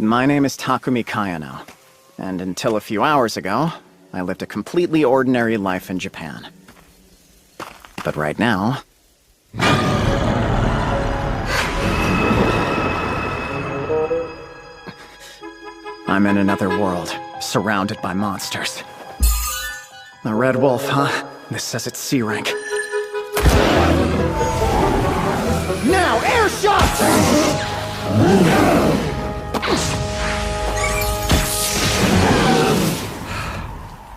My name is Takumi Kayano, and until a few hours ago, I lived a completely ordinary life in Japan. But right now... I'm in another world, surrounded by monsters. A red wolf, huh? This says it's C rank. Now, air shot!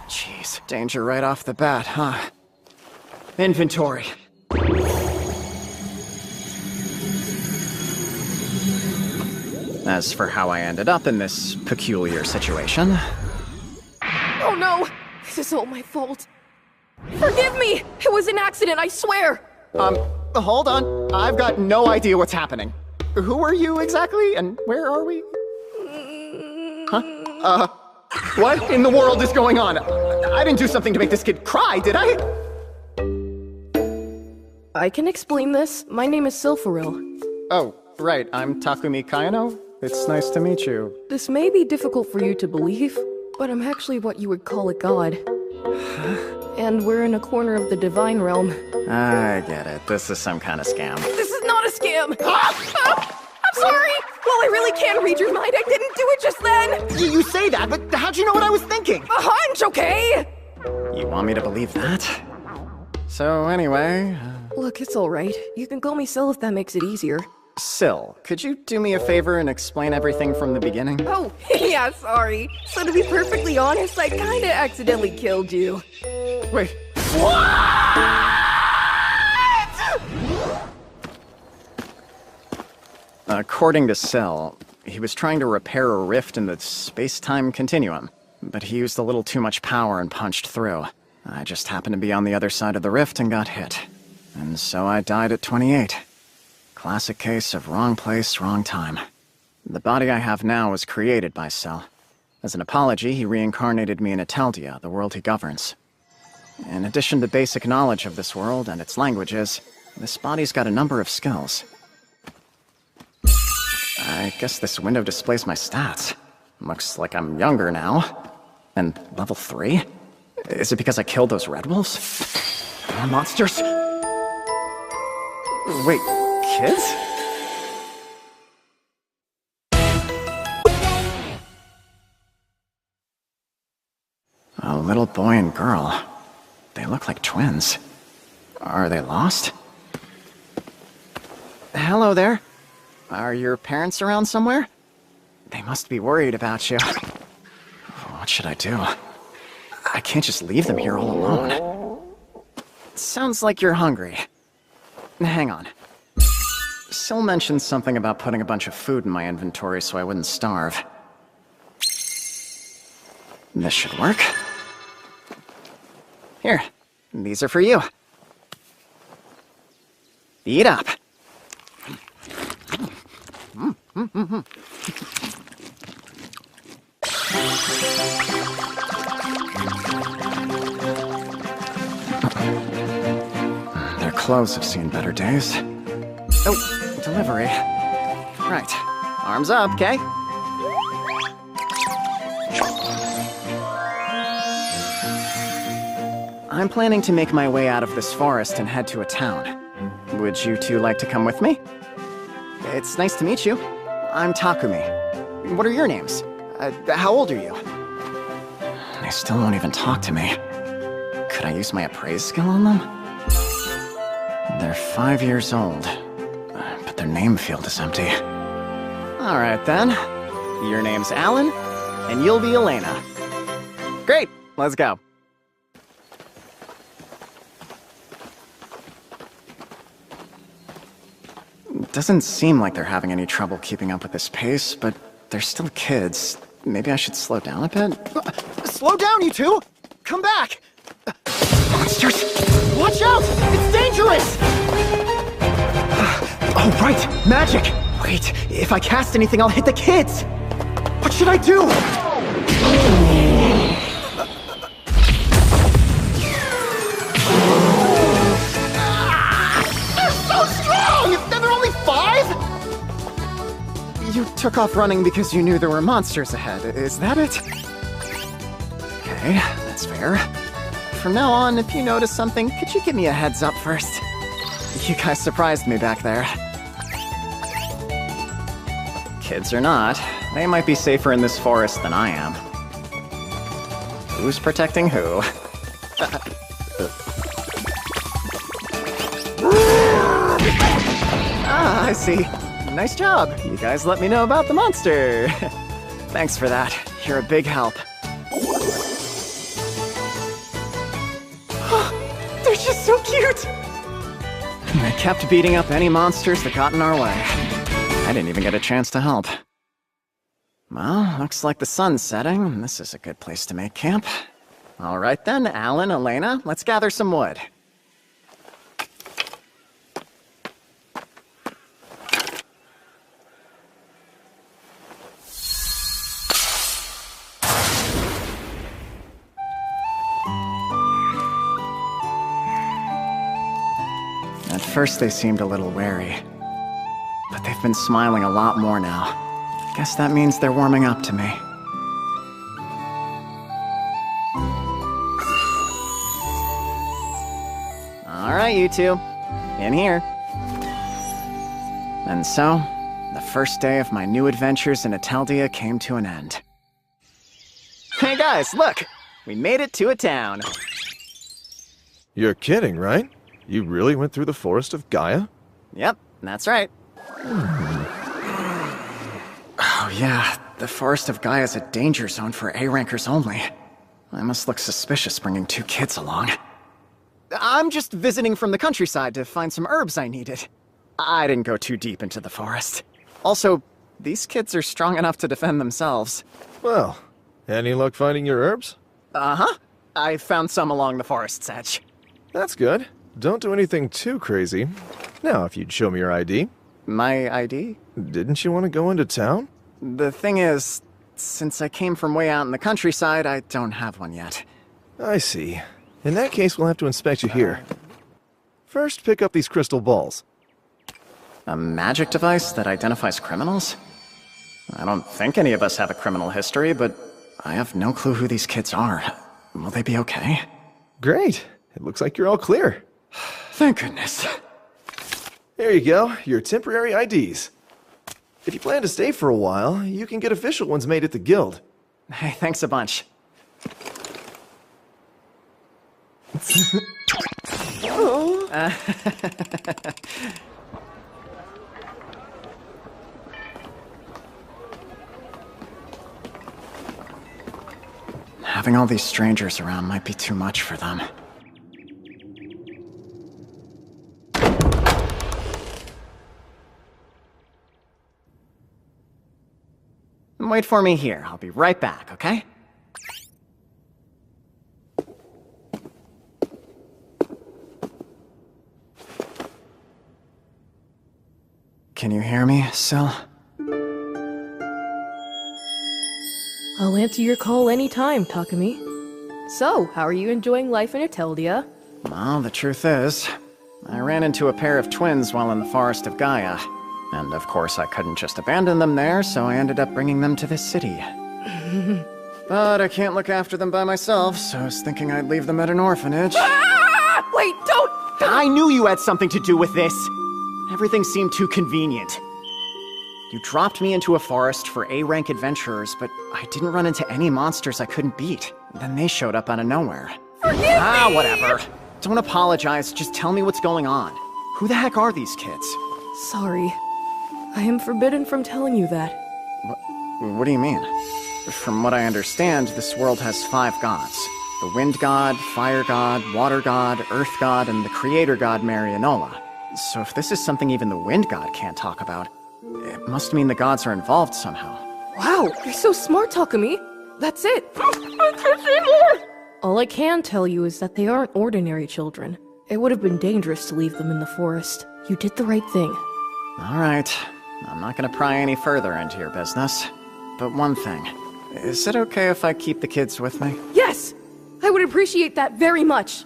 Jeez, danger right off the bat, huh? Inventory. As for how I ended up in this peculiar situation... Oh no! This is all my fault. Forgive me! It was an accident, I swear! Hold on. I've got no idea what's happening. Who are you exactly, and where are we? Huh? What in the world is going on? I didn't do something to make this kid cry, did I? I can explain this. My name is Silpharil. Oh, right. I'm Takumi Kayano. It's nice to meet you. This may be difficult for you to believe, but I'm actually what you would call a god. And we're in a corner of the divine realm. I get it. This is some kind of scam. This is not a scam! I'm sorry! Well, I really can read your mind. I didn't do it just then! You say that, but how'd you know what I was thinking? A hunch, okay? You want me to believe that? So anyway... Look, it's alright. You can call me Sil if that makes it easier. Sil, could you do me a favor and explain everything from the beginning? Oh, yeah, sorry. So to be perfectly honest, I kinda accidentally killed you. Wait. What? According to Sil, he was trying to repair a rift in the space-time continuum, but he used a little too much power and punched through. I just happened to be on the other side of the rift and got hit. And so I died at 28. Classic case of wrong place, wrong time. The body I have now was created by Sil. As an apology, he reincarnated me in Ateldia, the world he governs. In addition to basic knowledge of this world and its languages, this body's got a number of skills. I guess this window displays my stats. Looks like I'm younger now. And level 3? Is it because I killed those red wolves? More monsters? Wait, kids? A little boy and girl. They look like twins. Are they lost? Hello there. Are your parents around somewhere? They must be worried about you. What should I do? I can't just leave them here all alone. Sounds like you're hungry. Hang on. Sil mentioned something about putting a bunch of food in my inventory so I wouldn't starve. This should work. Here, these are for you. Eat up. Their clothes have seen better days. Oh, delivery. Right. Arms up, okay? I'm planning to make my way out of this forest and head to a town. Would you two like to come with me? It's nice to meet you. I'm Takumi. What are your names? How old are you? They still won't even talk to me. Could I use my appraise skill on them? They're 5 years old, but their name field is empty. Alright then. Your name's Alan, and you'll be Elena. Great, let's go. Doesn't seem like they're having any trouble keeping up with this pace, but they're still kids. Maybe I should slow down a bit? Slow down, you two! Come back! Monsters! Watch out! It's dangerous! Oh, right! Magic! Wait, if I cast anything, I'll hit the kids! What should I do? They're so strong! They're only 5? You took off running because you knew there were monsters ahead. Is that it? Okay, that's fair. From now on, if you notice something, could you give me a heads up first? You guys surprised me back there. Kids or not, they might be safer in this forest than I am. Who's protecting who? Ah, I see. Nice job. You guys let me know about the monster. Thanks for that. You're a big help. They're just so cute! They kept beating up any monsters that got in our way. I didn't even get a chance to help. Well, looks like the sun's setting. This is a good place to make camp. All right then, Alan, Elena, let's gather some wood. At first they seemed a little wary, but they've been smiling a lot more now. Guess that means they're warming up to me. All right, you two, in here. And so, the first day of my new adventures in Ateldia came to an end. Hey guys, look! We made it to a town. You're kidding, right? You really went through the forest of Gaia? Yep, that's right. Oh yeah, the forest of Gaia is a danger zone for A-rankers only. I must look suspicious bringing 2 kids along. I'm just visiting from the countryside to find some herbs I needed. I didn't go too deep into the forest. Also, these kids are strong enough to defend themselves. Well, any luck finding your herbs? Uh-huh. I found some along the forest's edge. That's good. Don't do anything too crazy. Now, if you'd show me your ID. My ID? Didn't you want to go into town? The thing is, since I came from way out in the countryside, I don't have one yet. I see. In that case, we'll have to inspect you here. First, pick up these crystal balls. A magic device that identifies criminals? I don't think any of us have a criminal history, but I have no clue who these kids are. Will they be okay? Great. It looks like you're all clear. Thank goodness. There you go, your temporary IDs. If you plan to stay for a while, you can get official ones made at the guild. Hey, thanks a bunch. Having all these strangers around might be too much for them. Wait for me here. I'll be right back, okay? Can you hear me, Syl? I'll answer your call anytime, Takumi. So, how are you enjoying life in Ateldia? Well, the truth is, I ran into a pair of twins while in the forest of Gaia. And of course I couldn't just abandon them there, so I ended up bringing them to this city. But I can't look after them by myself, so I was thinking I'd leave them at an orphanage. Ah! Wait, don't! I knew you had something to do with this! Everything seemed too convenient. You dropped me into a forest for A-rank adventurers, but I didn't run into any monsters I couldn't beat. Then they showed up out of nowhere. Forgive me! Whatever. Don't apologize, just tell me what's going on. Who the heck are these kids? Sorry. I am forbidden from telling you that. What do you mean? From what I understand, this world has 5 gods. The wind god, fire god, water god, earth god, and the creator god Marianola. So if this is something even the wind god can't talk about, it must mean the gods are involved somehow. Wow, you're so smart, Takumi. That's it. I can't say more! All I can tell you is that they aren't ordinary children. It would have been dangerous to leave them in the forest. You did the right thing. All right. I'm not gonna pry any further into your business. But one thing. Is it okay if I keep the kids with me? Yes! I would appreciate that very much.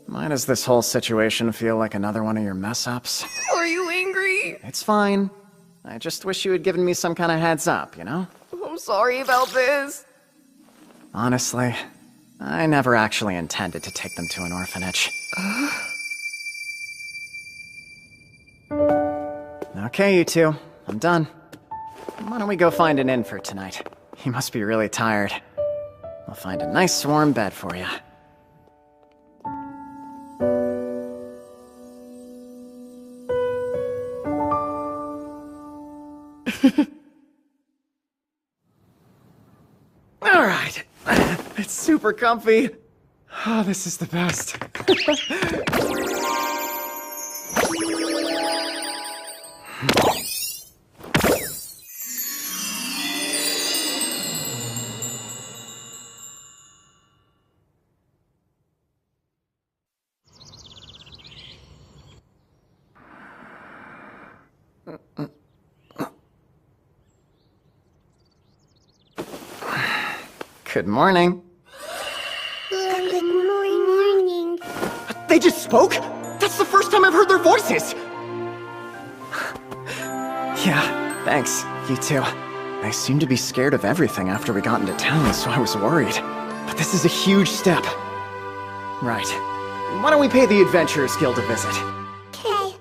Why does this whole situation feel like another one of your mess-ups? Are you angry? It's fine. I just wish you had given me some kind of heads up, you know? I'm sorry about this. Honestly, I never actually intended to take them to an orphanage. Okay, you two. I'm done. Why don't we go find an inn for tonight? You must be really tired. I'll find a nice warm bed for you. Alright. It's super comfy. Oh, this is the best. Good morning. Good morning. They just spoke? That's the first time I've heard their voices! Yeah, thanks. You too. They seemed to be scared of everything after we got into town, so I was worried. But this is a huge step. Right. Why don't we pay the Adventurers Guild a visit? Okay.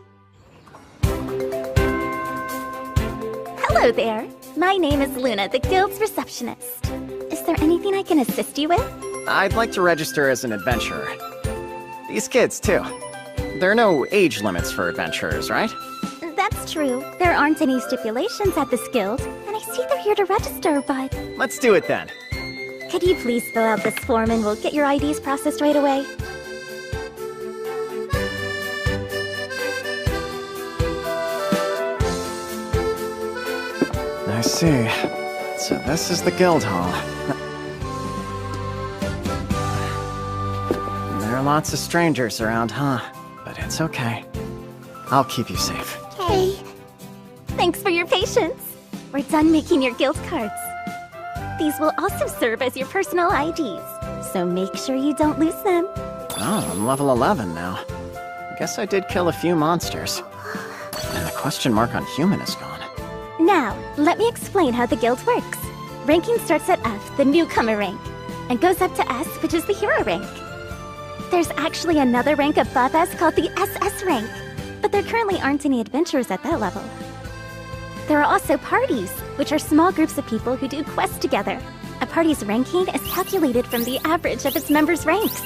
Hello there. My name is Luna, the Guild's receptionist. Is there anything I can assist you with? I'd like to register as an adventurer. These kids, too. There are no age limits for adventurers, right? That's true. There aren't any stipulations at this guild, and I see they're here to register, but... Let's do it then. Could you please fill out this form and we'll get your IDs processed right away? I see. So this is the guild hall. There are lots of strangers around, huh? But it's okay. I'll keep you safe. Okay. Thanks for your patience. We're done making your guild cards. These will also serve as your personal IDs, so make sure you don't lose them. Oh, I'm level 11 now. Guess I did kill a few monsters. And the question mark on human is gone. Now, let me explain how the guild works. Ranking starts at F, the newcomer rank, and goes up to S, which is the hero rank. There's actually another rank above S called the SS rank, but there currently aren't any adventurers at that level. There are also parties, which are small groups of people who do quests together. A party's ranking is calculated from the average of its members' ranks.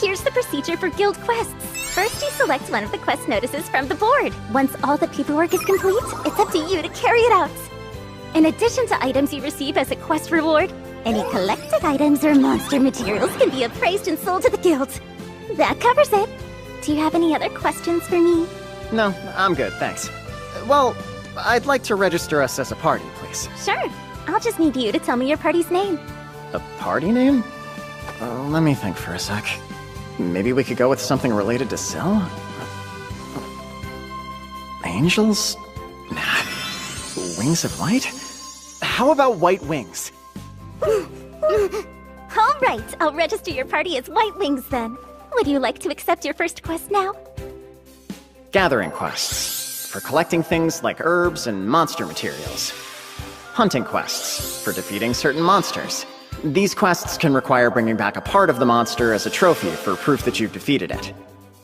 Here's the procedure for guild quests. First, you select one of the quest notices from the board. Once all the paperwork is complete, it's up to you to carry it out. In addition to items you receive as a quest reward, any collected items or monster materials can be appraised and sold to the guild. That covers it. Do you have any other questions for me? No, I'm good, thanks. Well, I'd like to register us as a party, please. Sure. I'll just need you to tell me your party's name. A party name? Let me think for a sec. Maybe we could go with something related to Syl? Angels? Nah. Wings of Light? How about White Wings? All right, I'll register your party as White Wings then. Would you like to accept your first quest now? Gathering quests, for collecting things like herbs and monster materials. Hunting quests, for defeating certain monsters. These quests can require bringing back a part of the monster as a trophy for proof that you've defeated it.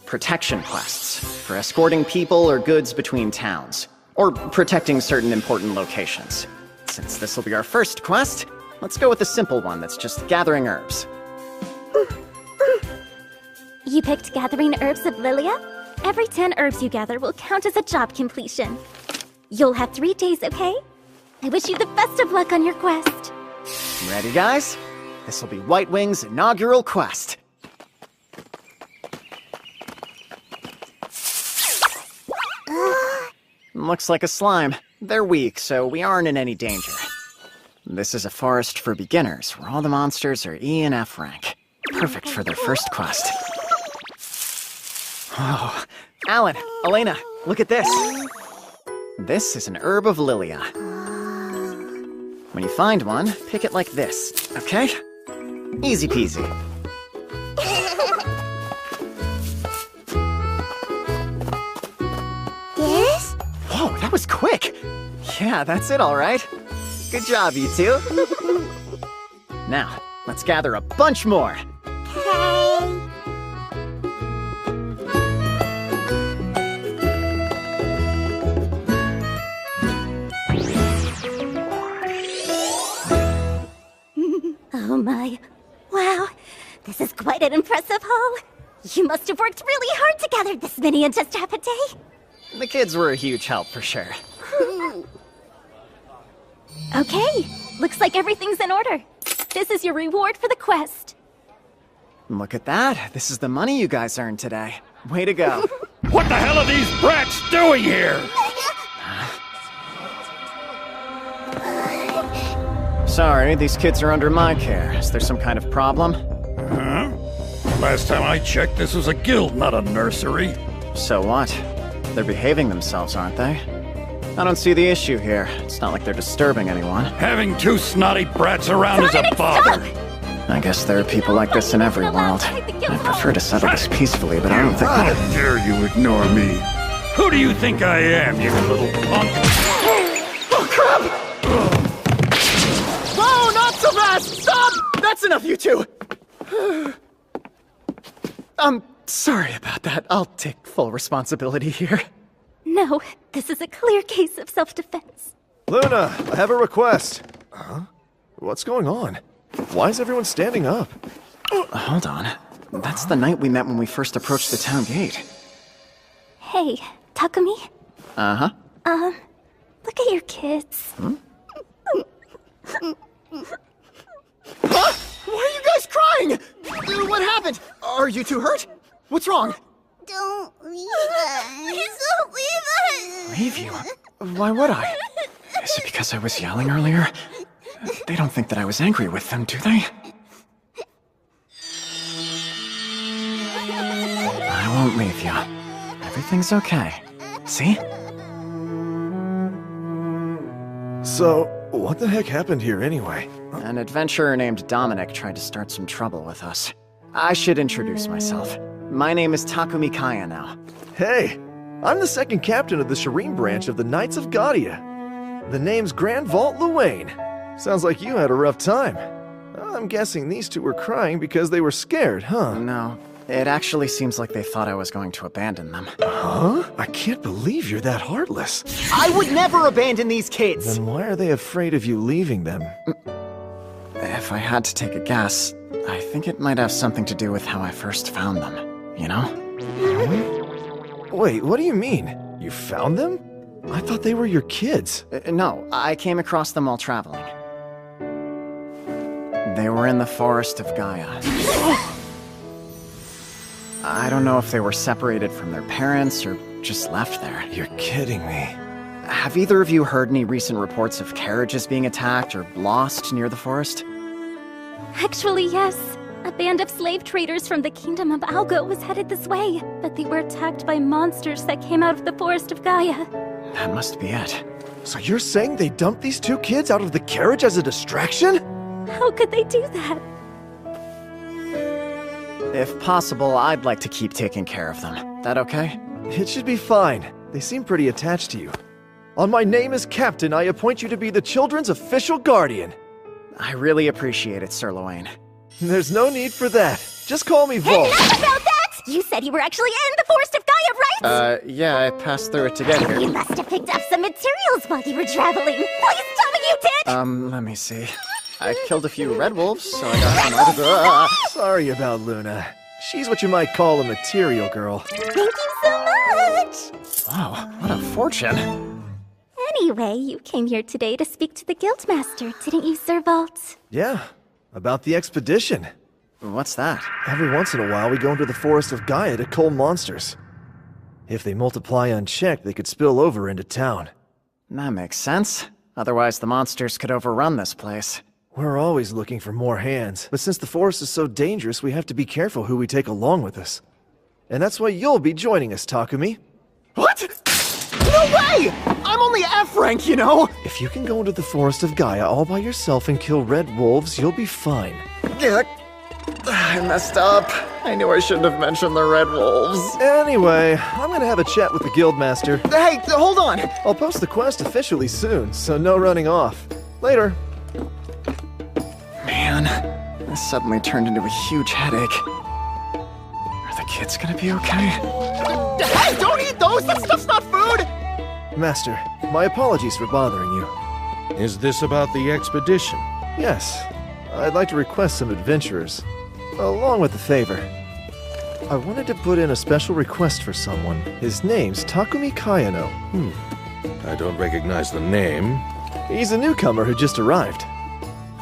Protection quests, for escorting people or goods between towns, or protecting certain important locations. Since this will be our first quest, let's go with a simple one that's just gathering herbs. You picked Gathering Herbs of Lilia? Every 10 herbs you gather will count as a job completion. You'll have 3 days, okay? I wish you the best of luck on your quest. Ready, guys? This will be White Wing's inaugural quest. Looks like a slime. They're weak, so we aren't in any danger. This is a forest for beginners, where all the monsters are E and F rank. Perfect for their first quest. Oh, Alan, Elena, look at this. This is an herb of Lilia. When you find one, pick it like this, okay? Easy peasy. Yes? Whoa, that was quick! Yeah, that's it, all right. Good job, you two. Now, let's gather a bunch more. Okay. Oh my. Wow. This is quite an impressive haul. You must have worked really hard to gather this many in just half a day. The kids were a huge help for sure. Okay. Looks like everything's in order. This is your reward for the quest. Look at that. This is the money you guys earned today. Way to go. What the hell are these brats doing here? Sorry, these kids are under my care. Is there some kind of problem? Huh? Last time I checked, this was a guild, not a nursery. So what? They're behaving themselves, aren't they? I don't see the issue here. It's not like they're disturbing anyone. Having two snotty brats around is a bother. I guess there are people like this in every world. I prefer to settle this peacefully, but I don't think... How dare you ignore me? Who do you think I am, you little punk? Oh, crap! Whoa, not so fast! Stop! That's enough, you two! I'm sorry about that. I'll take full responsibility here. No, this is a clear case of self-defense. Luna, I have a request. Huh? What's going on? Why is everyone standing up? Hold on. That's the night we met when we first approached the town gate. Hey, Takumi? Uh-huh. Look at your kids. Huh? Why are you guys crying? What happened? Are you two hurt? What's wrong? Don't leave us. Please don't leave us. Leave you? Why would I? Is it because I was yelling earlier? They don't think that I was angry with them, do they? I won't leave you. Everything's okay. See? So, what the heck happened here anyway? An adventurer named Dominic tried to start some trouble with us. I should introduce myself. My name is Takumi Kaya now. Hey, I'm the second captain of the Shireen branch of the Knights of Gaudia. The name's Grand Vault Luane. Sounds like you had a rough time. I'm guessing these two were crying because they were scared, huh? No, it actually seems like they thought I was going to abandon them. Huh? I can't believe you're that heartless. I would never abandon these kids! Then why are they afraid of you leaving them? If I had to take a guess, I think it might have something to do with how I first found them, you know? Wait, what do you mean? You found them? I thought they were your kids. No, I came across them while traveling. They were in the forest of Gaia. I don't know if they were separated from their parents or just left there. You're kidding me. Have either of you heard any recent reports of carriages being attacked or lost near the forest? Actually, yes. A band of slave traders from the kingdom of Algo was headed this way, but they were attacked by monsters that came out of the forest of Gaia. That must be it. So you're saying they dumped these two kids out of the carriage as a distraction? How could they do that? If possible, I'd like to keep taking care of them. That okay? It should be fine. They seem pretty attached to you. On my name as captain, I appoint you to be the children's official guardian. I really appreciate it, Sir Luane. There's no need for that. Just call me Volt. Enough about that! You said you were actually in the forest of Gaia, right? Yeah, I passed through it to get You here. must have picked up some materials while you were traveling. Please tell me you did! Let me see. I killed a few red wolves, so I got some out of Sorry about Luna. She's what you might call a material girl. Thank you so much! Wow, what a fortune. Anyway, you came here today to speak to the Guildmaster, didn't you, Sir Vault? Yeah, about the expedition. What's that? Every once in a while, we go into the forest of Gaia to cull monsters. If they multiply unchecked, they could spill over into town. That makes sense. Otherwise, the monsters could overrun this place. We're always looking for more hands, but since the forest is so dangerous, we have to be careful who we take along with us. And that's why you'll be joining us, Takumi. What? No way! I'm only F rank, you know! If you can go into the forest of Gaia all by yourself and kill red wolves, you'll be fine. I messed up. I knew I shouldn't have mentioned the red wolves. Anyway, I'm gonna have a chat with the guildmaster. Hey, hold on! I'll post the quest officially soon, so no running off. Later. Man, this suddenly turned into a huge headache. Are the kids gonna be okay? Hey, don't eat those! That stuff's not food! Master, my apologies for bothering you. Is this about the expedition? Yes, I'd like to request some adventurers, along with a favor. I wanted to put in a special request for someone. His name's Takumi Kayano. I don't recognize the name. He's a newcomer who just arrived.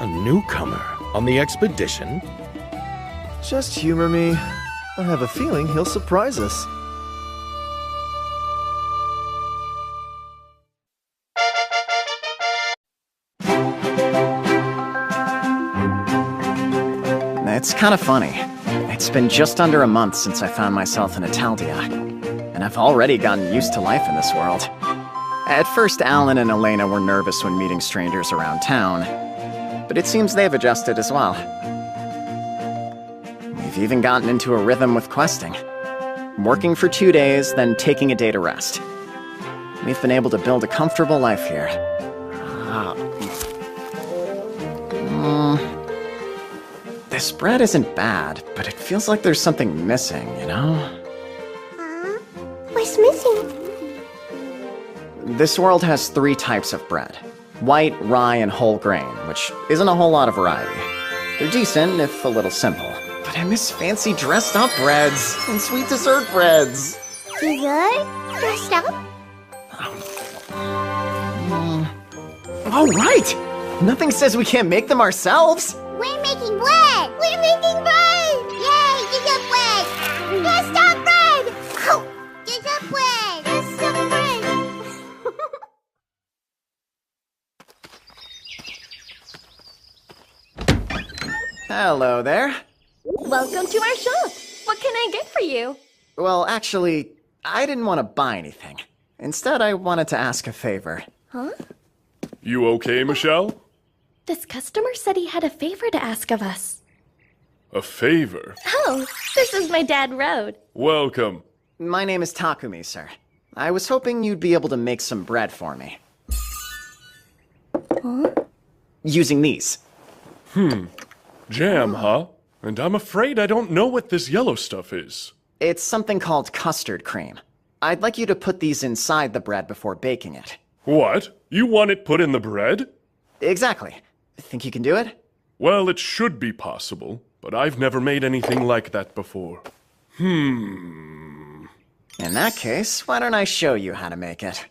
A newcomer on the expedition? Just humor me. I have a feeling he'll surprise us. It's kind of funny. It's been just under a month since I found myself in Italdia, and I've already gotten used to life in this world. At first, Alan and Elena were nervous when meeting strangers around town, but it seems they've adjusted as well. We've even gotten into a rhythm with questing. Working for 2 days, then taking a day to rest. We've been able to build a comfortable life here. This bread isn't bad, but it feels like there's something missing, you know? What's missing? This world has 3 types of bread. White, rye, and whole grain, which isn't a whole lot of variety. They're decent, if a little simple. But I miss fancy dressed-up breads and sweet dessert breads. Dessert? Dressed up? Oh, right! Nothing says we can't make them ourselves! We're making bread! We're making bread! Yay, dessert bread! Dressed up bread! Oh, dessert bread! Dressed up bread! Hello there. Welcome to our shop. What can I get for you? Well, actually, I didn't want to buy anything. Instead, I wanted to ask a favor. Huh? You okay, Michelle? This customer said he had a favor to ask of us. A favor? Oh, this is my dad, Rode. Welcome. My name is Takumi, sir. I was hoping you'd be able to make some bread for me. Huh? Using these. Jam, huh? And I'm afraid I don't know what this yellow stuff is. It's something called custard cream. I'd like you to put these inside the bread before baking it. What? You want it put in the bread? Exactly. Think you can do it? Well, it should be possible, but I've never made anything like that before. In that case, why don't I show you how to make it?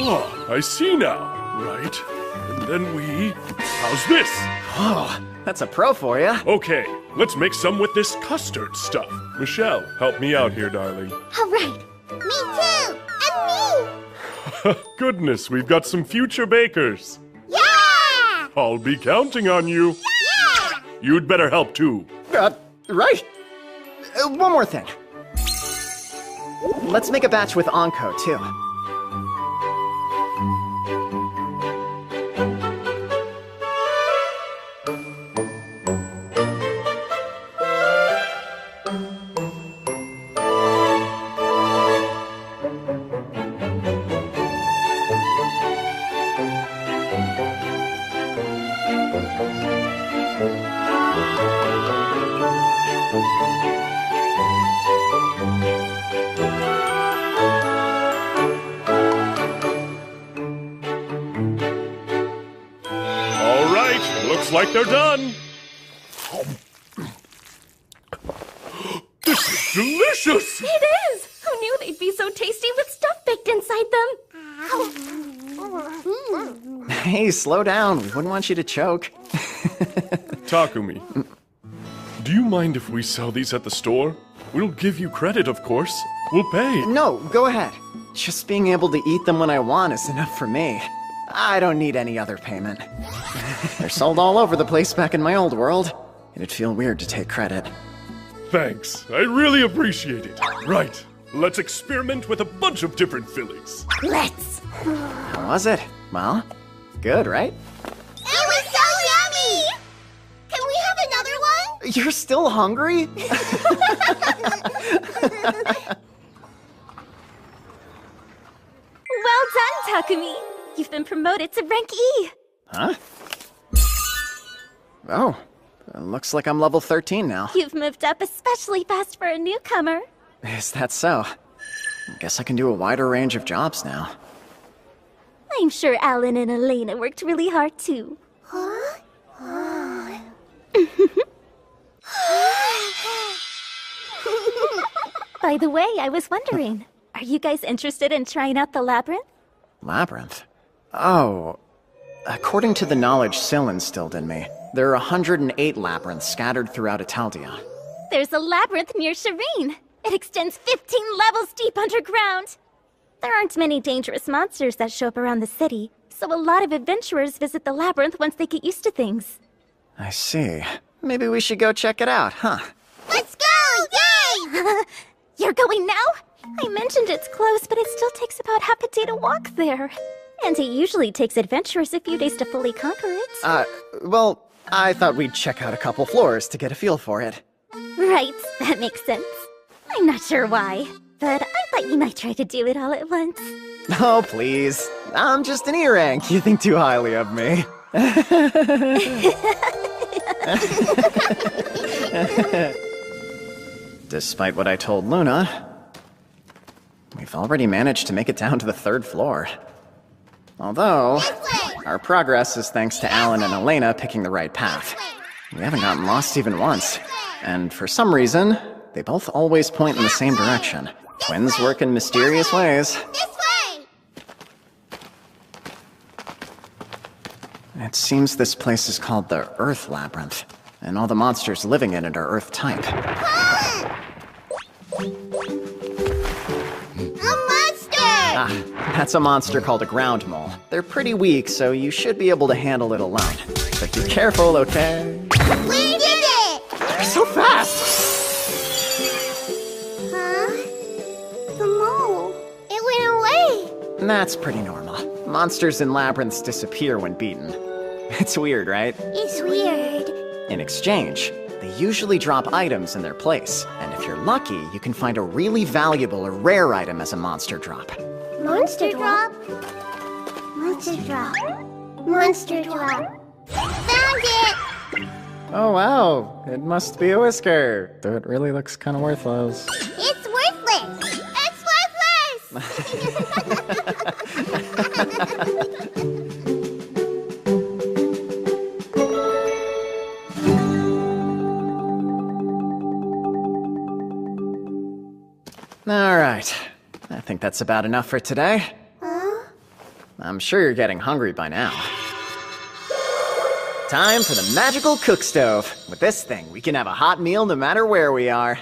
Oh, I see now. Right. And then we... How's this? Oh, that's a pro for you. Okay, let's make some with this custard stuff. Michelle, help me out here, darling. All right. Me too! And me! Goodness, we've got some future bakers. Yeah! I'll be counting on you. Yeah! You'd better help too. Right. One more thing. Let's make a batch with Anko, too. Looks like they're done. This is delicious! It is! Who knew they'd be so tasty with stuff baked inside them? Hey, slow down. We wouldn't want you to choke. Takumi, do you mind if we sell these at the store? We'll give you credit, of course. We'll pay. No, go ahead. Just being able to eat them when I want is enough for me. I don't need any other payment. They're sold all over the place back in my old world. It'd feel weird to take credit. Thanks. I really appreciate it. Right. Let's experiment with a bunch of different fillings. Let's. How was it? Well, good, right? It was so yummy! Can we have another one? You're still hungry? Well done, Takumi! You've been promoted to rank E! Huh? Oh, looks like I'm level 13 now. You've moved up especially fast for a newcomer. Is that so? Guess I can do a wider range of jobs now. I'm sure Alan and Elena worked really hard too. Huh? By the way, I was wondering, are you guys interested in trying out the labyrinth? Labyrinth? Oh, according to the knowledge Syl instilled in me, there are 108 labyrinths scattered throughout Italdia. There's a labyrinth near Shireen. It extends 15 levels deep underground. There aren't many dangerous monsters that show up around the city, so a lot of adventurers visit the labyrinth once they get used to things. I see. Maybe we should go check it out, huh? Let's go! Yay! You're going now? I mentioned it's close, but it still takes about half a day to walk there. And it usually takes adventurers a few days to fully conquer it. Well, I thought we'd check out a couple floors to get a feel for it. Right, that makes sense. I'm not sure why, but I thought you might try to do it all at once. Oh, please. I'm just an E-rank. You think too highly of me. Despite what I told Luna, we've already managed to make it down to the 3rd floor. Although, our progress is thanks to Alan and Elena picking the right path. We haven't gotten lost even once. And for some reason, they both always point in the same direction. Twins work in mysterious ways. This way! It seems this place is called the Earth Labyrinth, and all the monsters living in it are Earth type. A monster! That's a monster called a ground mole. They're pretty weak, so you should be able to handle it alone. But be careful, okay? We did it! They're so fast! Huh? The mole. It went away. That's pretty normal. Monsters in labyrinths disappear when beaten. It's weird, right? It's weird. In exchange, they usually drop items in their place, and if you're lucky, you can find a really valuable or rare item as a monster drop. Monster drop. Monster drop. Monster drop. Found it! Oh wow, it must be a whisker. Though it really looks kind of worthless. It's worthless! It's worthless! Alright, I think that's about enough for today. I'm sure you're getting hungry by now. Time for the magical cook stove. With this thing, we can have a hot meal no matter where we are.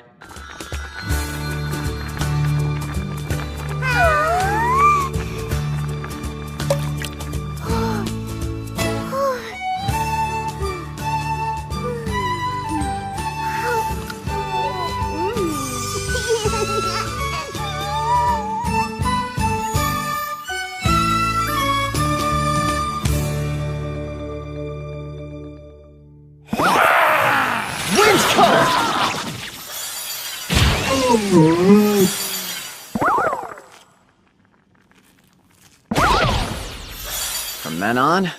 From then on,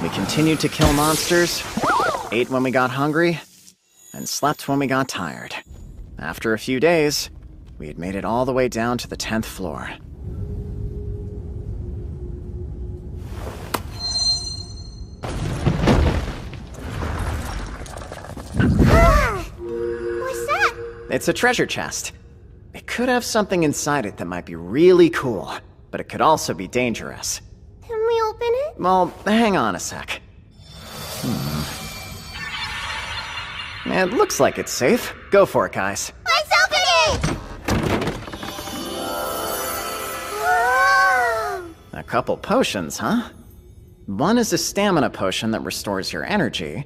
we continued to kill monsters, ate when we got hungry, and slept when we got tired. After a few days, we had made it all the way down to the 10th floor. What's that? It's a treasure chest. It could have something inside it that might be really cool, but it could also be dangerous. Can we open it? Well, hang on a sec. It looks like it's safe. Go for it, guys. Let's open it! Whoa! A couple potions, huh? One is a stamina potion that restores your energy,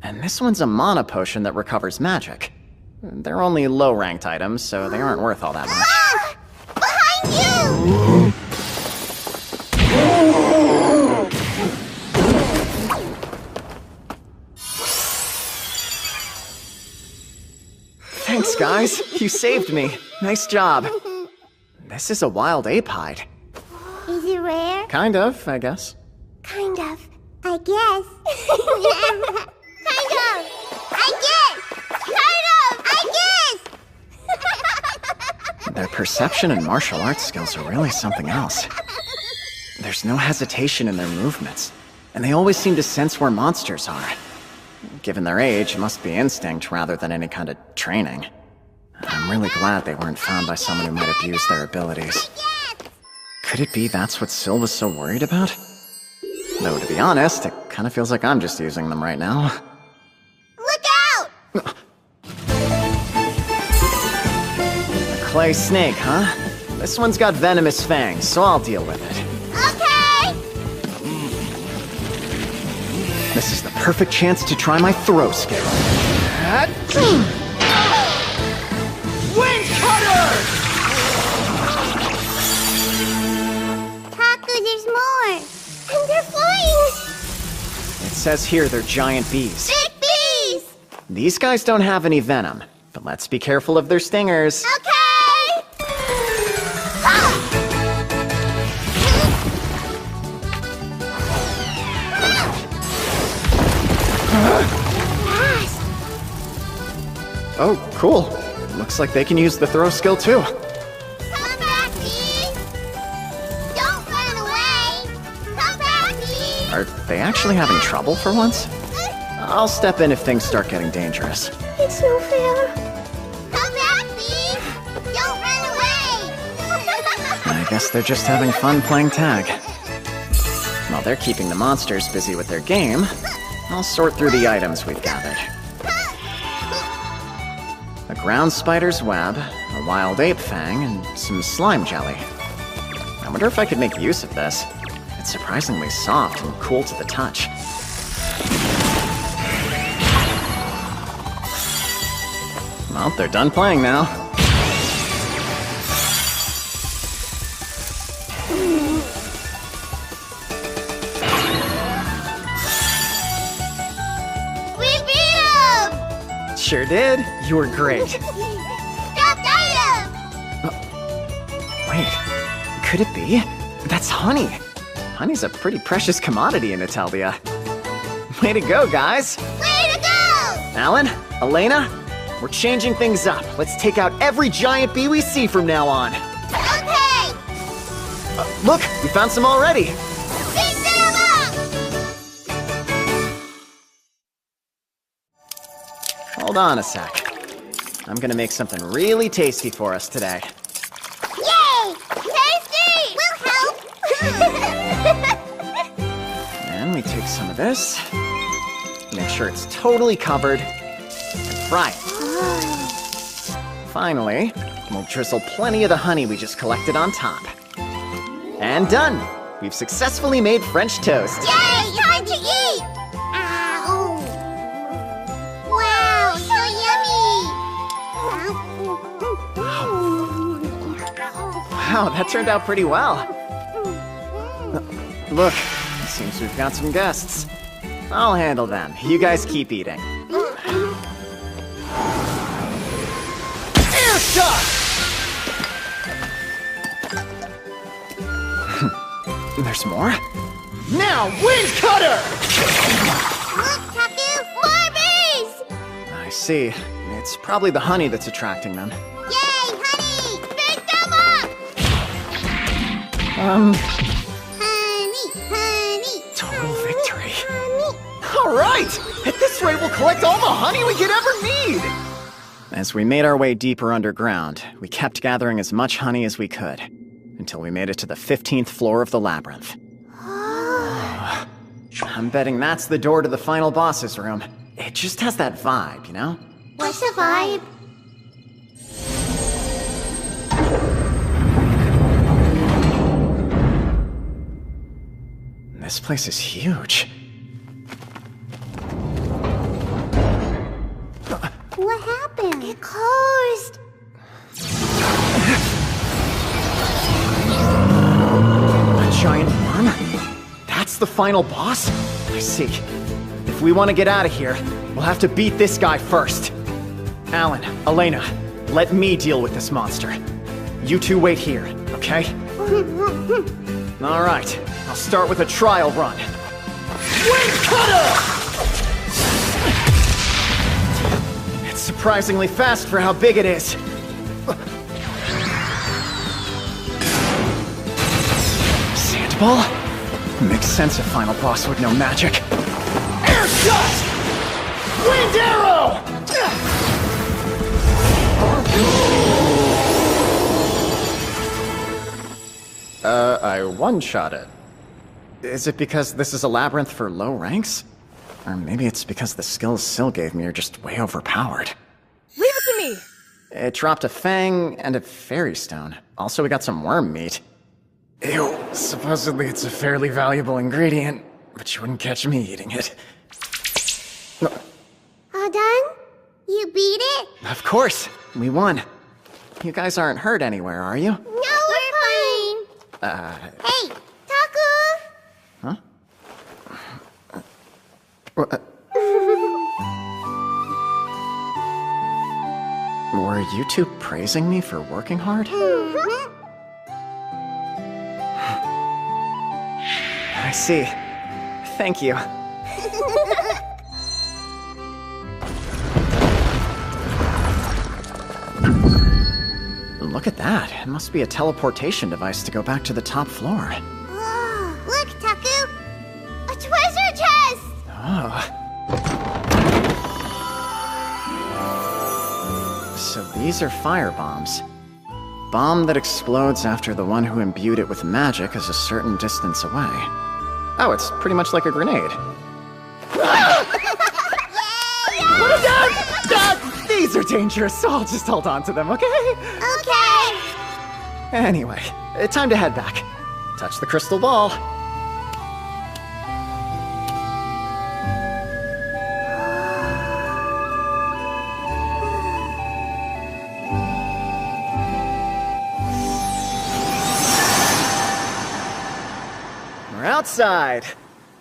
and this one's a mana potion that recovers magic. They're only low-ranked items, so they aren't worth all that much. Ah! Behind you! Thanks, guys. You saved me. Nice job. This is a wild ape hide. Is it rare? Kind of, I guess. Kind of. I guess. Kind of. I guess. Kind of. I guess. Their perception and martial arts skills are really something else. There's no hesitation in their movements, and they always seem to sense where monsters are. Given their age, it must be instinct rather than any kind of training. I'm really glad they weren't found by someone who might abuse their abilities. Could it be that's what Sylva's so worried about? Though, to be honest, it kind of feels like I'm just using them right now. Look out! A clay snake, huh? This one's got venomous fangs, so I'll deal with it. Okay! This is the perfect chance to try my throw skill. Taku, there's more! And they're flying! It says here they're giant bees. Big bees! These guys don't have any venom, but let's be careful of their stingers. Okay! Ah! Fast! Oh, cool. Looks like they can use the throw skill too. Come back, bees! Don't run away! Come back, bees! Are they actually having trouble for once? I'll step in if things start getting dangerous. It's no fair. Come back, bees! Don't run away! I guess they're just having fun playing tag. While they're keeping the monsters busy with their game, I'll sort through the items we've gathered. A ground spider's web, a wild ape fang, and some slime jelly. I wonder if I could make use of this. It's surprisingly soft and cool to the touch. Well, they're done playing now. We beat him! Sure did. You were great. Stop item! Wait, could it be? That's honey. Honey's a pretty precious commodity in Italia. Way to go, guys! Way to go! Alan, Elena, we're changing things up. Let's take out every giant bee we see from now on. Okay! Look, we found some already. Beat them up! Hold on a sec. I'm gonna make something really tasty for us today. Yay! Tasty! We'll help! And we take some of this, make sure it's totally covered, and fry it. Finally, we'll drizzle plenty of the honey we just collected on top. And done! We've successfully made French toast. Yay! Time to eat! Ow! Wow, so yummy! Wow, that turned out pretty well. Look, it seems we've got some guests. I'll handle them. You guys keep eating. Air shot! There's more? Now, wind cutter! Look, Taku! More bees! I see. It's probably the honey that's attracting them. Yay, honey! Pick them up! Honey, honey! Total victory. Honey! All right! At this rate, we'll collect all the honey we could ever need! As we made our way deeper underground, we kept gathering as much honey as we could, until we made it to the 15th floor of the labyrinth. I'm betting that's the door to the final boss's room. It just has that vibe, you know? What's the vibe? This place is huge. What happened? It closed. That's the final boss? I see. If we want to get out of here, we'll have to beat this guy first. Alan, Elena, let me deal with this monster. You two wait here, okay? Alright, I'll start with a trial run. Wind Cuddle! It's surprisingly fast for how big it is. Sandball? Makes sense if final boss would know magic. Air shot! Wind arrow! I one-shot it. Is it because this is a labyrinth for low ranks? Or maybe it's because the skills Syl gave me are just way overpowered. Leave it to me! It dropped a fang and a fairy stone. Also, we got some worm meat. Ew, supposedly it's a fairly valuable ingredient, but you wouldn't catch me eating it. All done? You beat it? Of course, we won. You guys aren't hurt anywhere, are you? No, we're fine. Hey, Taku! Huh? Were you two praising me for working hard? I see. Thank you. Look at that. It must be a teleportation device to go back to the top floor. Oh, look, Taku! A treasure chest! Oh. So these are fire bombs. Bomb that explodes after the one who imbued it with magic is a certain distance away. Oh, it's pretty much like a grenade. Put it down! These are dangerous, so I'll just hold on to them, okay? Okay! Anyway, time to head back. Touch the crystal ball. We're outside.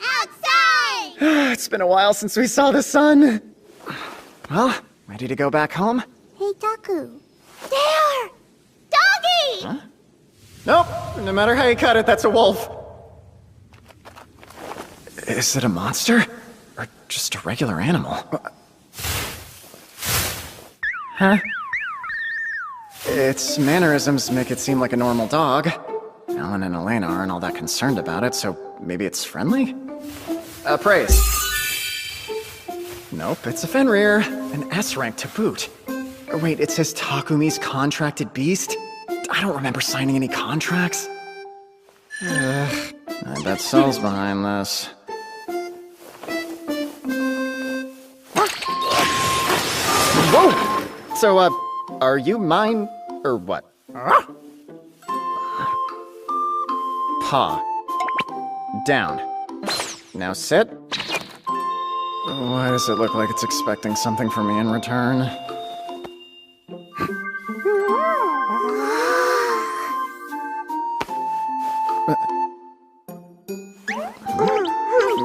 Outside! It's been a while since we saw the sun. Well, ready to go back home? Hey, Taku. There! Doggy! Huh? Nope, no matter how you cut it, that's a wolf. Is it a monster? Or just a regular animal? Huh? Its mannerisms make it seem like a normal dog. Alan and Elena aren't all that concerned about it, so maybe it's friendly? Praise. Nope, it's a Fenrir. An S rank to boot. Wait, it says Takumi's contracted beast? I don't remember signing any contracts. I bet Sel's behind this. Whoa! So, are you mine, or what? Paw. Down. Now sit. Why does it look like it's expecting something from me in return?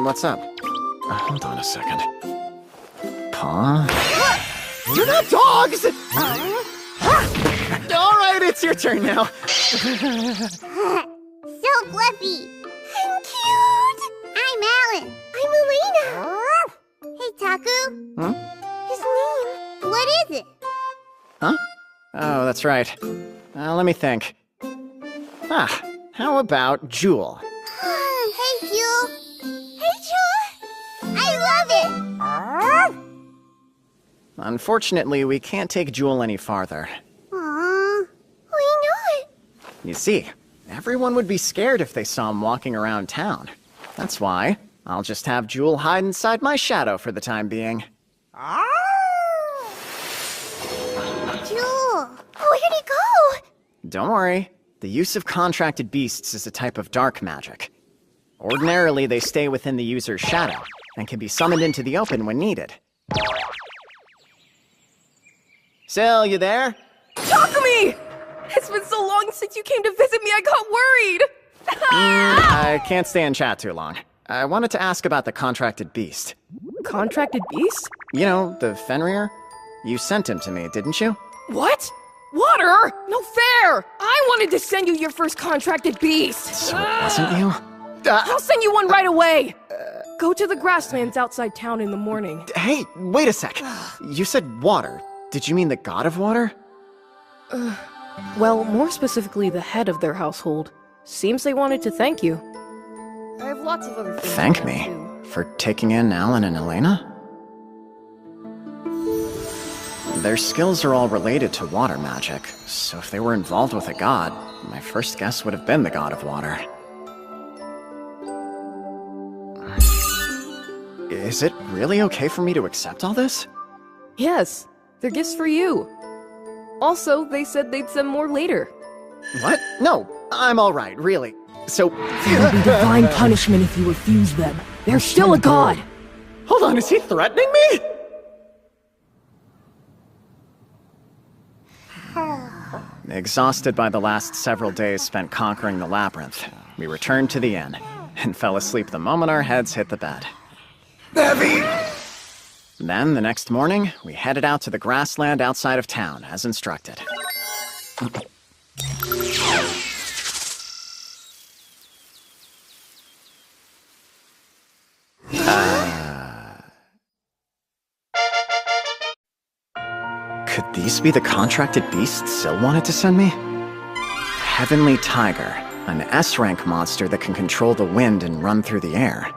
What's up? Hold on a second. Paw? You're not dogs! Alright, it's your turn now. So fluffy. I'm cute. I'm Alan. I'm Elena. Hey, Taku. Hmm? His name. What is it? Huh? Oh, that's right. Let me think. How about Jewel? Hey, Jewel. Hey, Jewel. I love it. Unfortunately, we can't take Jewel any farther. Aww. Why not? You see, everyone would be scared if they saw him walking around town. That's why I'll just have Jewel hide inside my shadow for the time being. Jewel. Where'd he go? Don't worry. The use of contracted beasts is a type of dark magic. Ordinarily, they stay within the user's shadow and can be summoned into the open when needed. Syl, you there? Takumi! It's been so long since you came to visit me, I got worried! I can't stay in chat too long. I wanted to ask about the contracted beast. Contracted beast? You know, the Fenrir? You sent him to me, didn't you? What? Water? No fair! I wanted to send you your first contracted beast! So it wasn't you? I'll send you one right away! Go to the grasslands outside town in the morning. Hey, wait a sec. You said water. Did you mean the god of water? Well, more specifically, the head of their household. Seems they wanted to thank you. I have lots of other things. Thank to me? do. For taking in Alan and Elena? Their skills are all related to water magic, so if they were involved with a god, my first guess would have been the god of water. Is it really okay for me to accept all this? Yes, they're gifts for you. Also, they said they'd send more later. What? No, I'm alright, really. So... There will be divine punishment if you refuse them. They're still a god! Hold on, is he threatening me? Exhausted by the last several days spent conquering the labyrinth, we returned to the inn, and fell asleep the moment our heads hit the bed. Heavy! Then, the next morning, we headed out to the grassland outside of town, as instructed. Could these be the contracted beasts Syl wanted to send me? Heavenly Tiger, an S-rank monster that can control the wind and run through the air.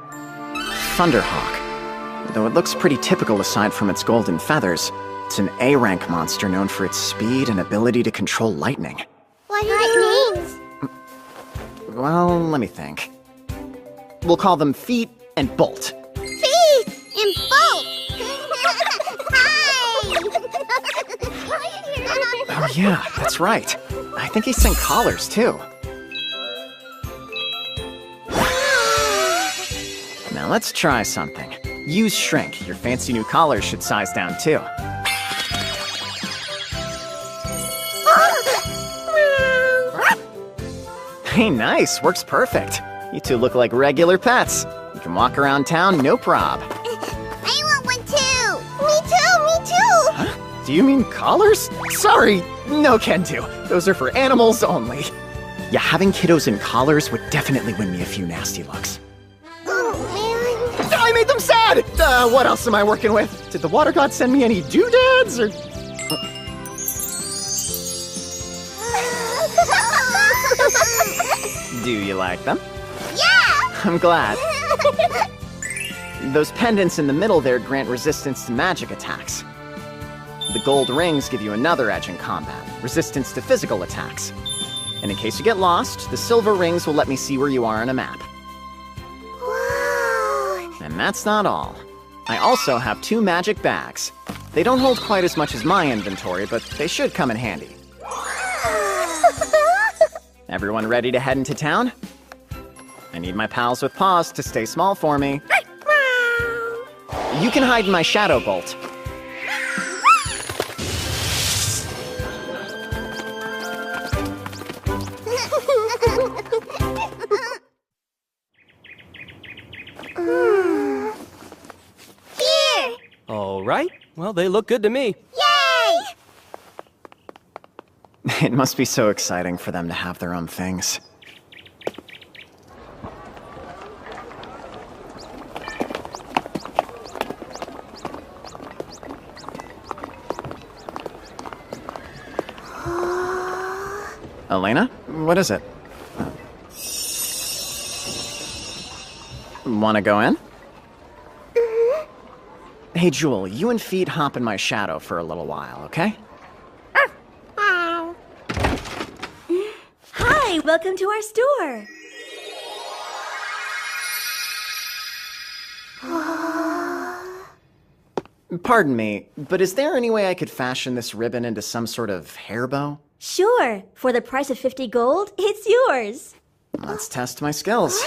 Thunderhawk, though it looks pretty typical aside from its golden feathers, it's an A-rank monster known for its speed and ability to control lightning. What are the names? Well, let me think. We'll call them Feet and Bolt. Feet and Bolt! Oh yeah, that's right. I think he sent collars too. Now let's try something. Use Shrink. Your fancy new collars should size down too. Hey, nice. Works perfect. You two look like regular pets. You can walk around town, no prob. I want one too! Me too, me too! Huh? Do you mean collars? Sorry, no can do. Those are for animals only. Yeah, having kiddos in collars would definitely win me a few nasty looks. Oh, man. I made them sad! What else am I working with? Did the water god send me any doodads, or... Do you like them? Yeah! I'm glad. Those pendants in the middle there grant resistance to magic attacks. The gold rings give you another edge in combat, resistance to physical attacks. And in case you get lost, the silver rings will let me see where you are on a map. Whoa! And that's not all. I also have 2 magic bags. They don't hold quite as much as my inventory, but they should come in handy. Everyone ready to head into town? I need my pals with paws to stay small for me. You can hide in my shadow bolt. Here! All right. Well, they look good to me. Yay! It must be so exciting for them to have their own things. Elena? What is it? Wanna go in? Hey, Jewel, you and Feet hop in my shadow for a little while, okay? Hi, welcome to our store. Pardon me, but is there any way I could fashion this ribbon into some sort of hair bow? Sure, for the price of 50 gold, it's yours. Let's test my skills.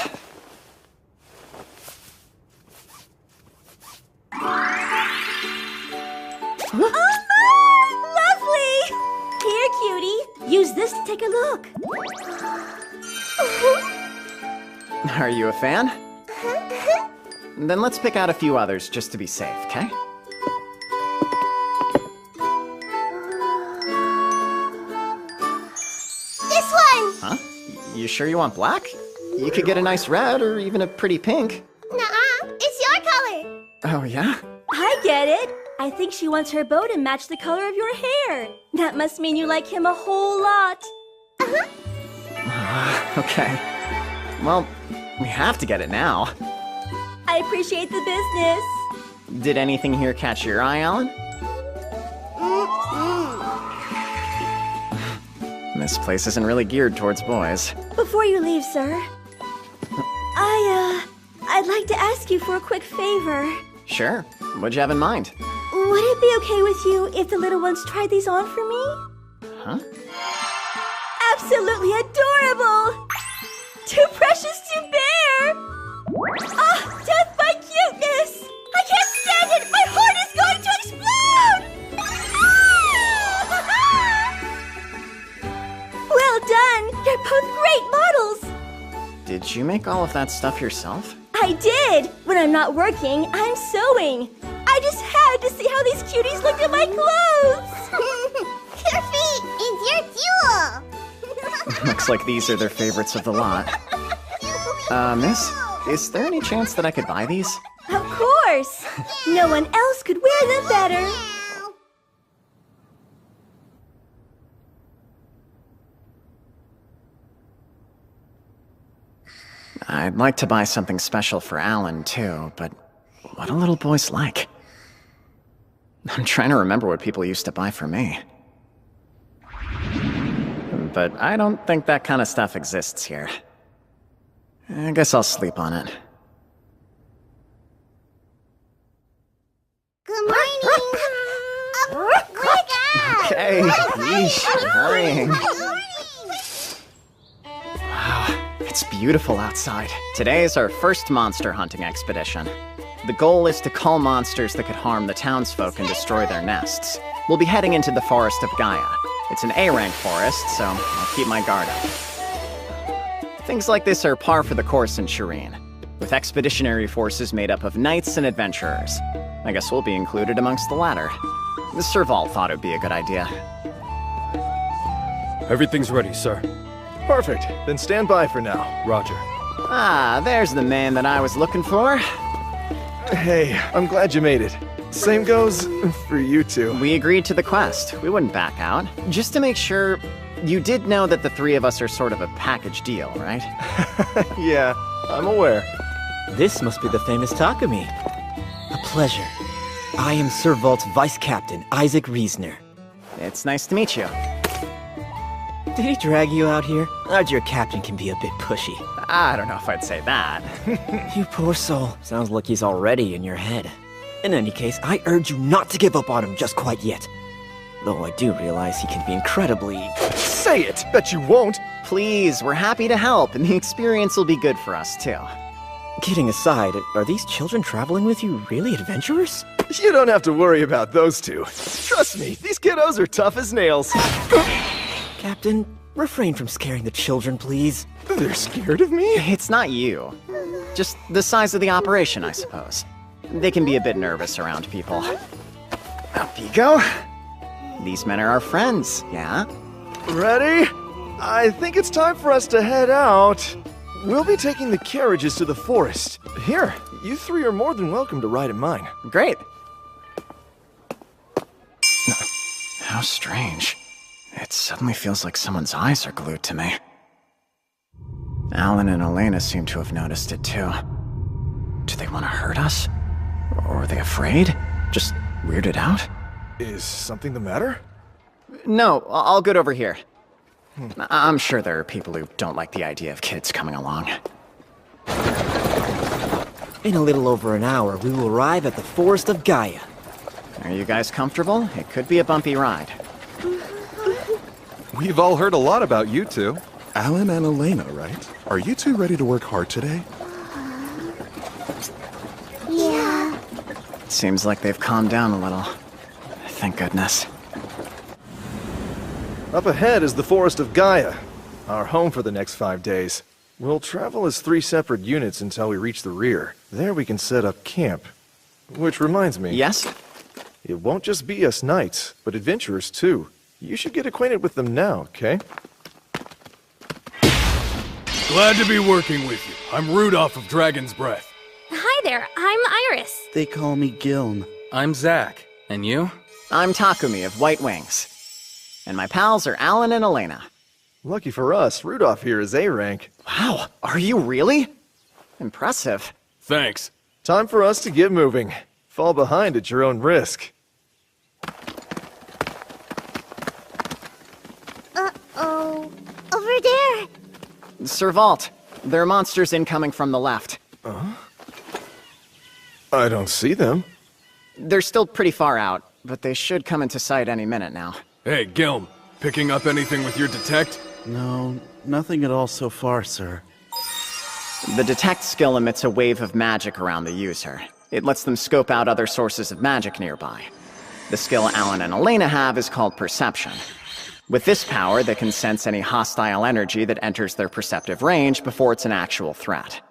Oh, lovely! Here, cutie, use this to take a look. Are you a fan? Then let's pick out a few others just to be safe, okay? This one! Huh? You sure you want black? You could get a nice red or even a pretty pink. Nuh-uh, it's your color! Oh, yeah? I get it. I think she wants her bow to match the color of your hair. That must mean you like him a whole lot. Okay. Well, we have to get it now. I appreciate the business. Did anything here catch your eye, Alan? This place isn't really geared towards boys. Before you leave, sir, I'd like to ask you for a quick favor. Sure. What'd you have in mind? Would it be okay with you if the little ones tried these on for me? Huh? Absolutely adorable! Too precious to bear! Ah, death by cuteness! I can't stand it! My heart is going to explode! Well done! You're both great models! Did you make all of that stuff yourself? I did! When I'm not working, I'm sewing. I just had to see how these cuties looked in my clothes! Your feet is your jewel! Looks like these are their favorites of the lot. Miss, is there any chance that I could buy these? Of course! No one else could wear them better. I'd like to buy something special for Alan, too, but what do little boys like? I'm trying to remember what people used to buy for me. But I don't think that kind of stuff exists here. I guess I'll sleep on it. Good morning! Wake up! Okay, yeesh, I'm hurrying. Wow, it's beautiful outside. Today is our first monster hunting expedition. The goal is to cull monsters that could harm the townsfolk and destroy their nests. We'll be heading into the Forest of Gaia. It's an A-rank forest, so I'll keep my guard up. Things like this are par for the course in Shireen, with expeditionary forces made up of knights and adventurers. I guess we'll be included amongst the latter. Sir Vault thought it'd be a good idea. Everything's ready, sir. Perfect. Then stand by for now. Roger. Ah, there's the man that I was looking for. Hey, I'm glad you made it. Same goes for you two. We agreed to the quest. We wouldn't back out. Just to make sure, you did know that the three of us are sort of a package deal, right? Yeah, I'm aware. This must be the famous Takumi. A pleasure. I am Sir Vault's Vice Captain, Isaac Reisner. It's nice to meet you. Did he drag you out here? Your captain can be a bit pushy. I don't know if I'd say that. You poor soul. Sounds like he's already in your head. In any case, I urge you not to give up on him just quite yet. Though I do realize he can be incredibly... Say it! Bet you won't! Please, we're happy to help, and the experience will be good for us, too. Kidding aside, are these children traveling with you really adventurous? You don't have to worry about those two. Trust me, these kiddos are tough as nails. Captain, refrain from scaring the children, please. They're scared of me? It's not you. Just the size of the operation, I suppose. They can be a bit nervous around people. Up you go. These men are our friends, yeah? Ready? I think it's time for us to head out. We'll be taking the carriages to the forest. Here, you three are more than welcome to ride in mine. Great. How strange. It suddenly feels like someone's eyes are glued to me. Alan and Elena seem to have noticed it too. Do they want to hurt us? Or are they afraid? Just weirded out? Is something the matter? No, all good over here. I'm sure there are people who don't like the idea of kids coming along. In a little over an hour, we will arrive at the Forest of Gaia. Are you guys comfortable? It could be a bumpy ride. We've all heard a lot about you two. Alan and Elena, right? Are you two ready to work hard today? Yeah. Seems like they've calmed down a little. Thank goodness. Up ahead is the Forest of Gaia, our home for the next 5 days. We'll travel as 3 separate units until we reach the rear. There we can set up camp. Which reminds me. Yes? It won't just be us knights, but adventurers too. You should get acquainted with them now, okay? Glad to be working with you. I'm Rudolph of Dragon's Breath. Hi there, I'm Iris. They call me Gilm. I'm Zach. And you? I'm Takumi of White Wings. And my pals are Alan and Elena. Lucky for us, Rudolph here is A rank. Wow, are you really? Impressive. Thanks. Time for us to get moving. Fall behind at your own risk. Uh-oh. Over there. Sir Vault, there are monsters incoming from the left. I don't see them. They're still pretty far out, but they should come into sight any minute now. Hey, Gilm. Picking up anything with your detect? No, nothing at all so far, sir. The detect skill emits a wave of magic around the user. It lets them scope out other sources of magic nearby. The skill Alan and Elena have is called perception. With this power, they can sense any hostile energy that enters their perceptive range before it's an actual threat.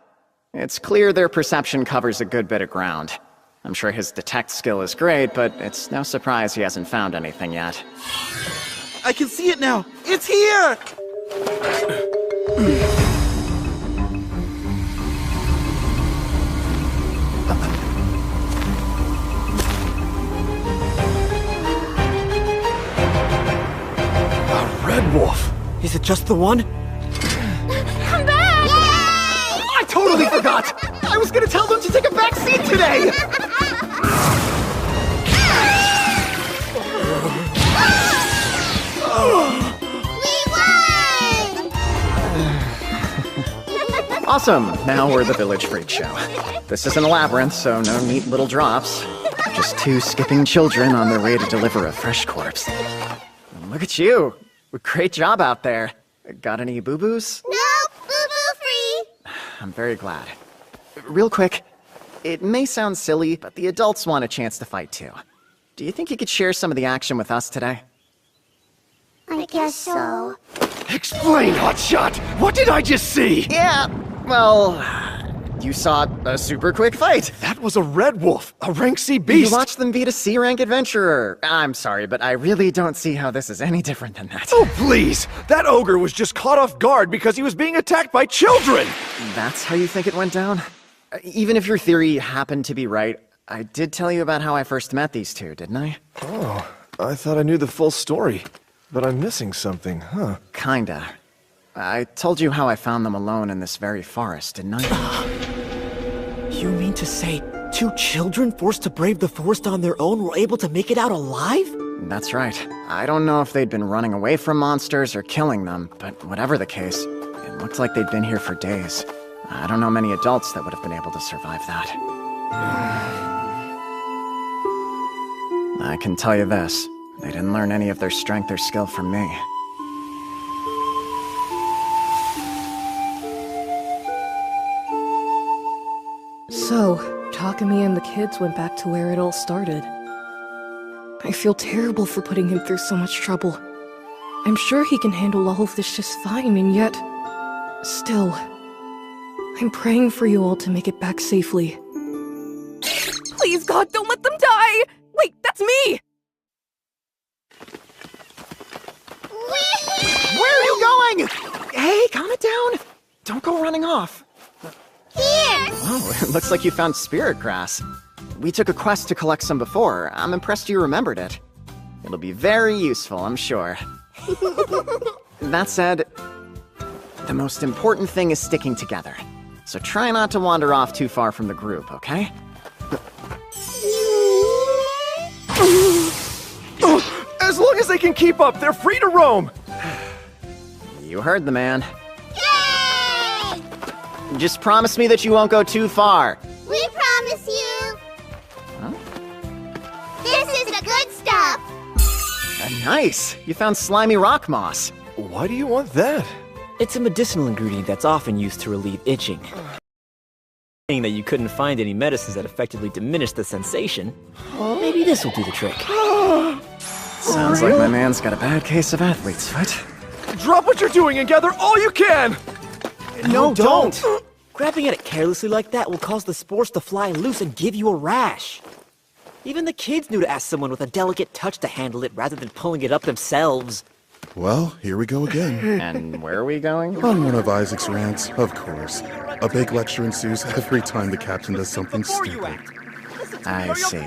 It's clear their perception covers a good bit of ground. I'm sure his detect skill is great, but it's no surprise he hasn't found anything yet. I can see it now! It's here! A red wolf! Is it just the one? Come back! Yay! I totally forgot! I was gonna tell them to take a back seat today! Awesome! Now we're the village freak show. This isn't a labyrinth, so no neat little drops. Just 2 skipping children on their way to deliver a fresh corpse. Look at you! Great job out there. Got any boo-boos? No, boo-boo free! I'm very glad. Real quick, it may sound silly, but the adults want a chance to fight too. Do you think you could share some of the action with us today? I guess so. Explain, Hotshot! What did I just see? Yeah, well, you saw a super quick fight. That was a red wolf, a rank C beast. You watched them beat a C rank adventurer. I'm sorry, but I really don't see how this is any different than that. Oh, please! That ogre was just caught off guard because he was being attacked by children! That's how you think it went down? Even if your theory happened to be right, I did tell you about how I first met these two, didn't I? Oh, I thought I knew the full story. But I'm missing something, huh? Kinda. I told you how I found them alone in this very forest, didn't I? You mean to say 2 children forced to brave the forest on their own were able to make it out alive? That's right. I don't know if they'd been running away from monsters or killing them, but whatever the case, it looked like they'd been here for days. I don't know many adults that would have been able to survive that. I can tell you this. They didn't learn any of their strength or skill from me. So, Takumi and the kids went back to where it all started. I feel terrible for putting him through so much trouble. I'm sure he can handle all of this just fine, and yet... Still... I'm praying for you all to make it back safely. Please, God, don't let them die! Wait, that's me! Where are you going? Hey, calm it down. Don't go running off. Here! Oh, it looks like you found spirit grass. We took a quest to collect some before. I'm impressed you remembered it. It'll be very useful, I'm sure. That said, the most important thing is sticking together. So try not to wander off too far from the group, okay? As long as they can keep up, they're free to roam! You heard the man. Yay! Just promise me that you won't go too far. We promise you! Huh? This is the good stuff! Nice! You found slimy rock moss. Why do you want that? It's a medicinal ingredient that's often used to relieve itching. Saying that you couldn't find any medicines that effectively diminish the sensation, maybe this will do the trick. Sounds like my man's got a bad case of athlete's foot. Drop what you're doing and gather all you can! No, don't! Grabbing at it carelessly like that will cause the spores to fly loose and give you a rash. Even the kids knew to ask someone with a delicate touch to handle it rather than pulling it up themselves. Well, here we go again. And where are we going? On one of Isaac's rants, of course. A big lecture ensues every time the captain does something stupid. I see.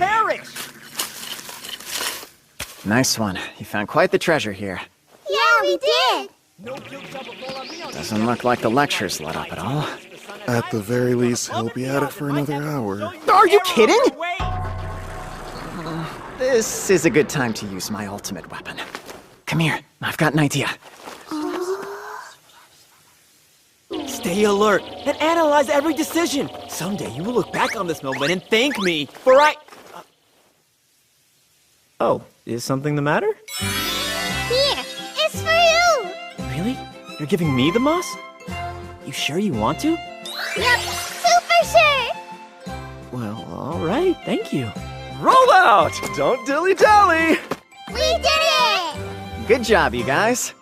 Nice one. You found quite the treasure here. Yeah, we did! Doesn't look like the lecture's let up at all. At the very least, he'll be at it for another hour. Are you kidding? This is a good time to use my ultimate weapon. Come here, I've got an idea. Stay alert and analyze every decision. Someday you will look back on this moment and thank me for Oh, is something the matter? Here, it's for you! Really? You're giving me the moss? You sure you want to? Yep, super sure! Well, alright, thank you. Roll out! Don't dilly-dally! We did it! Good job, you guys.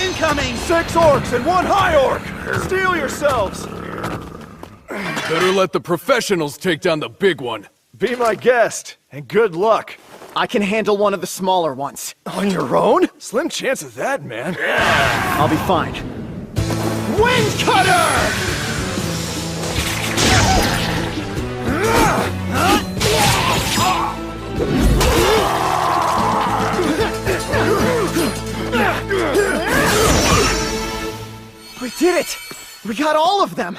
Incoming! 6 orcs and 1 high orc! Steel yourselves! Better let the professionals take down the big one. Be my guest, and good luck. I can handle one of the smaller ones. On your own? Slim chance of that, man. I'll be fine. Wind Cutter! We did it! We got all of them!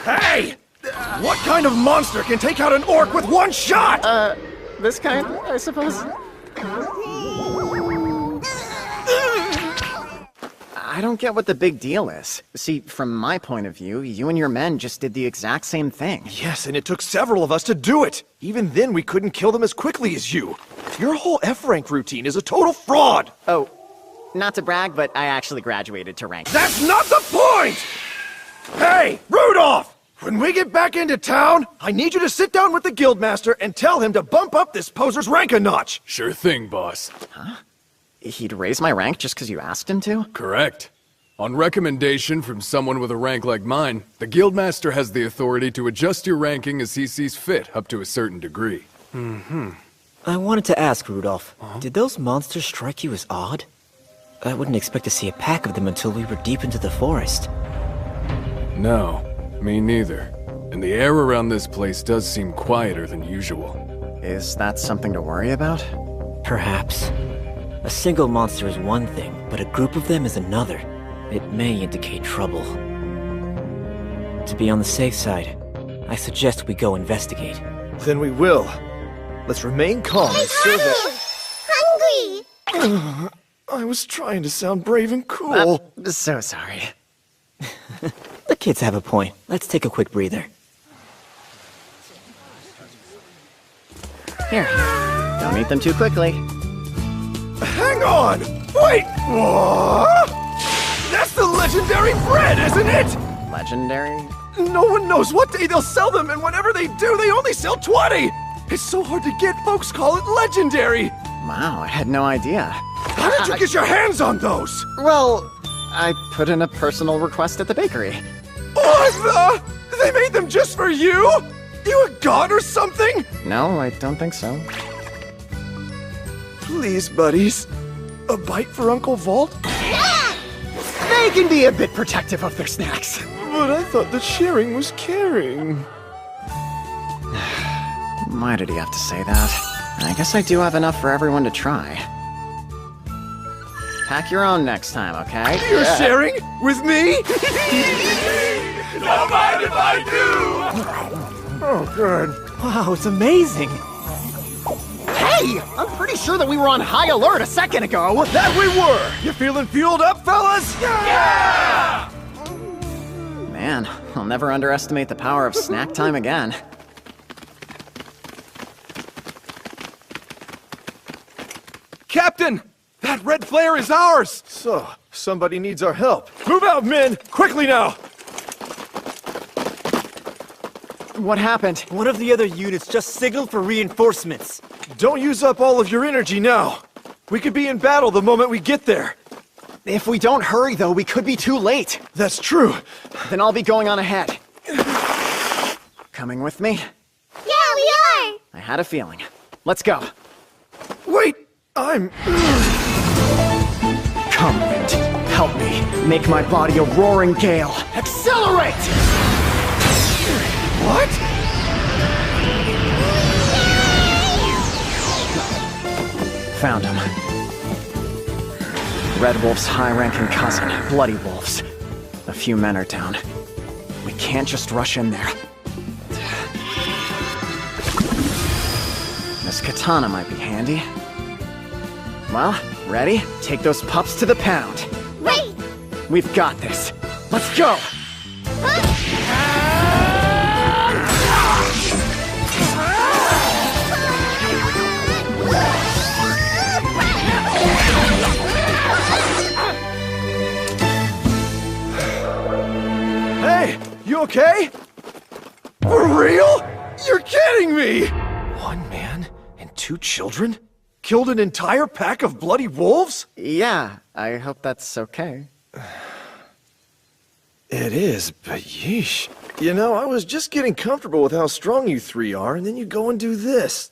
Hey! What kind of monster can take out an orc with 1 shot? This kind, I suppose? I don't get what the big deal is. See, from my point of view, you and your men just did the exact same thing. Yes, and it took several of us to do it. Even then, we couldn't kill them as quickly as you. Your whole F-rank routine is a total fraud! Oh, not to brag, but I actually graduated to rank. That's not the point! Hey, Rudolph! When we get back into town, I need you to sit down with the guildmaster and tell him to bump up this poser's rank a notch! Sure thing, boss. Huh? He'd raise my rank just because you asked him to? Correct. On recommendation from someone with a rank like mine, the guildmaster has the authority to adjust your ranking as he sees fit, up to a certain degree. I wanted to ask, Rudolph, did those monsters strike you as odd? I wouldn't expect to see a pack of them until we were deep into the forest. No, me neither. And the air around this place does seem quieter than usual. Is that something to worry about? Perhaps. A single monster is one thing, but a group of them is another. It may indicate trouble. To be on the safe side, I suggest we go investigate. Then we will. Let's remain calm and serve it. Hungry! I was trying to sound brave and cool. So sorry. The kids have a point. Let's take a quick breather. Here, don't eat them too quickly. Hang on! Wait! What? That's the legendary bread, isn't it? Legendary? No one knows what day they'll sell them, and whenever they do, they only sell 20! It's so hard to get, folks call it legendary! Wow, I had no idea. How did you get your hands on those? Well, I put in a personal request at the bakery. What the? They made them just for you? You a god or something? No, I don't think so. Please, buddies. A bite for Uncle Vault? They can be a bit protective of their snacks. But I thought that sharing was caring. Why did he have to say that? I guess I do have enough for everyone to try. Pack your own next time, okay? You're sharing? With me? Don't mind if I do! Oh, good. Wow, it's amazing! Hey! I'm pretty sure that we were on high alert a second ago! That we were! You feeling fueled up, fellas? Yeah! Man, I'll never underestimate the power of snack time again. Captain! That red flare is ours! So, somebody needs our help. Move out, men! Quickly now! What happened? One of the other units just signaled for reinforcements. Don't use up all of your energy now. We could be in battle the moment we get there. If we don't hurry, though, we could be too late. That's true. Then I'll be going on ahead. Coming with me? Yeah, we are! I had a feeling. Let's go. Wait, I'm... Come, wind. Help me. Make my body a roaring gale. Accelerate! What? Found him. Red Wolf's high-ranking cousin, Bloody Wolf's. A few men are down. We can't just rush in there. This katana might be handy. Well, ready? Take those pups to the pound. Wait! We've got this. Let's go! Hey, you okay? For real? You're kidding me! One man and 2 children? Killed an entire pack of bloody wolves? Yeah, I hope that's okay. It is, but yeesh. You know, I was just getting comfortable with how strong you 3 are, and then you go and do this.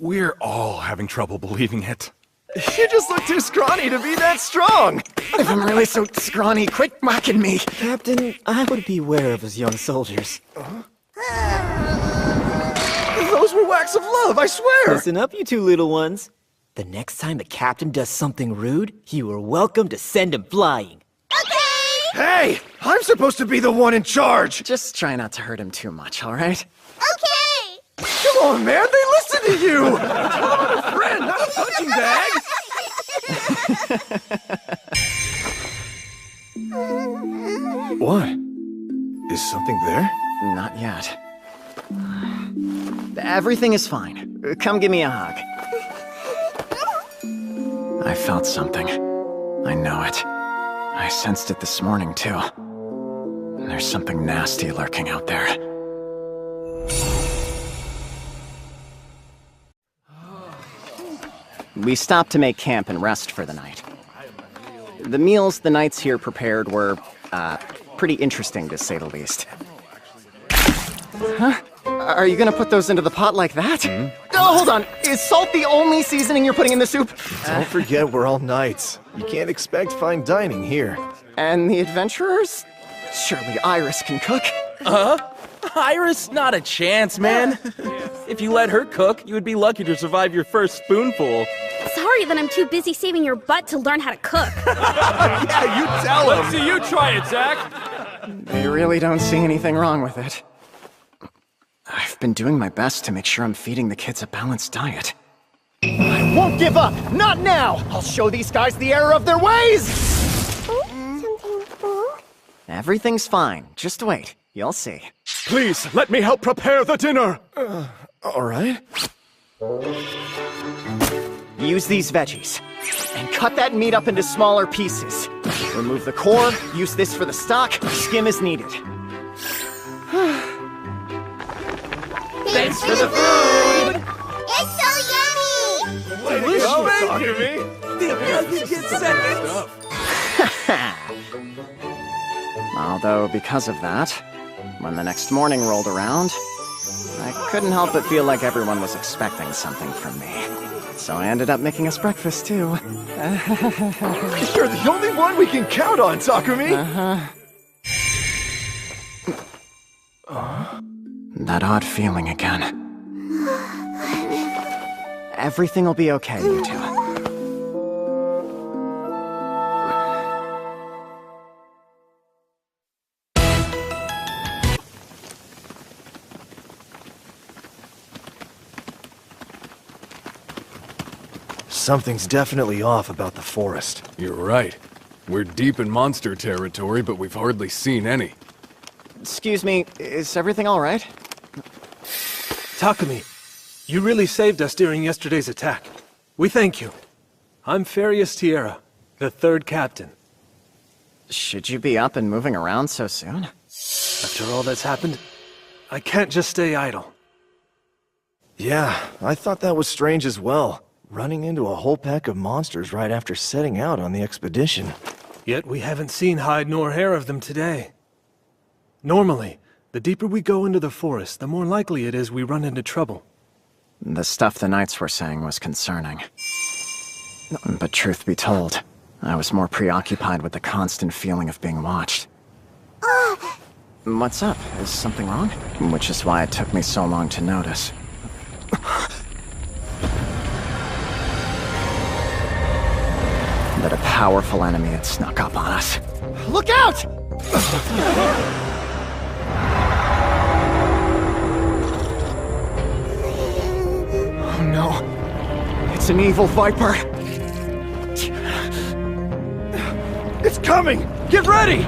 We're all having trouble believing it. You just look too scrawny to be that strong! If I'm really so scrawny, quit mocking me! Captain, I would beware of his young soldiers. Those were whacks of love, I swear! Listen up, you 2 little ones. The next time the captain does something rude, you are welcome to send him flying. Okay! Hey! I'm supposed to be the one in charge! Just try not to hurt him too much, alright? Okay! Come on, man, they listen to you! I'm a friend, not a punching bag! What? Is something there? Not yet. Everything is fine. Come give me a hug. I felt something. I know it. I sensed it this morning, too. There's something nasty lurking out there. We stopped to make camp and rest for the night. The meals the knights here prepared were, pretty interesting, to say the least. Huh? Are you gonna put those into the pot like that? Oh, hold on. Is salt the only seasoning you're putting in the soup? Don't forget we're all knights. You can't expect fine dining here. And the adventurers? Surely Iris can cook. Iris? Not a chance, man. If you let her cook, you would be lucky to survive your first spoonful. Sorry that I'm too busy saving your butt to learn how to cook. Yeah, you tell him! Let's see you try it, Zach! They really don't see anything wrong with it. I've been doing my best to make sure I'm feeding the kids a balanced diet. I won't give up! Not now! I'll show these guys the error of their ways! Something wrong? Everything's fine. Just wait. You'll see. Please, let me help prepare the dinner! All right. Use these veggies. And cut that meat up into smaller pieces. Remove the core, use this for the stock, skim as needed. Thanks for the food! It's so yummy! Although, because of that, when the next morning rolled around, I couldn't help but feel like everyone was expecting something from me. So I ended up making us breakfast, too. You're the only one we can count on, Takumi! That odd feeling again. Everything will be okay, you two. Something's definitely off about the forest. You're right. We're deep in monster territory, but we've hardly seen any. Excuse me, is everything all right? Takumi, you really saved us during yesterday's attack. We thank you. I'm Farius Tierra, the 3rd captain. Should you be up and moving around so soon? After all that's happened, I can't just stay idle. Yeah, I thought that was strange as well. Running into a whole pack of monsters right after setting out on the expedition. Yet we haven't seen hide nor hair of them today. Normally, the deeper we go into the forest, the more likely it is we run into trouble. The stuff the knights were saying was concerning. But truth be told, I was more preoccupied with the constant feeling of being watched. What's up? Is something wrong? Which is why it took me so long to notice. That a powerful enemy had snuck up on us. Look out! Oh no. It's an evil viper. It's coming! Get ready!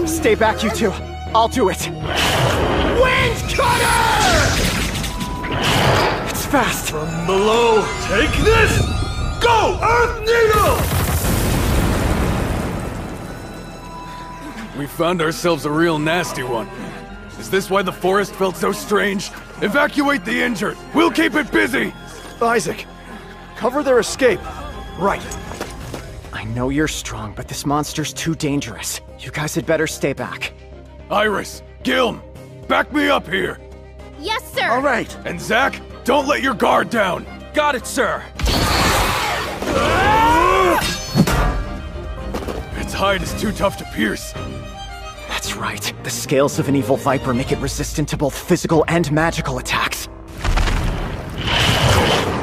Stay back, you two. I'll do it. Wind Cutter! It's fast. From below, take this! Go, Earth Needle! We found ourselves a real nasty one. Is this why the forest felt so strange? Evacuate the injured. We'll keep it busy. Isaac, cover their escape. Right. I know you're strong, but this monster's too dangerous. You guys had better stay back. Iris, Gilm, back me up here. Yes, sir! All right. And Zack, don't let your guard down. Got it, sir! Its hide is too tough to pierce. That's right. The scales of an evil viper make it resistant to both physical and magical attacks.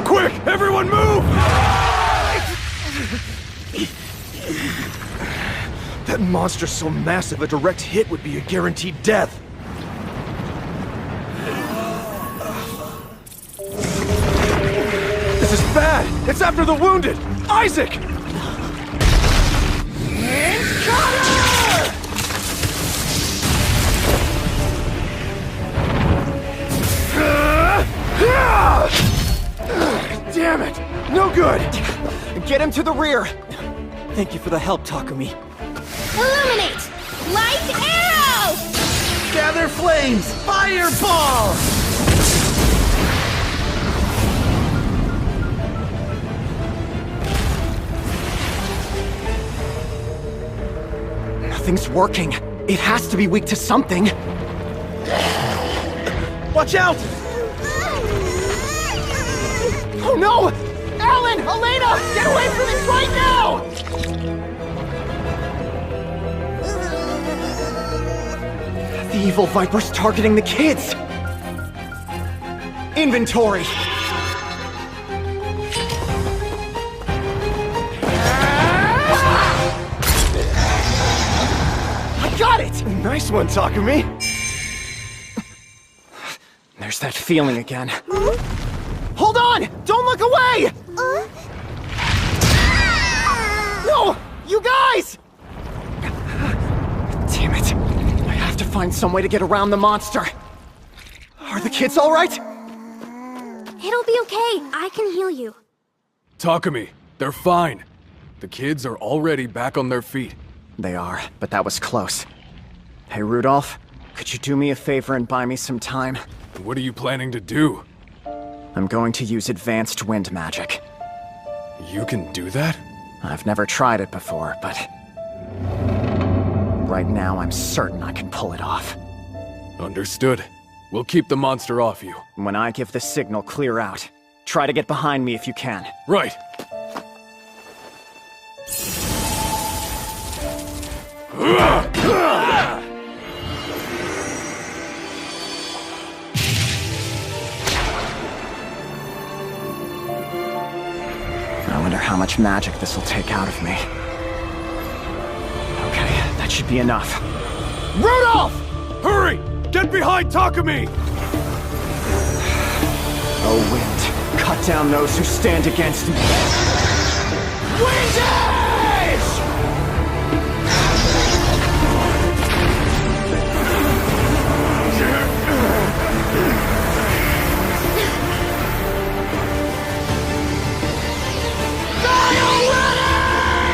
Quick, everyone move! That monster's so massive, a direct hit would be a guaranteed death. This is bad! It's after the wounded! Isaac! Damn it! No good! Get him to the rear! Thank you for the help, Takumi. Illuminate! Light arrow! Gather flames! Fireball! Nothing's working. It has to be weak to something. Watch out! Oh no! Alan! Elena! Get away from it right now! The evil viper's targeting the kids! Inventory! I got it! Nice one, Takumi! There's that feeling again. Hold on! Don't look away! No! You guys! Damn it. I have to find some way to get around the monster. Are the kids all right? It'll be okay. I can heal you. Takumi, they're fine. The kids are already back on their feet. They are, but that was close. Hey, Rudolph, could you do me a favor and buy me some time? What are you planning to do? I'm going to use advanced wind magic. You can do that? I've never tried it before, but... right now, I'm certain I can pull it off. Understood. We'll keep the monster off you. When I give the signal, clear out. Try to get behind me if you can. Right. I wonder how much magic this will take out of me. Okay, that should be enough. Rudolph! Hurry! Get behind Takumi! Oh, wind, cut down those who stand against me. Wind Edge! Die already!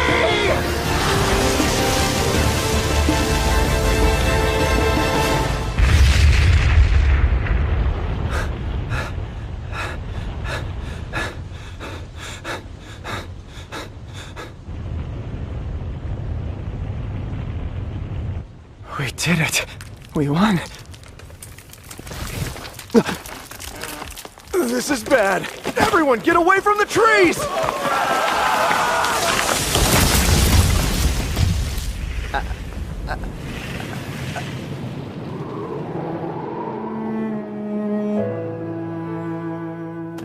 We did it. We won. This is bad. Everyone, get away from the trees!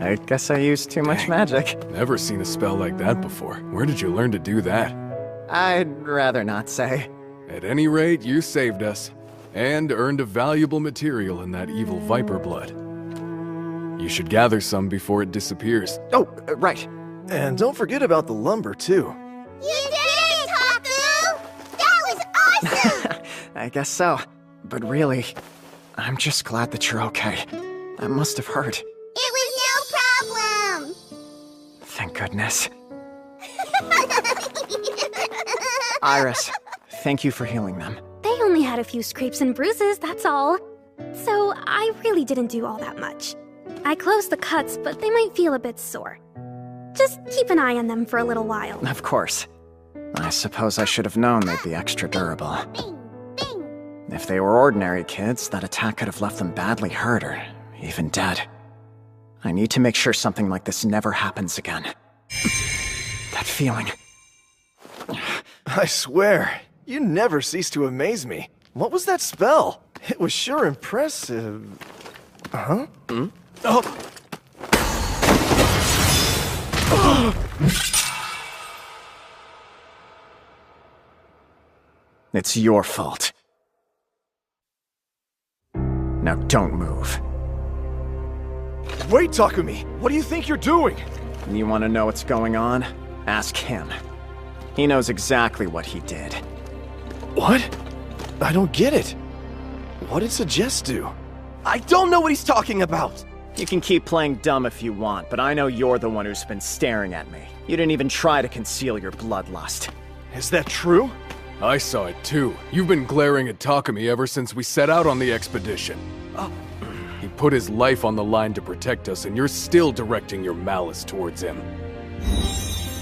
I guess I used too much magic. Never seen a spell like that before. Where did you learn to do that? I'd rather not say. At any rate, you saved us. And earned a valuable material in that evil viper blood. You should gather some before it disappears. Oh, right. And don't forget about the lumber, too. You did it, Taku! That was awesome! I guess so. But really, I'm just glad that you're okay. That must have hurt. It was no problem! Thank goodness. Iris, thank you for healing them. They only had a few scrapes and bruises, that's all. So I really didn't do all that much. I closed the cuts, but they might feel a bit sore. Just keep an eye on them for a little while. Of course. I suppose I should have known they'd be extra durable. If they were ordinary kids, that attack could have left them badly hurt or even dead. I need to make sure something like this never happens again. That feeling. I swear, you never cease to amaze me. What was that spell? It was sure impressive. Huh? Oh! It's your fault. Now don't move. Wait, Takumi! What do you think you're doing? You want to know what's going on? Ask him. He knows exactly what he did. What? I don't get it. What did Suggest do? I don't know what he's talking about! You can keep playing dumb if you want, but I know you're the one who's been staring at me. You didn't even try to conceal your bloodlust. Is that true? I saw it too. You've been glaring at Takumi ever since we set out on the expedition. He put his life on the line to protect us, and you're still directing your malice towards him.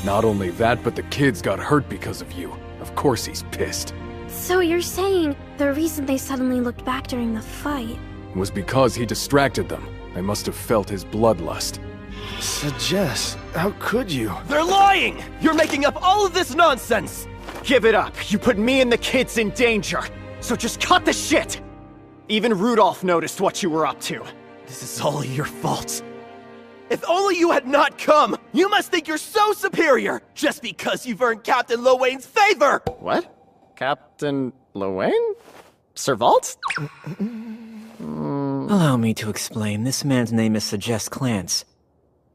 Not only that, but the kids got hurt because of you. Of course he's pissed. So you're saying the reason they suddenly looked back during the fight Was because he distracted them. I must have felt his bloodlust. Suggest, how could you? They're lying! You're making up all of this nonsense! Give it up! You put me and the kids in danger! So just cut the shit! Even Rudolph noticed what you were up to. This is all your fault. If only you had not come! You must think you're so superior, just because you've earned Captain Lowain's favor! What? Captain Lowain? Servalt? Allow me to explain. This man's name is Suggest Clance,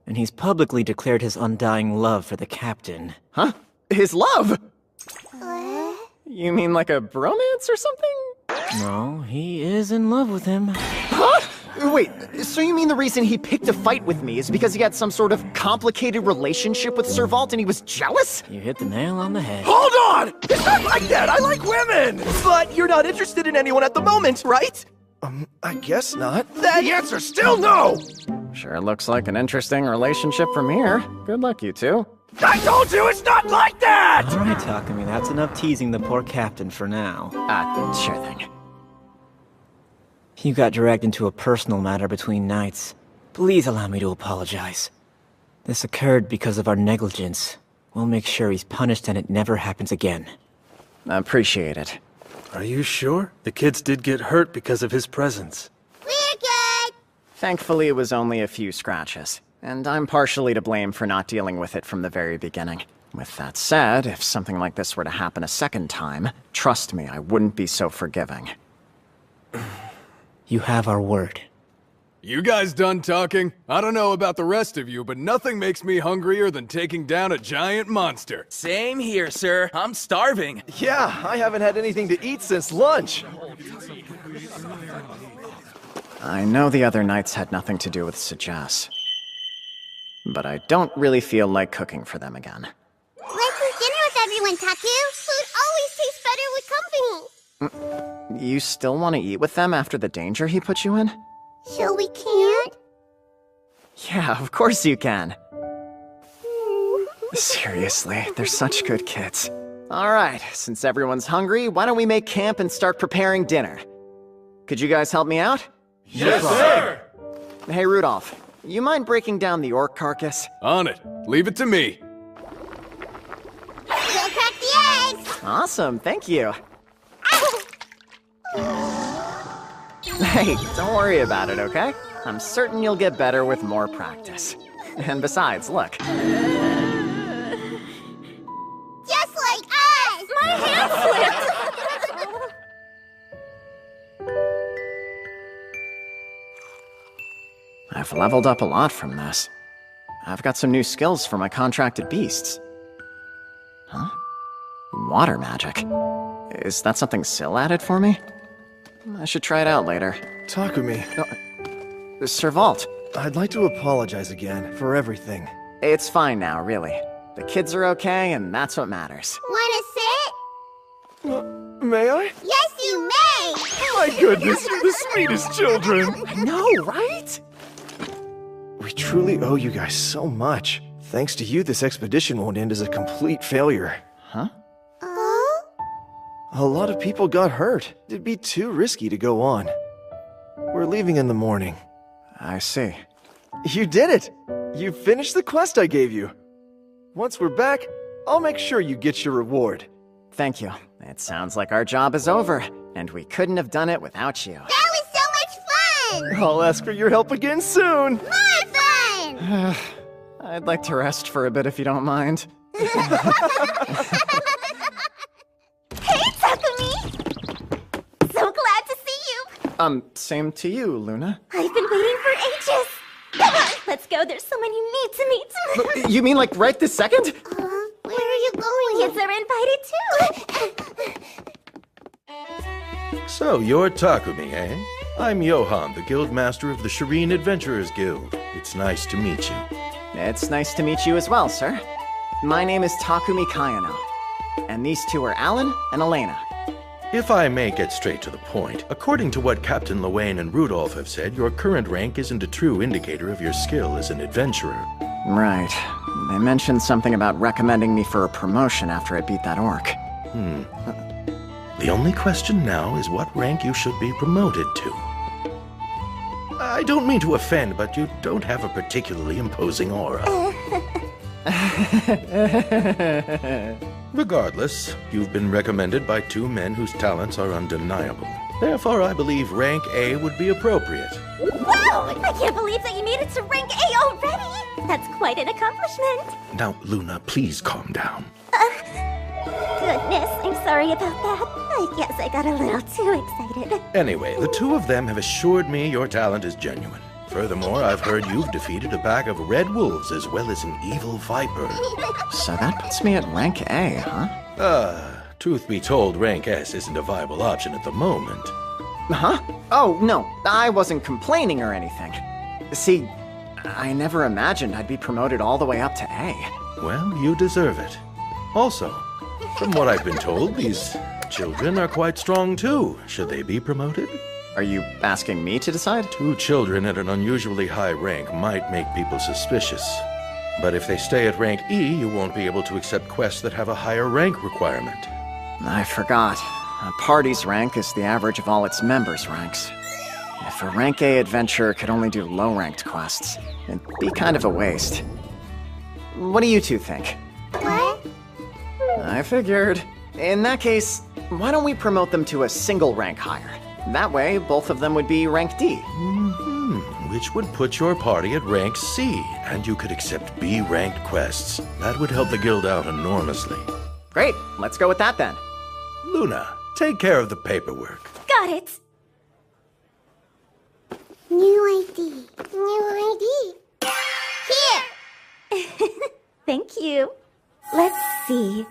and he's publicly declared his undying love for the captain. Huh? His love? You mean like a bromance or something? No, he is in love with him. Huh? Wait, so you mean the reason he picked a fight with me is because he had some sort of complicated relationship with Servalt and he was jealous? You hit the nail on the head. Hold on! It's not like that! I like women! But you're not interested in anyone at the moment, right? I guess not. The answer's still no! Sure looks like an interesting relationship from here. Good luck, you two. I told you it's not like that! Alright, Takumi, that's enough teasing the poor captain for now. Sure thing. You got dragged into a personal matter between knights. Please allow me to apologize. This occurred because of our negligence. We'll make sure he's punished and it never happens again. I appreciate it. Are you sure? The kids did get hurt because of his presence. We're good! Thankfully, it was only a few scratches. And I'm partially to blame for not dealing with it from the very beginning. With that said, if something like this were to happen a second time, trust me, I wouldn't be so forgiving. You have our word. You guys done talking? I don't know about the rest of you, but nothing makes me hungrier than taking down a giant monster. Same here, sir. I'm starving. Yeah, I haven't had anything to eat since lunch. I know the other knights had nothing to do with Suggest. But I don't really feel like cooking for them again. Let's eat dinner with everyone, Taku! Food always tastes better with company! You still want to eat with them after the danger he put you in? So we can't? Yeah, of course you can. Seriously, they're such good kids. Alright, since everyone's hungry, why don't we make camp and start preparing dinner? Could you guys help me out? Yes, sir! Hey, Rudolph, you mind breaking down the orc carcass? On it. Leave it to me. We'll crack the eggs! Awesome, thank you. Hey, don't worry about it, okay? I'm certain you'll get better with more practice. And besides, look. Just like us! My hand slipped! I've leveled up a lot from this. I've got some new skills for my contracted beasts. Huh? Water magic. Is that something Syl added for me? I should try it out later. Takumi, Sir Vault. I'd like to apologize again for everything. It's fine now, really. The kids are okay, and that's what matters. Wanna sit? May I? Yes, you may! My goodness, you're the sweetest children! I know, right? We truly owe you guys so much. Thanks to you, this expedition won't end as a complete failure. Huh? A lot of people got hurt. It'd be too risky to go on. We're leaving in the morning. I see. You did it! You finished the quest I gave you. Once we're back, I'll make sure you get your reward. Thank you. It sounds like our job is over, and we couldn't have done it without you. That was so much fun! I'll ask for your help again soon! More fun! I'd like to rest for a bit if you don't mind. Hey, Takumi! So glad to see you! Same to you, Luna. I've been waiting for ages! Come on, let's go, there's someone you need to meet! You mean like right this second? Where are you going? Kids are invited too! So, you're Takumi, eh? I'm Johan, the Guildmaster of the Shireen Adventurers Guild. It's nice to meet you. It's nice to meet you as well, sir. My name is Takumi Kayano. And these two are Alan and Elena. If I may get straight to the point, according to what Captain Lowain and Rudolph have said, your current rank isn't a true indicator of your skill as an adventurer. Right. They mentioned something about recommending me for a promotion after I beat that orc. The only question now is what rank you should be promoted to. I don't mean to offend, but you don't have a particularly imposing aura. Regardless, you've been recommended by two men whose talents are undeniable. Therefore, I believe rank A would be appropriate. Wow! I can't believe that you made it to rank A already! That's quite an accomplishment! Now, Luna, please calm down. Goodness, I'm sorry about that. I guess I got a little too excited. Anyway, the two of them have assured me your talent is genuine. Furthermore, I've heard you've defeated a pack of red wolves as well as an evil viper. So that puts me at rank A, huh? Truth be told, rank S isn't a viable option at the moment. Huh? Oh, no, I wasn't complaining or anything. See, I never imagined I'd be promoted all the way up to A. Well, you deserve it. Also, from what I've been told, these children are quite strong too. Should they be promoted? Are you asking me to decide? Two children at an unusually high rank might make people suspicious. But if they stay at rank E, you won't be able to accept quests that have a higher rank requirement. I forgot. A party's rank is the average of all its members' ranks. If a rank A adventurer could only do low-ranked quests, it'd be kind of a waste. What do you two think? What? I figured. In that case, why don't we promote them to a single rank higher? That way, both of them would be rank D. Which would put your party at rank C, and you could accept B-ranked quests. That would help the guild out enormously. Great, let's go with that then. Luna, take care of the paperwork. Got it! New ID. New ID. Here! Thank you. Let's see.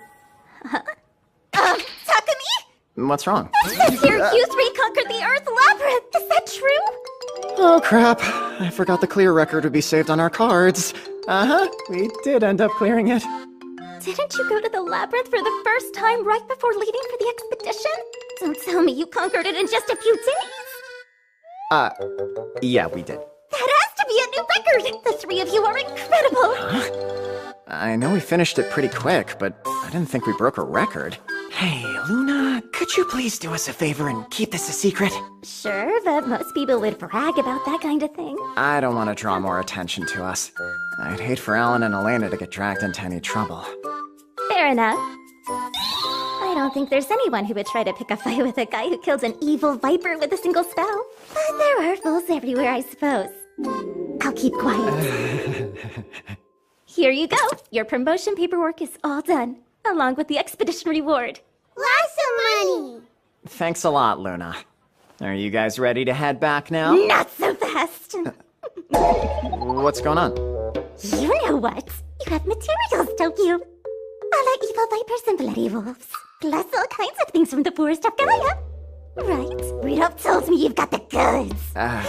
Takumi? What's wrong? It says here you three conquered the Earth Labyrinth. Is that true? Oh crap, I forgot the clear record would be saved on our cards. We did end up clearing it. Didn't you go to the labyrinth for the first time right before leaving for the expedition? Don't tell me you conquered it in just a few days. Yeah, we did. That has to be a new record! The three of you are incredible! I know we finished it pretty quick, but I didn't think we broke a record. Hey, Luna, could you please do us a favor and keep this a secret? Sure, but most people would brag about that kind of thing. I don't want to draw more attention to us. I'd hate for Alan and Elena to get dragged into any trouble. Fair enough. I don't think there's anyone who would try to pick a fight with a guy who killed an evil viper with a single spell. But there are fools everywhere, I suppose. I'll keep quiet. Here you go. Your promotion paperwork is all done, along with the expedition reward. Lots of money! Thanks a lot, Luna. Are you guys ready to head back now? Not so fast! What's going on? You know what? You have materials, don't you? A la evil vipers and bloody wolves. Plus all kinds of things from the forest of Gaia. Right, Rudolph told me you've got the goods. And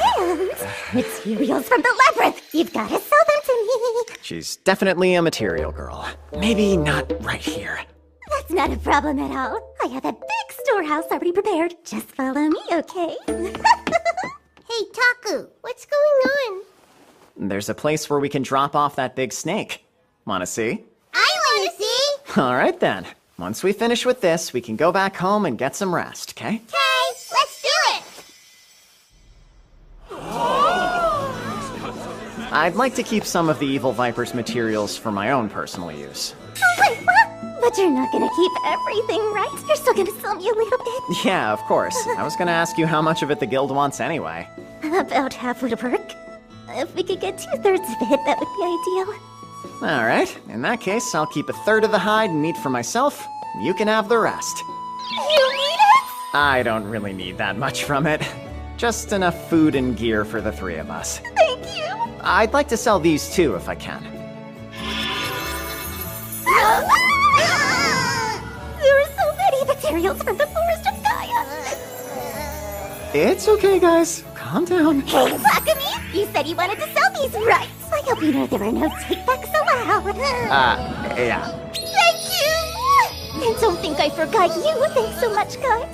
materials from the labyrinth. You've got to sell them to me. She's definitely a material girl. Maybe not right here. That's not a problem at all. I have a big storehouse already prepared. Just follow me, okay? Hey, Taku, what's going on? There's a place where we can drop off that big snake. Wanna see? I wanna see! Alright then. Once we finish with this, we can go back home and get some rest, okay? Let's do it! I'd like to keep some of the Evil Viper's materials for my own personal use. Wait, what? But you're not gonna keep everything, right? You're still gonna sell me a little bit? Yeah, of course. I was gonna ask you how much of it the guild wants anyway. About half would work. If we could get 2/3 of it, that would be ideal. Alright, in that case, I'll keep 1/3 of the hide and meat for myself. You can have the rest. You need it? I don't really need that much from it. Just enough food and gear for the 3 of us. Thank you! I'd like to sell these too if I can. There are so many materials from the forest of Gaia! It's okay, guys. Calm down. Hey, Takumi! You said you wanted to sell these, right? I hope you know there are no takebacks allowed. Yeah. Thank you! And don't think I forgot you. Thanks so much, guys.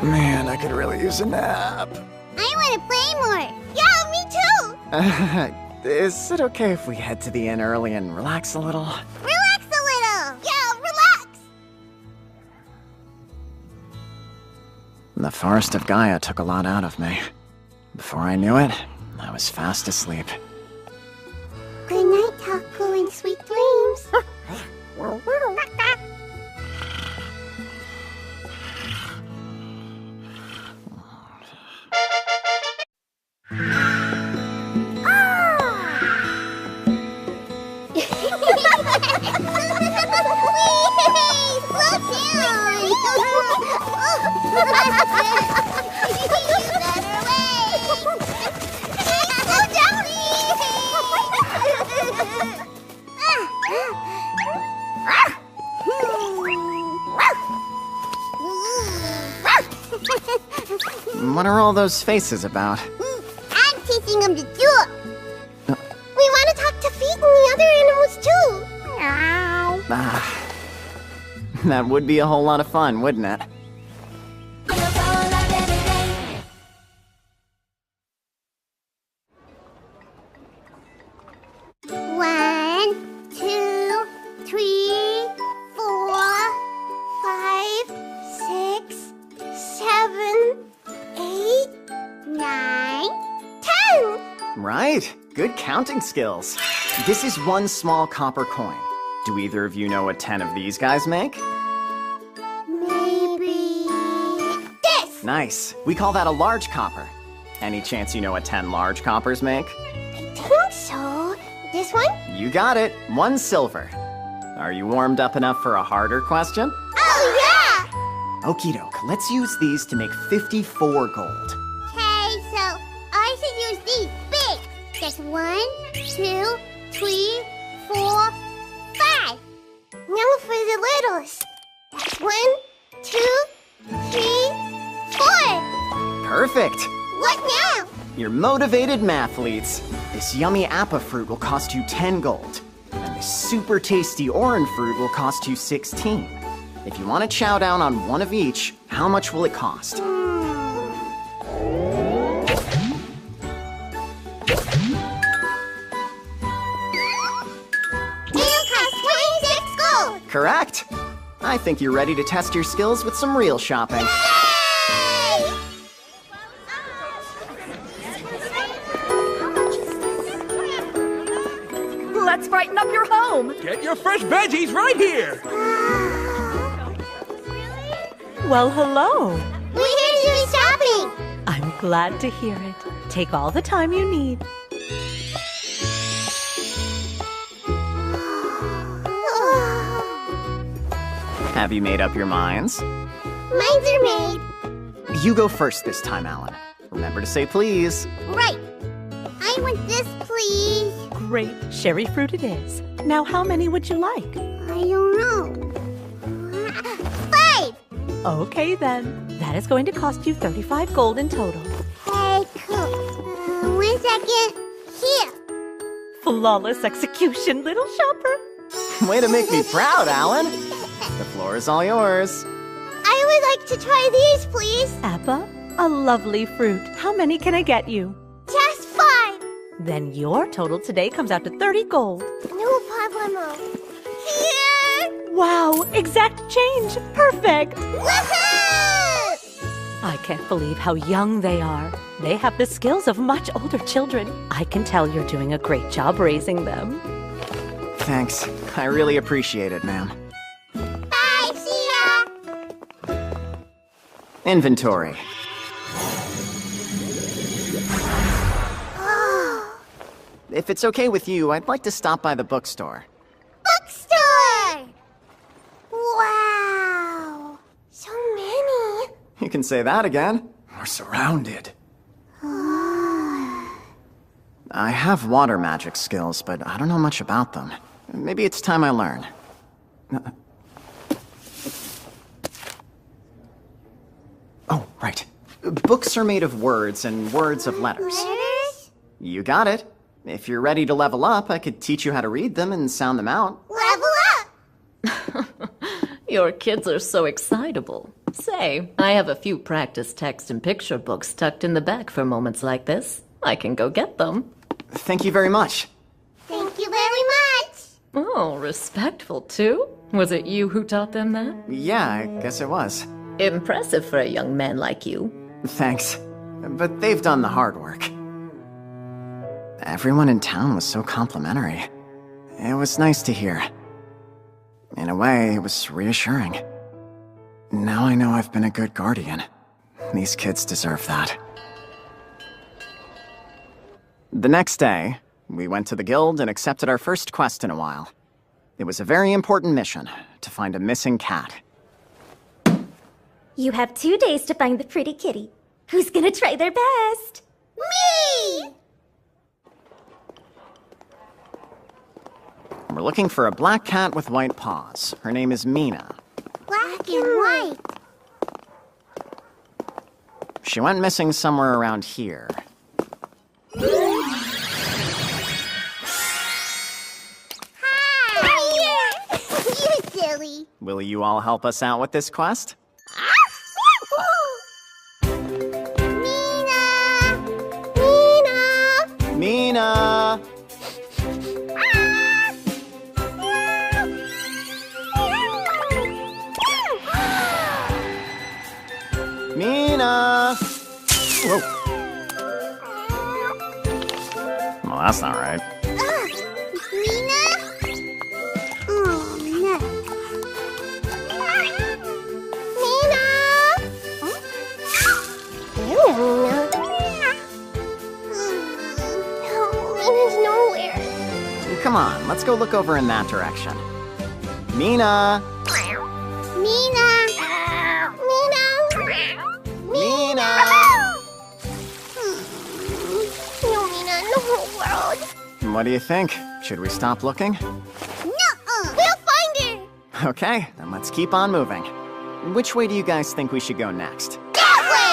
Man, I could really use a nap. I wanna play more! Yeah, me too! Is it okay if we head to the inn early and relax a little? Relax a little! Yeah, relax! The Forest of Gaia took a lot out of me. Before I knew it, I was fast asleep. Good night, Taku, and sweet dreams. What are all those faces about? I'm teaching them to do it. We want to talk to Feet and the other animals too. That would be a whole lot of fun, wouldn't it? One, two, three, 4, 5, 6, 7, 8, 9, 10! Right. Good counting skills. This is 1 small copper coin. Do either of you know what 10 of these guys make? Maybe... this! Nice. We call that a large copper. Any chance you know what 10 large coppers make? I think so. This one? You got it. 1 silver. Are you warmed up enough for a harder question? Oh, yeah! Okie doke. Let's use these to make 54 gold. Okay, so I should use these big. There's 1, 2, 3, 4, 5. Now for the littles. That's 1, 2, 3, 4. Perfect. What now? You're motivated mathletes. This yummy appa fruit will cost you 10 gold. And this super tasty orange fruit will cost you 16. If you want to chow down on one of each, how much will it cost? Correct. I think you're ready to test your skills with some real shopping. Let's brighten up your home. Get your fresh veggies right here. Well, hello. We're here to do shopping. I'm glad to hear it. Take all the time you need. Have you made up your minds? Minds are made. You go first this time, Alan. Remember to say please. Right. I want this, please. Great. Sherry fruit it is. Now, how many would you like? I don't know. 5! Okay, then. That is going to cost you 35 gold in total. Hey, cool. 1 second. Here. Flawless execution, little shopper. Way to make me proud, Alan. The floor is all yours. I would like to try these, please. Appa, a lovely fruit. How many can I get you? Just 5. Then your total today comes out to 30 gold. No problemo. Here. Wow, exact change. Perfect. Woohoo! I can't believe how young they are. They have the skills of much older children. I can tell you're doing a great job raising them. Thanks. I really appreciate it, ma'am. Bye, see ya. Inventory. If it's okay with you, I'd like to stop by the bookstore. Bookstore! Wow. So many. You can say that again. We're surrounded. I have water magic skills, but I don't know much about them. Maybe it's time I learn. Oh, right. Books are made of words and words of letters. Letters? You got it. If you're ready to level up, I could teach you how to read them and sound them out. Level up! Your kids are so excitable. Say, I have a few practice text and picture books tucked in the back for moments like this. I can go get them. Thank you very much. Thank you very much. Oh, respectful too? Was it you who taught them that? Yeah, I guess it was. Impressive for a young man like you. Thanks. But they've done the hard work. Everyone in town was so complimentary. It was nice to hear. In a way, it was reassuring. Now I know I've been a good guardian. These kids deserve that. The next day, we went to the guild and accepted our first quest in a while. It was a very important mission, to find a missing cat. You have 2 days to find the pretty kitty. Who's gonna try their best? Me! We're looking for a black cat with white paws. Her name is Mina. Black and white. She went missing somewhere around here. Hi! You silly. Will you all help us out with this quest? Mina! Mina! Mina! Mina! Whoa. Well, that's not right. Mina? Oh, no. Mina! Mina. No, Mina's nowhere. Come on, let's go look over in that direction. Mina! Mina! Mina! No Mina in the whole world. What do you think? Should we stop looking? Nuh-uh. We'll find her. Okay, then let's keep on moving. Which way do you guys think we should go next? That way!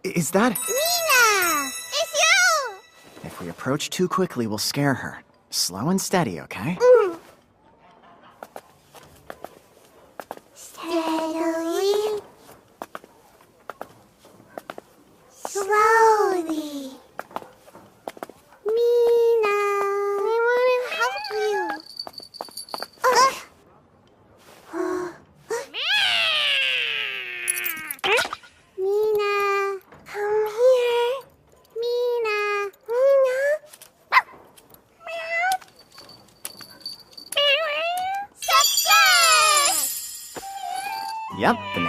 Is that... Mina! It's you! If we approach too quickly, we'll scare her. Slow and steady, okay? Steadily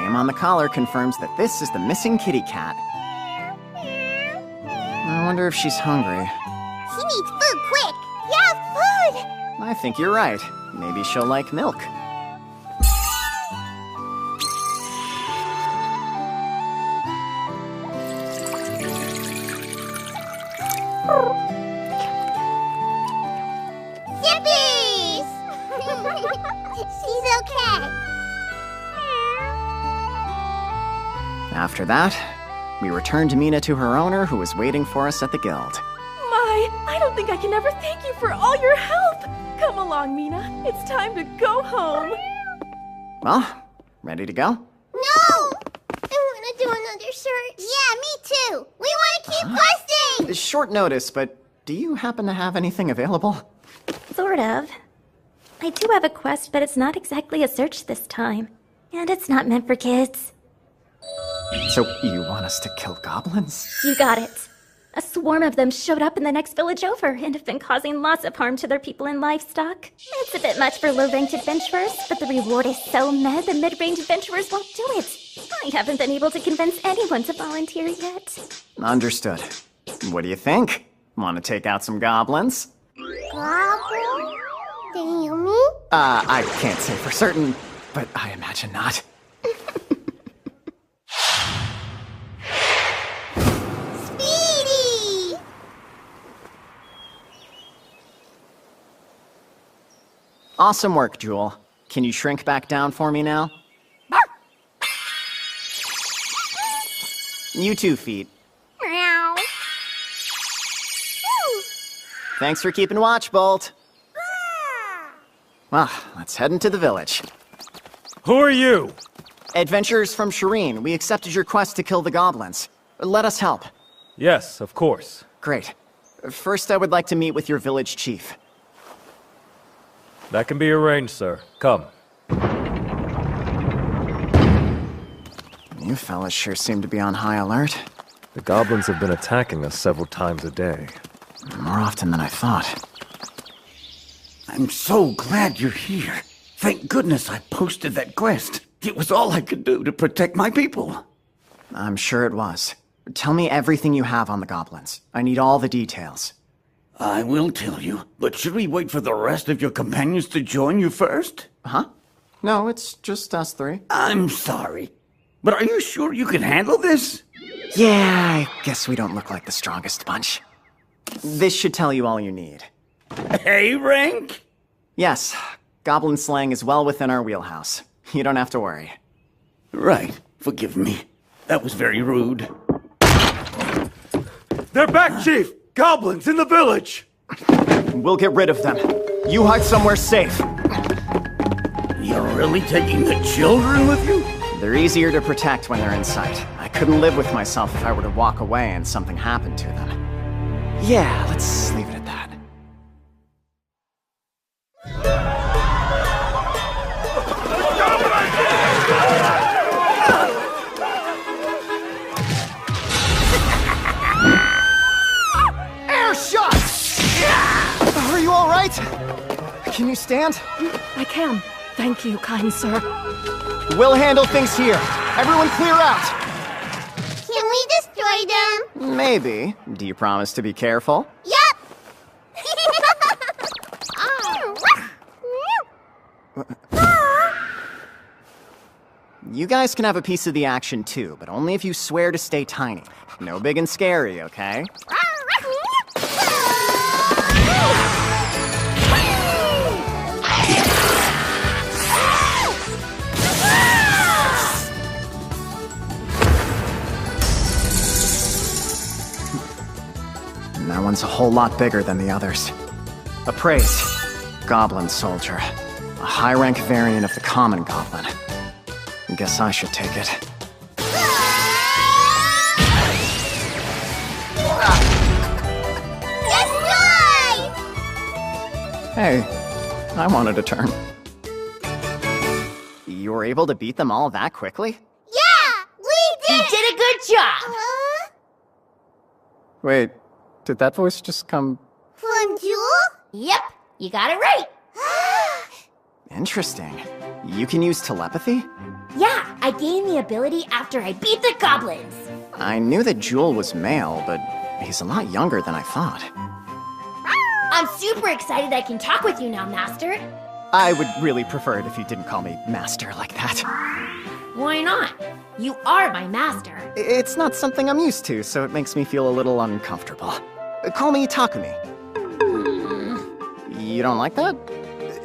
name on the collar confirms that this is the missing kitty cat. I wonder if she's hungry. She needs food quick. Yeah, food! I think you're right. Maybe she'll like milk. Zippies! She's okay. After that, we returned Mina to her owner, who was waiting for us at the guild. My, I don't think I can ever thank you for all your help! Come along, Mina. It's time to go home. Well, ready to go? No! I want to do another search. Yeah, me too. We want to keep questing! Short notice, but do you happen to have anything available? Sort of. I do have a quest, but it's not exactly a search this time. And it's not meant for kids. So, you want us to kill goblins? You got it. A swarm of them showed up in the next village over and have been causing lots of harm to their people and livestock. It's a bit much for low-ranked adventurers, but the reward is so meh the mid-range adventurers won't do it. I haven't been able to convince anyone to volunteer yet. Understood. What do you think? Want to take out some goblins? Gobble? Do you mean? I can't say for certain, but I imagine not. Speedy! Awesome work, Jewel. Can you shrink back down for me now? You too, Feet. Meow. Thanks for keeping watch, Bolt. Well, let's head into the village. Who are you? Adventurers from Shireen. We accepted your quest to kill the goblins. Let us help. Yes, of course. Great. First, I would like to meet with your village chief. That can be arranged, sir. Come. You fellas sure seem to be on high alert. The goblins have been attacking us several times a day. More often than I thought. I'm so glad you're here. Thank goodness I posted that quest. It was all I could do to protect my people. I'm sure it was. Tell me everything you have on the goblins. I need all the details. I will tell you, but should we wait for the rest of your companions to join you first? Huh? No, it's just us three. I'm sorry, but are you sure you can handle this? Yeah, I guess we don't look like the strongest bunch. This should tell you all you need. Hey, Rank? Yes, goblin slang is well within our wheelhouse. You don't have to worry. Right, forgive me. That was very rude. They're back, Chief! Goblins in the village! We'll get rid of them. You hide somewhere safe. You're really taking the children with you? They're easier to protect when they're in sight. I couldn't live with myself if I were to walk away and something happened to them. Yeah, let's leave it at that. Air shots! Are you all right? Can you stand? I can. Thank you, kind sir. We'll handle things here. Everyone clear out! Can we destroy them? Maybe. Do you promise to be careful? Yup! You guys can have a piece of the action too, but only if you swear to stay tiny. No big and scary, okay? And that one's a whole lot bigger than the others. Appraised. Goblin soldier. A high-rank variant of the common goblin. Guess I should take it. Hey, I wanted a turn. You were able to beat them all that quickly? Yeah! We did! You did a good job! Wait, did that voice just come... From Jewel? Yep, you got it right. Interesting. You can use telepathy? Yeah, I gained the ability after I beat the goblins. I knew that Jewel was male, but he's a lot younger than I thought. I'm super excited I can talk with you now, Master. I would really prefer it if you didn't call me Master like that. Why not? You are my master. It's not something I'm used to, so it makes me feel a little uncomfortable. Call me Takumi. You don't like that?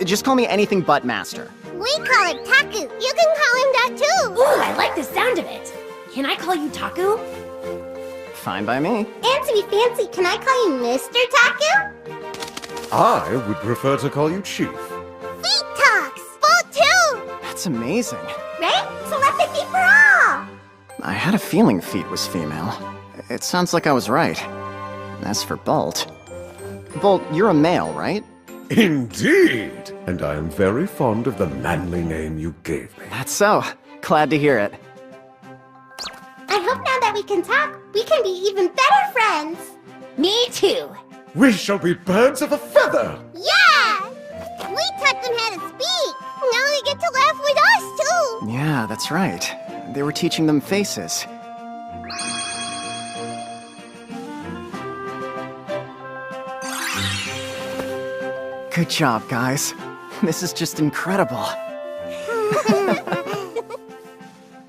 Just call me anything but Master. We call it Taku. You can call him that too. Ooh, I like the sound of it. Can I call you Taku? Fine by me. And to be fancy, can I call you Mr. Taku? I would prefer to call you Chief. Feet talks. Bolt too. That's amazing. Right? Telepathy for all. I had a feeling Feet was female. It sounds like I was right. As for Bolt... Bolt, you're a male, right? Indeed! And I am very fond of the manly name you gave me. That's so. Glad to hear it. I hope now that we can talk, we can be even better friends. Me too. We shall be birds of a feather! Yeah! We taught them how to speak. Now they get to laugh with us too. Yeah, that's right. They were teaching them faces. Good job, guys. This is just incredible.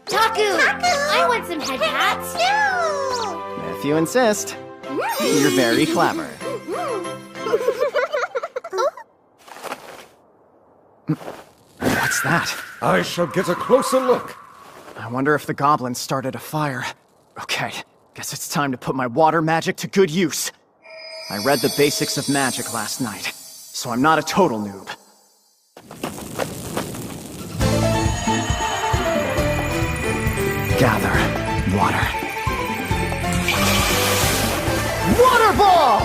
Taku! I want some head hats. If you insist. You're very clever. What's that? I shall get a closer look. I wonder if the goblins started a fire. Okay, guess it's time to put my water magic to good use. I read the basics of magic last night, so I'm not a total noob. Gather water. Water ball!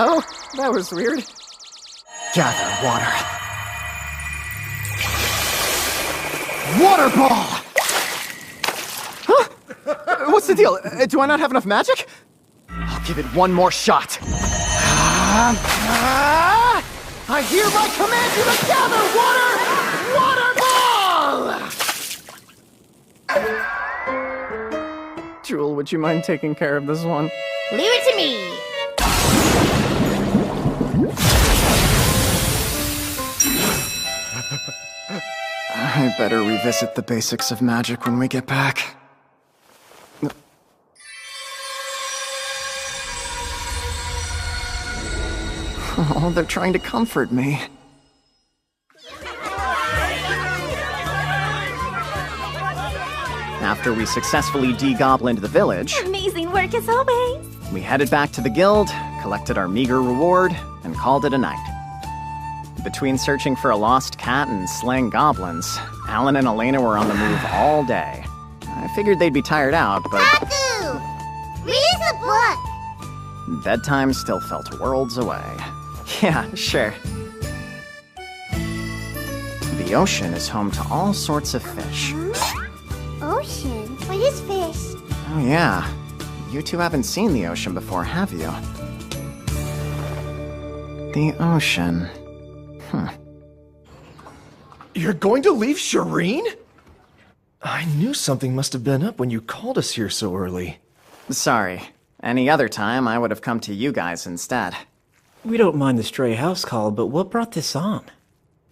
Oh, that was weird. Gather water. Water ball! Huh? What's the deal? Do I not have enough magic? I'll give it one more shot. I hereby command you to gather water! Water ball! Jewel, would you mind taking care of this one? Leave it to me. I better revisit the basics of magic when we get back. Oh, they're trying to comfort me. After we successfully de-goblined the village, Amazing work as always. we headed back to the guild, collected our meager reward, and called it a night. Between searching for a lost cat and slaying goblins, Alan and Elena were on the move all day. I figured they'd be tired out, but Taku! Read the book. bedtime still felt worlds away. Yeah, sure. The ocean is home to all sorts of fish. Ocean? What is fish? Oh yeah, you two haven't seen the ocean before, have you? The ocean. You're going to leave Shireen? I knew something must have been up when you called us here so early. Sorry. Any other time, I would have come to you guys instead. We don't mind the stray house call, but what brought this on?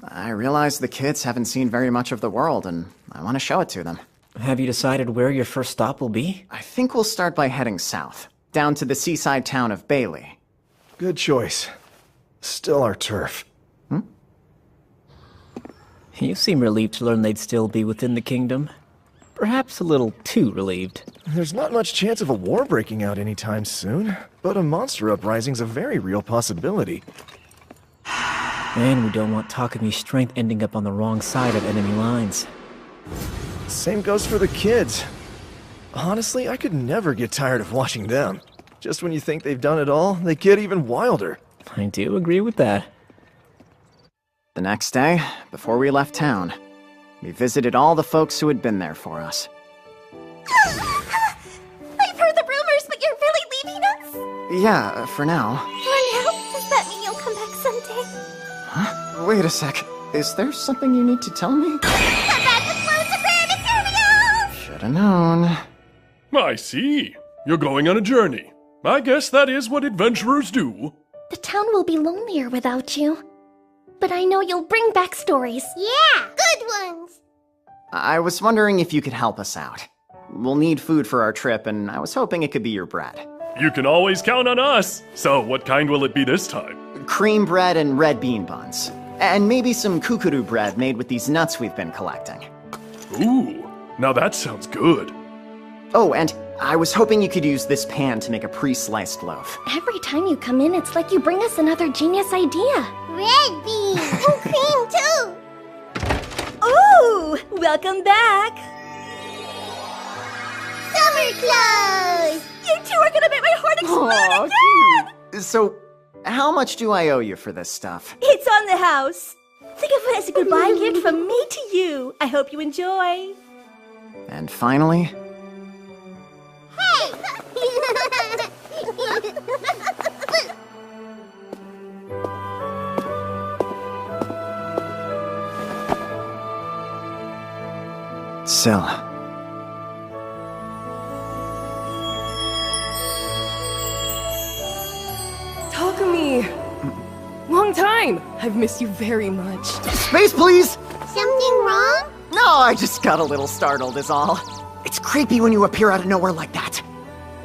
I realize the kids haven't seen very much of the world, and I want to show it to them. Have you decided where your first stop will be? I think we'll start by heading south, down to the seaside town of Bailey. Good choice. Still our turf. You seem relieved to learn they'd still be within the kingdom. Perhaps a little too relieved. There's not much chance of a war breaking out anytime soon, but a monster uprising's a very real possibility. And we don't want Takumi's strength ending up on the wrong side of enemy lines. Same goes for the kids. Honestly, I could never get tired of watching them. Just when you think they've done it all, they get even wilder. I do agree with that. The next day, before we left town, we visited all the folks who had been there for us. I've heard the rumors, but you're really leaving us? Yeah, for now. For now? Does that mean you'll Wait a sec. Is there something you need to tell me? Should've known. I see. You're going on a journey. I guess that is what adventurers do. The town will be lonelier without you. But I know you'll bring back stories. Yeah, good ones! I was wondering if you could help us out. We'll need food for our trip, and I was hoping it could be your bread. You can always count on us. So what kind will it be this time? Cream bread and red bean buns. And maybe some kukuru bread made with these nuts we've been collecting. Ooh, now that sounds good. Oh, and I was hoping you could use this pan to make a pre-sliced loaf. Every time you come in, it's like you bring us another genius idea. Red beans! And cream, too! Ooh! Welcome back! Summer clothes! You two are gonna make my heart explode Aw, again! cute. So, how much do I owe you for this stuff? It's on the house. Think of it as a goodbye gift from me to you. I hope you enjoy. And finally... Hey! Syl. Takumi! Long time! I've missed you very much. Space, please! Something wrong? No, I just got a little startled is all. It's creepy when you appear out of nowhere like that.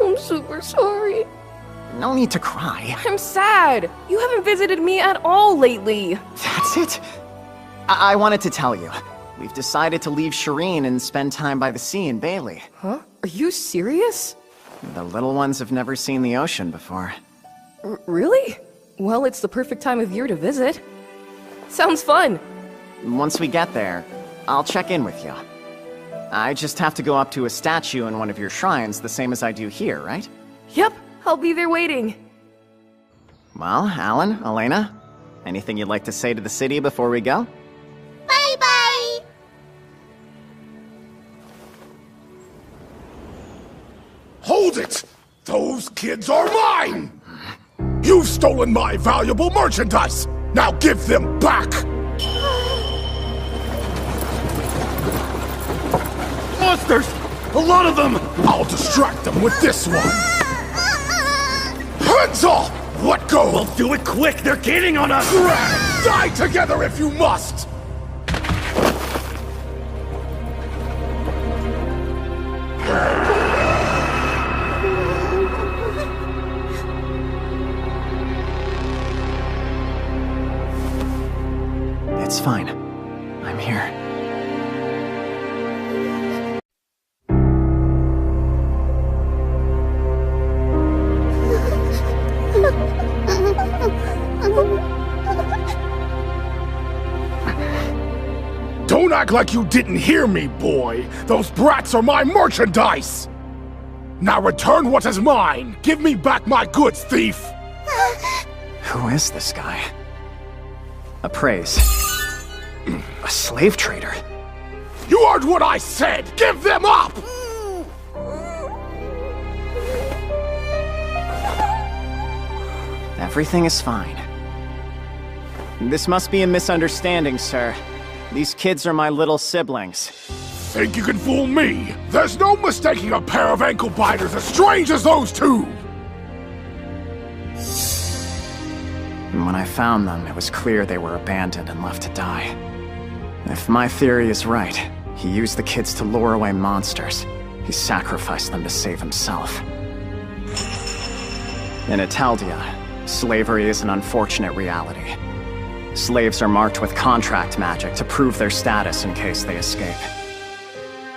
I'm super sorry. No need to cry. I'm sad. You haven't visited me at all lately. That's it? I wanted to tell you. We've decided to leave Shireen and spend time by the sea in Bailey. Huh? Are you serious? The little ones have never seen the ocean before. Really? Well, it's the perfect time of year to visit. Sounds fun. Once we get there, I'll check in with you. I just have to go up to a statue in one of your shrines the same as I do here, right? Yep, I'll be there waiting. Well, Alan, Elena, anything you'd like to say to the city before we go? Bye-bye! Hold it! Those kids are mine! You've stolen my valuable merchandise! Now give them back! Monsters! A lot of them! I'll distract them with this one! Hands off! Let go! Well, do it quick! They're gaining on us! Die together if you must! It's fine. I'm here. Don't act like you didn't hear me, boy! Those brats are my merchandise! Now return what is mine! Give me back my goods, thief! Who is this guy? Appraise. A slave trader. You heard what I said! Give them up! Everything is fine. This must be a misunderstanding, sir. These kids are my little siblings. Think you can fool me? There's no mistaking a pair of ankle biters as strange as those two! And when I found them, it was clear they were abandoned and left to die. If my theory is right, he used the kids to lure away monsters. He sacrificed them to save himself. In Italdia, slavery is an unfortunate reality. Slaves are marked with contract magic to prove their status in case they escape.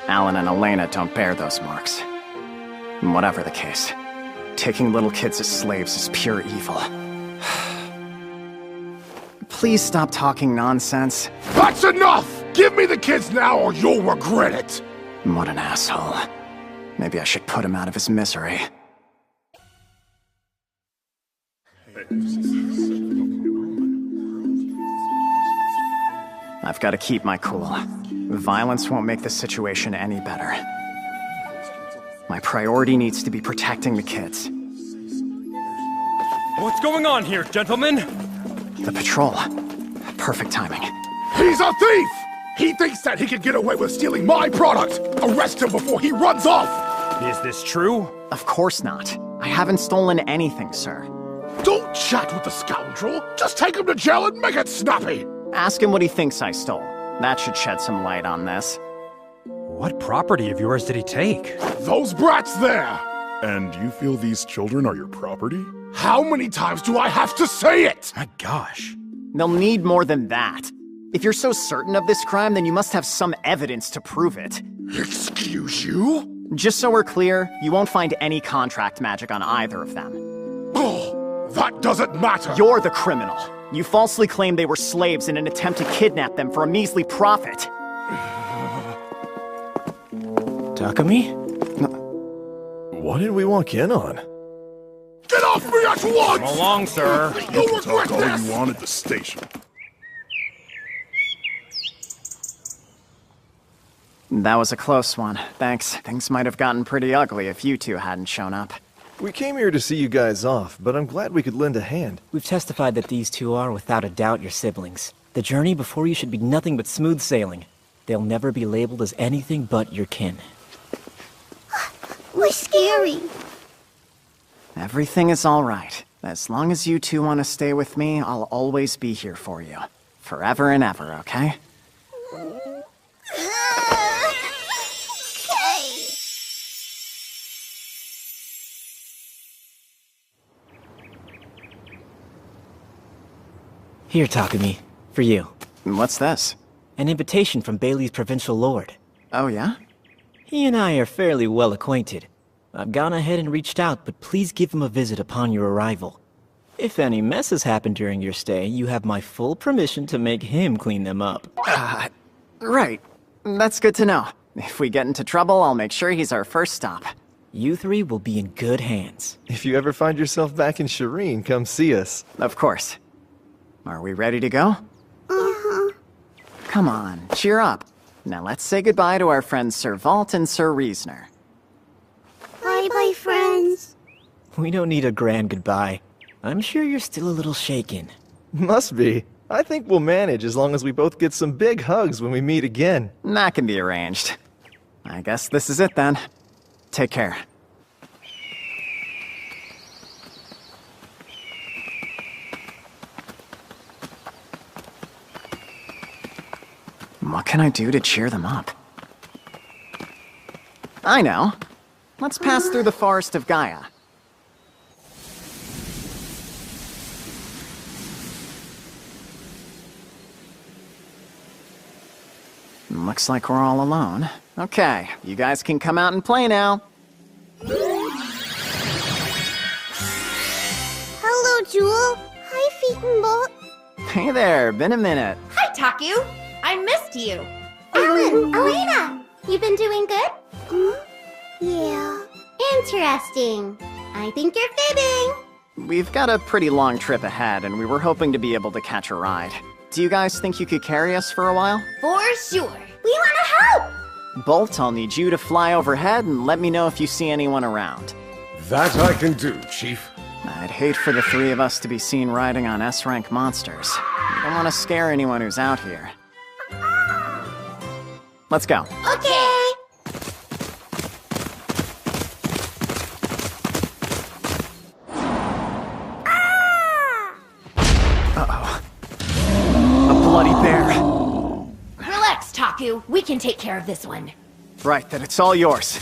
Alan and Elena don't bear those marks. Whatever the case, taking little kids as slaves is pure evil. Please stop talking nonsense. That's enough! Give me the kids now or you'll regret it! What an asshole. Maybe I should put him out of his misery. I've got to keep my cool. Violence won't make the situation any better. My priority needs to be protecting the kids. What's going on here, gentlemen? The patrol. Perfect timing. He's a thief! He thinks that he can get away with stealing my product! Arrest him before he runs off! Is this true? Of course not. I haven't stolen anything, sir. Don't chat with the scoundrel! Just take him to jail and make it snappy! Ask him what he thinks I stole. That should shed some light on this. What property of yours did he take? Those brats there! And you feel these children are your property? How many times do I have to say it? My gosh. They'll need more than that. If you're so certain of this crime, then you must have some evidence to prove it. Excuse you? Just so we're clear, you won't find any contract magic on either of them. Oh, that doesn't matter! You're the criminal. You falsely claimed they were slaves in an attempt to kidnap them for a measly profit. Takumi? What did we walk in on? Get off me at once! Come along, sir. You can talk all you want at the station. That was a close one. Thanks. Things might have gotten pretty ugly if you two hadn't shown up. We came here to see you guys off, but I'm glad we could lend a hand. We've testified that these two are, without a doubt, your siblings. The journey before you should be nothing but smooth sailing. They'll never be labeled as anything but your kin. We're scary. Everything is all right. As long as you two want to stay with me, I'll always be here for you. Forever and ever, okay? Here, Takumi. For you. What's this? An invitation from Bailey's provincial lord. Oh, yeah? He and I are fairly well acquainted. I've gone ahead and reached out, but please give him a visit upon your arrival. If any messes happen during your stay, you have my full permission to make him clean them up. Right. That's good to know. If we get into trouble, I'll make sure he's our first stop. You three will be in good hands. If you ever find yourself back in Shireen, come see us. Of course. Are we ready to go? Uh-huh. Come on, cheer up. Now let's say goodbye to our friends Sir Vault and Sir Reasoner. Bye-bye, friends. We don't need a grand goodbye. I'm sure you're still a little shaken. Must be. I think we'll manage as long as we both get some big hugs when we meet again. That can be arranged. I guess this is it then. Take care. What can I do to cheer them up? I know. Let's pass through the Forest of Gaia. Looks like we're all alone. Okay, you guys can come out and play now. Hello, Jewel. Hi, Feet and Bolt. Hey there, been a minute. Hi, Taku. I missed you. Alan, Elena, you been doing good? Yeah. Interesting. I think you're fibbing. We've got a pretty long trip ahead, and we were hoping to be able to catch a ride. Do you guys think you could carry us for a while? For sure. We want to help. Bolt, I'll need you to fly overhead and let me know if you see anyone around. That I can do, Chief. I'd hate for the three of us to be seen riding on S-rank monsters. We don't want to scare anyone who's out here. Let's go. Okay. Uh-oh. A bloody bear. Relax, Taku. We can take care of this one. Right, then it's all yours.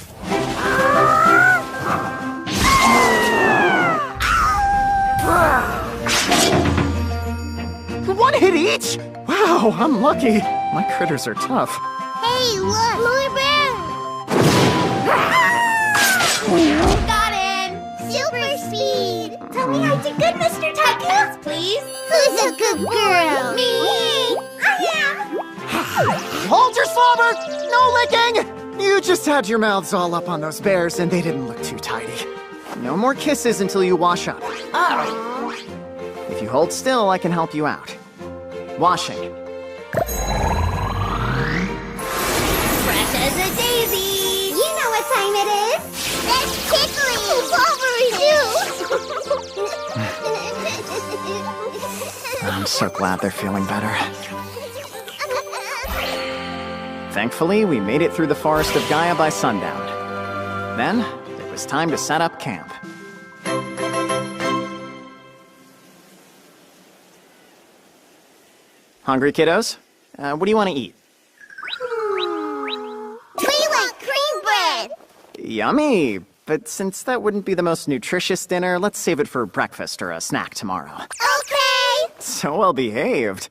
One hit each? Wow, I'm lucky. My critters are tough. Hey, look! More bear! Got him! Super speed! Tell me I did good, Mr. Taku! Yes, please! Who's a good girl? Me! Hold your slobber! No licking! You just had your mouths all up on those bears and they didn't look too tidy. No more kisses until you wash up. Oh. If you hold still, I can help you out. Washing. Fresh as a daisy! You know what time it is! That's tickling! I'm So glad they're feeling better. Thankfully, we made it through the forest of Gaia by sundown. Then, it was time to set up camp. Hungry, kiddos? What do you want to eat? We like cream bread! Yummy! But since that wouldn't be the most nutritious dinner, let's save it for breakfast or a snack tomorrow. Okay! So well behaved.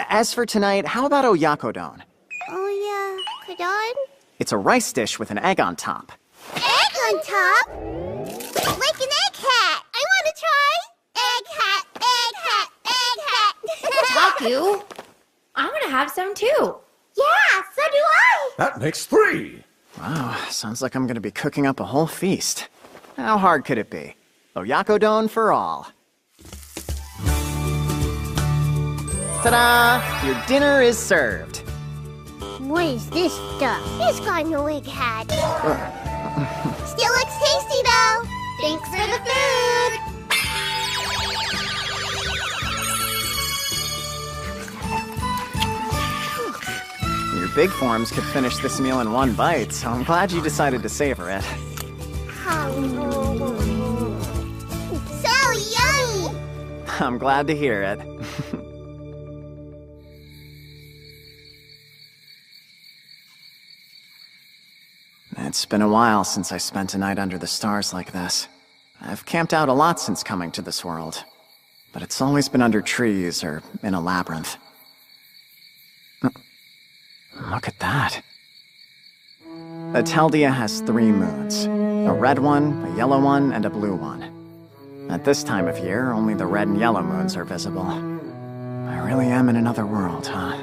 As for tonight, how about oyakodon? Oyakodon? It's a rice dish with an egg on top. Egg on top? Like an egg hat! I want to try! Egg hat, egg hat, egg hat! Taku, I want to have some too. Yeah, so do I! That makes 3. Wow, sounds like I'm gonna be cooking up a whole feast. How hard could it be? Oyakodon for all. Ta-da! Your dinner is served. What is this stuff? It's got no egg hat. Still looks tasty though. Thanks for the food. Your big forms could finish this meal in one bite, so I'm glad you decided to savor it. So yummy! I'm glad to hear it. It's been a while since I spent a night under the stars like this. I've camped out a lot since coming to this world, but it's always been under trees or in a labyrinth. Look at that. Ateldia has 3 moons. A red one, a yellow one, and a blue one. At this time of year, only the red and yellow moons are visible. I really am in another world, huh?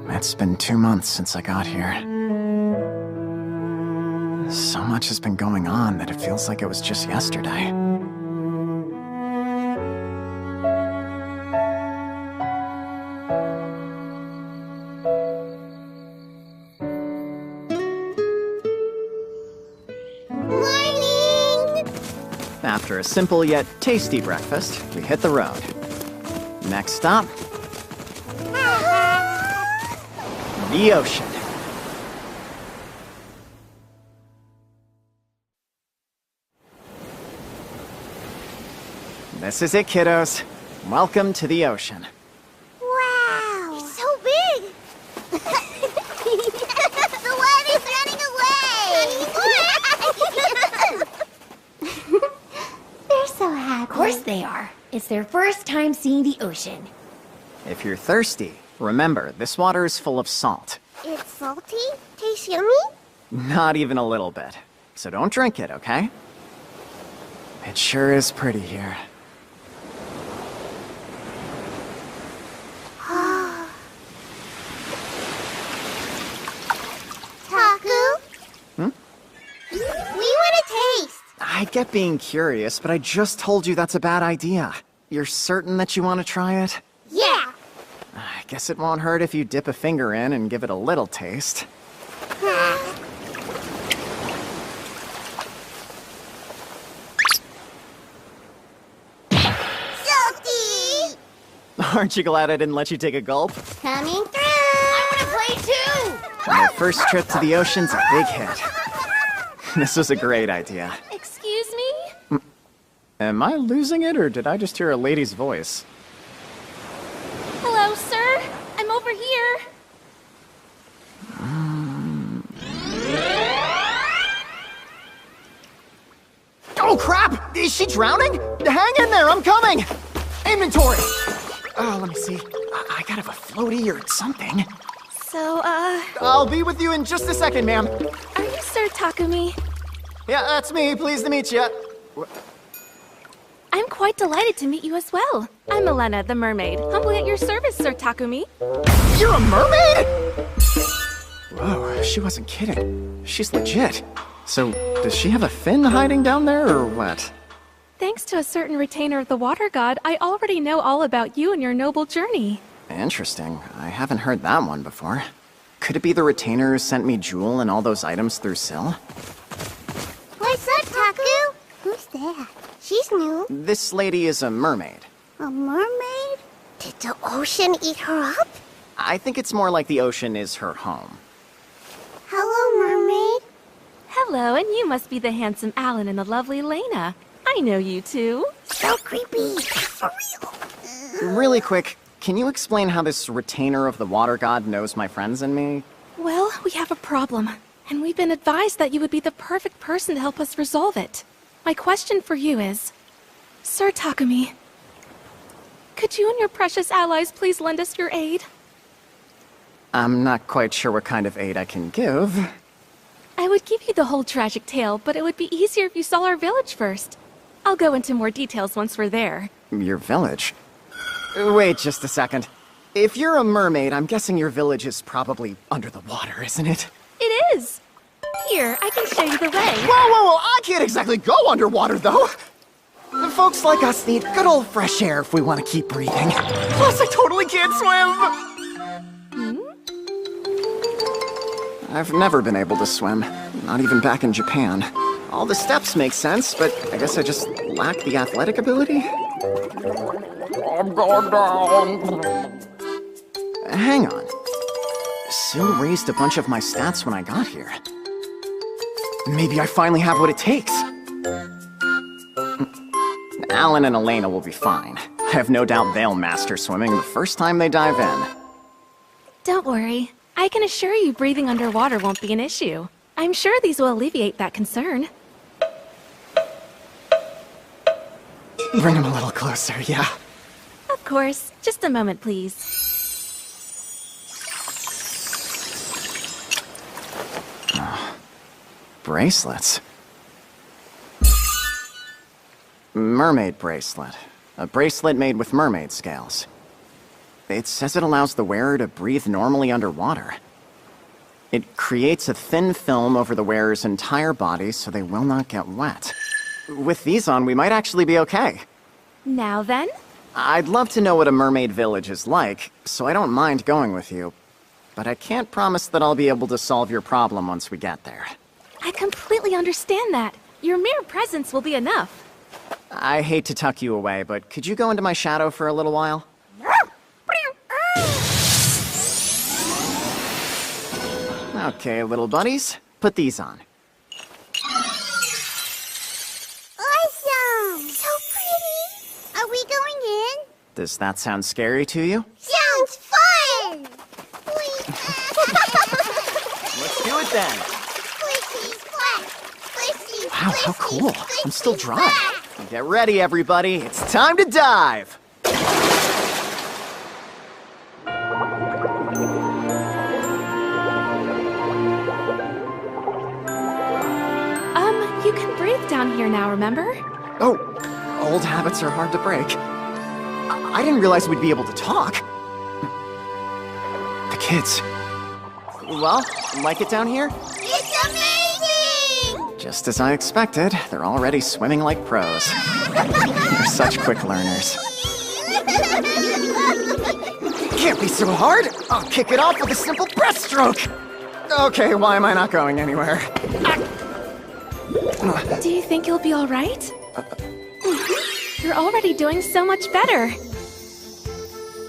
It's been 2 months since I got here. So much has been going on that it feels like it was just yesterday. Morning! After a simple yet tasty breakfast, we hit the road. Next stop, the ocean. This is it, kiddos. Welcome to the ocean. Wow! It's so big! The water's running away! They're so happy. Of course they are. It's their first time seeing the ocean. If you're thirsty, remember, this water is full of salt. It's salty? Tastes yummy? Not even a little bit. So don't drink it, okay? It sure is pretty here. Taku? Hmm? We want to taste! I get being curious, but I just told you that's a bad idea. You're certain that you want to try it? Yeah! I guess it won't hurt if you dip a finger in and give it a little taste. Salty! Aren't you glad I didn't let you take a gulp? Coming through! I want to play too! My first trip to the ocean's a big hit. This was a great idea. Excuse me? Am I losing it, or did I just hear a lady's voice? Hello, sir. I'm over here. Oh, crap! Is she drowning? Hang in there, I'm coming! Inventory! Let me see. I gotta have a floaty or something. So, I'll be with you in just a second, ma'am. are you Sir Takumi? Yeah, that's me. Pleased to meet you. I'm quite delighted to meet you as well. I'm Elena, the mermaid. Humbly at your service, Sir Takumi. You're a mermaid?! Whoa, she wasn't kidding. She's legit. So, does she have a fin hiding down there, or what? Thanks to a certain retainer of the water god, I already know all about you and your noble journey. Interesting. I haven't heard that one before. Could it be the retainer who sent me Jewel and all those items through Syl? What's up, Taku? Who's that? She's is new. This lady is a mermaid. A mermaid? Did the ocean eat her up? I think it's more like the ocean is her home. Hello, mermaid. Hello, and you must be the handsome Alan and the lovely Lena. I know you two. So creepy. For real. Really quick, can you explain how this retainer of the water god knows my friends and me? Well, we have a problem, and we've been advised that you would be the perfect person to help us resolve it. My question for you is, Sir Takumi, could you and your precious allies please lend us your aid? I'm not quite sure what kind of aid I can give. I would give you the whole tragic tale, but it would be easier if you saw our village first. I'll go into more details once we're there. Your village? Wait just a second. If you're a mermaid, I'm guessing your village is probably under the water, isn't it? It is! Here, I can show you the way. Whoa! I can't exactly go underwater, though! Folks like us need good old fresh air if we want to keep breathing. Plus, I totally can't swim! I've never been able to swim, not even back in Japan. All the steps make sense, but I guess I just lack the athletic ability? I'm going down. Hang on. Sue raised a bunch of my stats when I got here. Maybe I finally have what it takes. Alan and Elena will be fine. I have no doubt they'll master swimming the first time they dive in. Don't worry. I can assure you breathing underwater won't be an issue. I'm sure these will alleviate that concern. Bring him a little closer, yeah. Of course. Just a moment, please. Bracelets. Mermaid bracelet. A bracelet made with mermaid scales. It says it allows the wearer to breathe normally underwater. It creates a thin film over the wearer's entire body so they will not get wet. With these on, we might actually be okay. Now then? I'd love to know what a mermaid village is like, so I don't mind going with you. But I can't promise that I'll be able to solve your problem once we get there. I completely understand that. Your mere presence will be enough. I hate to tuck you away, but could you go into my shadow for a little while? Okay, little buddies, put these on. Awesome! So pretty! Are we going in? Does that sound scary to you? Sounds fun! Let's do it then! Wow, how cool. I'm still dry. Get ready, everybody. It's time to dive! You can breathe down here now, remember? Oh, old habits are hard to break. I didn't realize we'd be able to talk. The kids. Well, like it down here? It's amazing! Just as I expected, they're already swimming like pros. They're such quick learners. Can't be so hard! I'll kick it off with a simple breaststroke! Okay, why am I not going anywhere? Do you think you'll be alright? You're already doing so much better.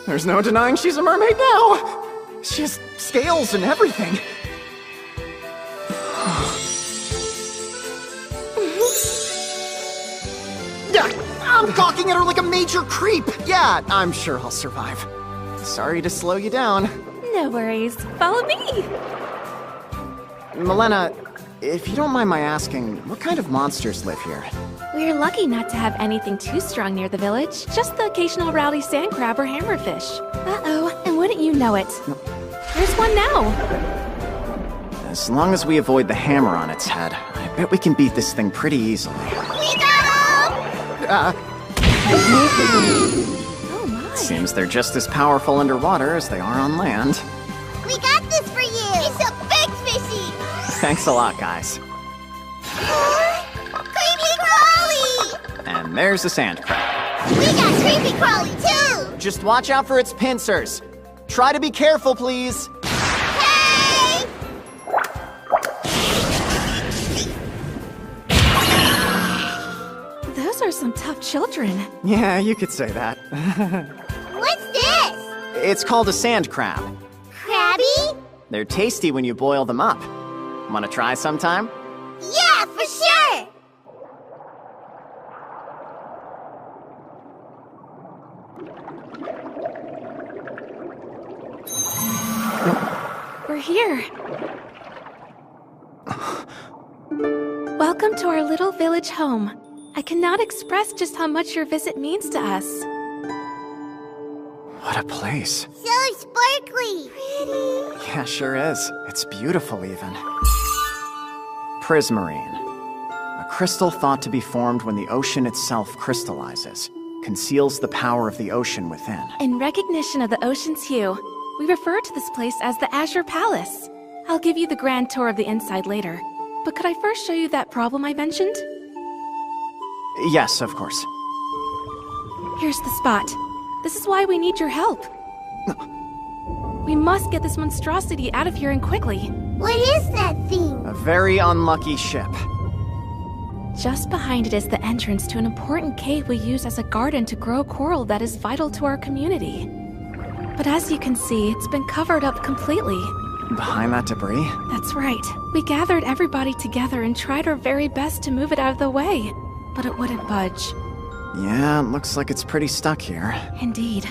There's no denying she's a mermaid now! She has scales and everything. I'm gawking at her like a major creep! Yeah, I'm sure I'll survive. Sorry to slow you down. No worries. Follow me! Milena, if you don't mind my asking, what kind of monsters live here? We're lucky not to have anything too strong near the village. Just the occasional rowdy sand crab or hammerfish. Uh-oh, and wouldn't you know it? There's one now! As long as we avoid the hammer on its head, I bet we can beat this thing pretty easily. We got him! Oh my. Seems they're just as powerful underwater as they are on land. We got this for you! It's a big fishy! Thanks a lot, guys. Creepy crawly! And there's the sand crab. We got creepy crawly too! Just watch out for its pincers. Try to be careful, please. Hey! Those are some tough children. Yeah, you could say that. What's this? It's called a sand crab. Crabby? They're tasty when you boil them up. Wanna try sometime? Yeah, for sure! We're here. Welcome to our little village home. I cannot express just how much your visit means to us. What a place. So sparkly! Pretty! Yeah, sure is. It's beautiful, even. Prismarine. A crystal thought to be formed when the ocean itself crystallizes. Conceals the power of the ocean within. In recognition of the ocean's hue, we refer to this place as the Azure Palace. I'll give you the grand tour of the inside later. But could I first show you that problem I mentioned? Yes, of course. Here's the spot. This is why we need your help. We must get this monstrosity out of here and quickly. What is that thing? A very unlucky ship. Just behind it is the entrance to an important cave we use as a garden to grow coral that is vital to our community. But as you can see, it's been covered up completely. Behind that debris? That's right. We gathered everybody together and tried our very best to move it out of the way, but it wouldn't budge. Yeah, it looks like it's pretty stuck here. Indeed.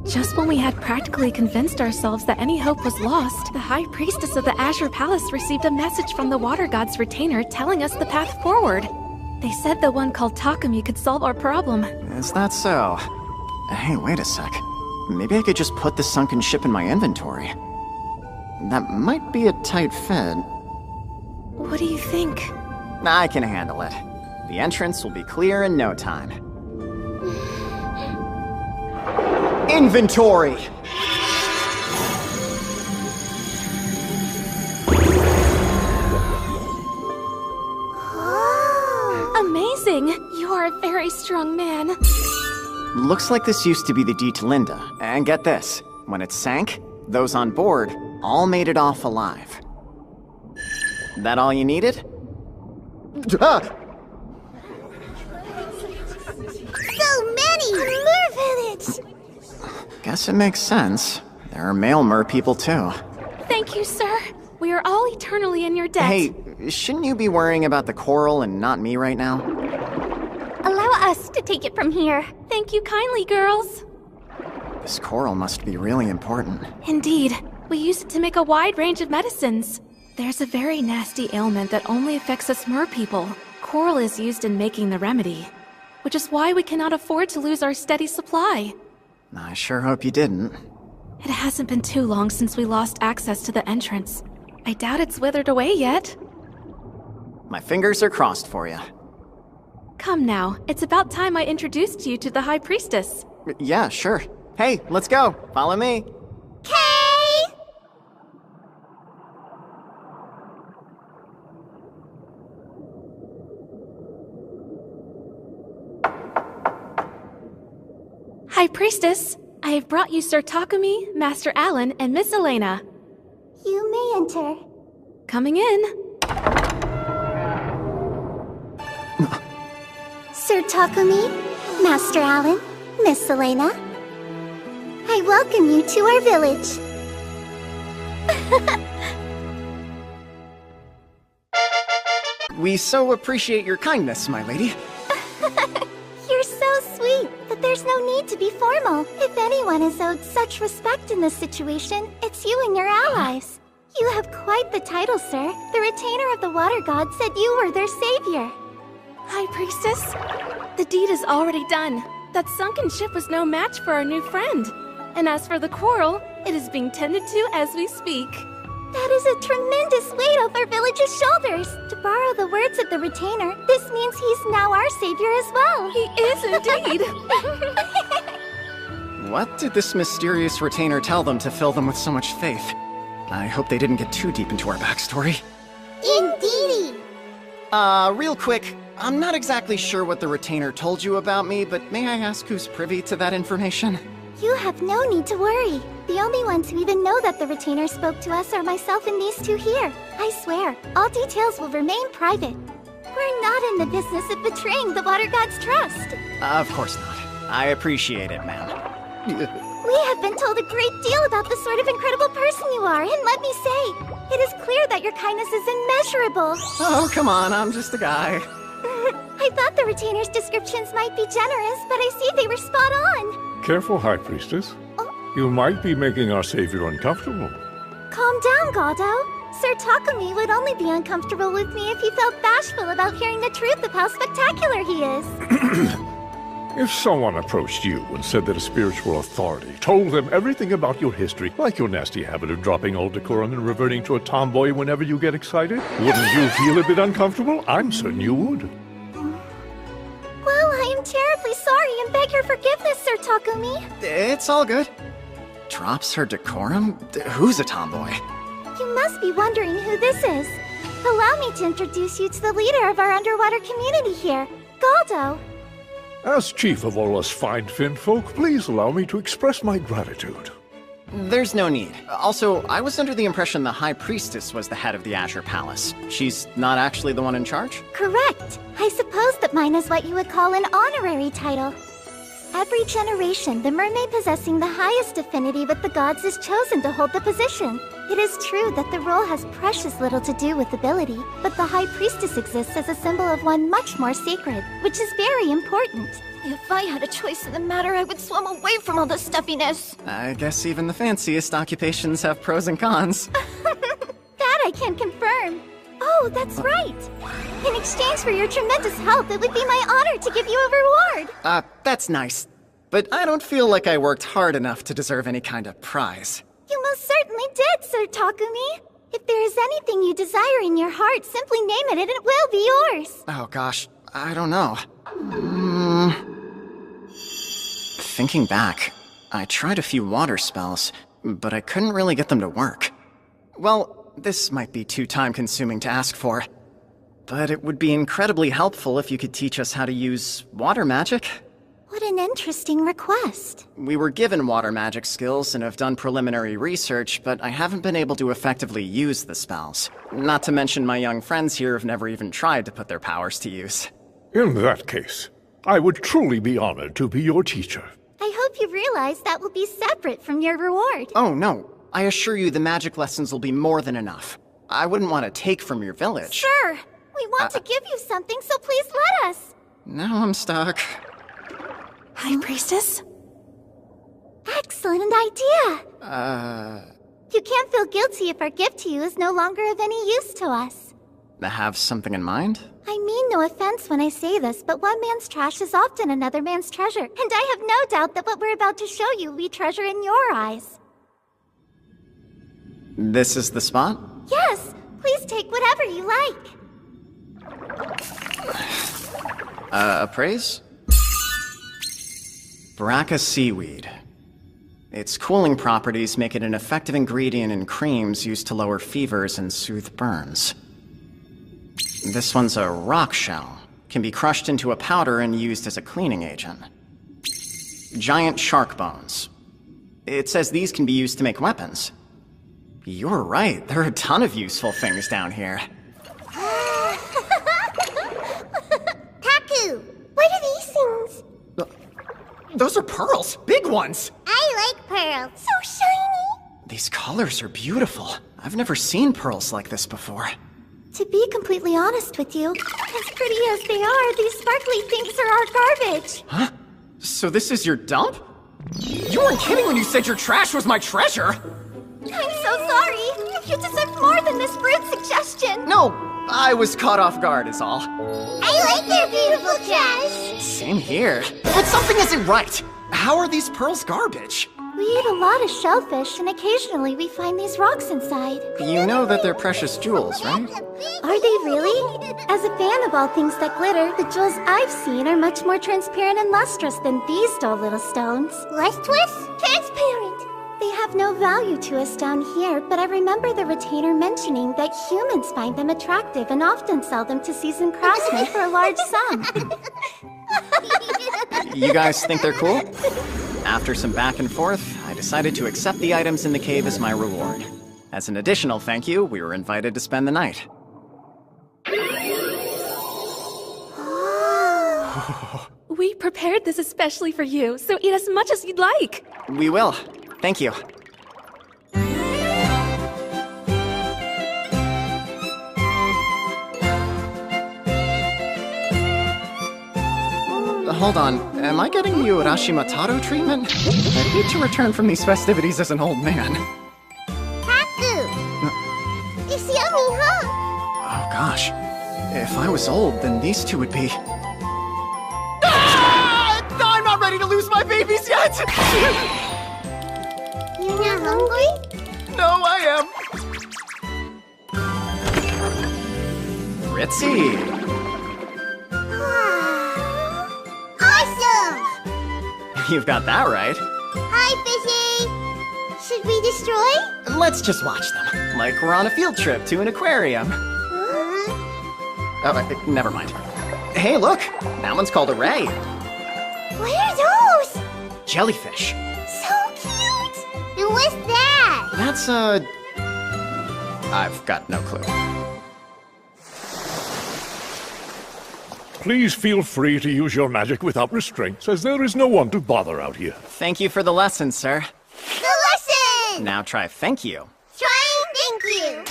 Just when we had practically convinced ourselves that any hope was lost, the High Priestess of the Azure Palace received a message from the Water God's retainer telling us the path forward. They said the one called Takumi could solve our problem. Is that so? Hey, wait a sec. Maybe I could just put the sunken ship in my inventory. That might be a tight fit. What do you think? I can handle it. The entrance will be clear in no time. Inventory! Amazing! You are a very strong man. Looks like this used to be the destined. And get this, when it sank, those on board all made it off alive. That all you needed? So many! Mer village! Guess it makes sense. There are male mer people too. Thank you, sir. We are all eternally in your debt. Hey, shouldn't you be worrying about the coral and not me right now? Allow us to take it from here. Thank you kindly, girls. This coral must be really important. Indeed. We use it to make a wide range of medicines. There's a very nasty ailment that only affects us mer people. Coral is used in making the remedy, which is why we cannot afford to lose our steady supply. I sure hope you didn't. It hasn't been too long since we lost access to the entrance. I doubt it's withered away yet. My fingers are crossed for you. Come now, it's about time I introduced you to the High Priestess. Yeah, sure. Hey, let's go. Follow me. High Priestess, I have brought you Sir Takumi, Master Alan, and Miss Elena. You may enter. Coming in. Sir Takumi, Master Alan, Miss Elena, I welcome you to our village. We so appreciate your kindness, my lady. You're so sweet, but there's no need to be formal. If anyone is owed such respect in this situation, it's you and your allies. You have quite the title, sir. The retainer of the Water God said you were their savior. High Priestess, the deed is already done. That sunken ship was no match for our new friend. And as for the coral, it is being tended to as we speak. That is a tremendous weight off our village's shoulders. To borrow the words of the retainer, this means he's now our savior as well. He is indeed. What did this mysterious retainer tell them to fill them with so much faith? I hope they didn't get too deep into our backstory. Indeedy! Real quick, I'm not exactly sure what the retainer told you about me, but may I ask who's privy to that information? You have no need to worry. The only ones who even know that the retainer spoke to us are myself and these two here. I swear, all details will remain private. We're not in the business of betraying the water god's trust. Of course not. I appreciate it, ma'am. We have been told a great deal about the sort of incredible person you are, and let me say, it is clear that your kindness is immeasurable. Oh, come on, I'm just a guy. I thought the retainer's descriptions might be generous, but I see they were spot on. Careful, High Priestess. You might be making our savior uncomfortable. Calm down, Galdo. Sir Takumi would only be uncomfortable with me if he felt bashful about hearing the truth of how spectacular he is. If someone approached you and said that a spiritual authority told them everything about your history, like your nasty habit of dropping all decorum and reverting to a tomboy whenever you get excited, wouldn't you feel a bit uncomfortable? I'm certain you would. Well, I am terribly sorry and beg your forgiveness, Sir Takumi. It's all good. Drops her decorum? Who's a tomboy? You must be wondering who this is. Allow me to introduce you to the leader of our underwater community here, Galdo. As chief of all us fine Finn folk, please allow me to express my gratitude. There's no need. Also, I was under the impression the High Priestess was the head of the Azure Palace. She's not actually the one in charge? Correct. I suppose that mine is what you would call an honorary title. Every generation, the mermaid possessing the highest affinity with the gods is chosen to hold the position. It is true that the role has precious little to do with ability, but the High Priestess exists as a symbol of one much more sacred, which is very important. If I had a choice in the matter, I would swim away from all the stuffiness. I guess even the fanciest occupations have pros and cons. That I can confirm. Oh, that's right. In exchange for your tremendous help, it would be my honor to give you a reward. That's nice. But I don't feel like I worked hard enough to deserve any kind of prize. You most certainly did, Sir Takumi. If there is anything you desire in your heart, simply name it and it will be yours. Oh gosh, I don't know. Thinking back, I tried a few water spells, but I couldn't really get them to work. Well, this might be too time-consuming to ask for, but it would be incredibly helpful if you could teach us how to use water magic. What an interesting request. We were given water magic skills and have done preliminary research, but I haven't been able to effectively use the spells. Not to mention my young friends here have never even tried to put their powers to use. In that case, I would truly be honored to be your teacher. I hope you realize that will be separate from your reward. Oh no, I assure you the magic lessons will be more than enough. I wouldn't want to take from your village. Sure, we want to give you something, so please let us. Now I'm stuck. High Priestess? Excellent idea! You can't feel guilty if our gift to you is no longer of any use to us. Have something in mind? I mean no offense when I say this, but one man's trash is often another man's treasure, and I have no doubt that what we're about to show you will be treasure in your eyes. This is the spot? Yes, please take whatever you like. Appraise? Braca seaweed. Its cooling properties make it an effective ingredient in creams used to lower fevers and soothe burns. This one's a rock shell. Can be crushed into a powder and used as a cleaning agent. Giant shark bones. It says these can be used to make weapons. You're right, there are a ton of useful things down here. Taku, what are these things? Those are pearls! Big ones! I like pearls. So shiny! These colors are beautiful. I've never seen pearls like this before. To be completely honest with you, as pretty as they are, these sparkly things are our garbage. Huh? So this is your dump? You weren't kidding when you said your trash was my treasure! I'm so sorry! You deserve more than this rude suggestion! No! I was caught off guard is all. I like their beautiful trash! Same here. But something isn't right! How are these pearls garbage? We eat a lot of shellfish, and occasionally we find these rocks inside. You know that they're precious jewels, right? Are they really? As a fan of all things that glitter, the jewels I've seen are much more transparent and lustrous than these dull little stones. Lustrous? Transparent! They have no value to us down here, but I remember the retainer mentioning that humans find them attractive and often sell them to seasoned craftsmen for a large sum. You guys think they're cool? After some back and forth, I decided to accept the items in the cave as my reward. As an additional thank you, we were invited to spend the night. We prepared this especially for you, so eat as much as you'd like. We will. Thank you. Hold on, am I getting you Rashimataro treatment? I need to return from these festivities as an old man. Haku! It's yummy, huh? Oh gosh, if I was old, then these two would be... I'm not ready to lose my babies yet! You're not hungry? No, I am. Ritzy! Awesome! You've got that right. Hi, Fishy! Should we destroy? Let's just watch them, like we're on a field trip to an aquarium. Oh, never mind. Hey, look! That one's called a ray. What are those? Jellyfish. So cute! And what's that? That's I've got no clue. Please feel free to use your magic without restraints, as there is no one to bother out here. Thank you for the lesson, sir. The lesson! Now try thank you. Trying thank you.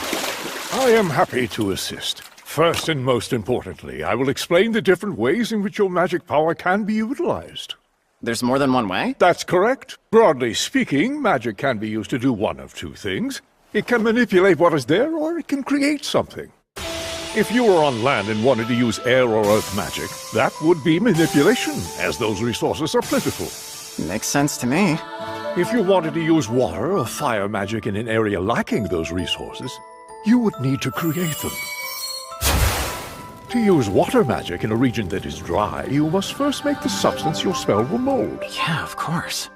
I am happy to assist. First and most importantly, I will explain the different ways in which your magic power can be utilized. There's more than one way? That's correct. Broadly speaking, magic can be used to do one of two things. It can manipulate what is there, or it can create something. If you were on land and wanted to use air or earth magic, that would be manipulation, as those resources are plentiful. Makes sense to me. If you wanted to use water or fire magic in an area lacking those resources, you would need to create them. To use water magic in a region that is dry, you must first make the substance your spell will mold. Yeah, of course.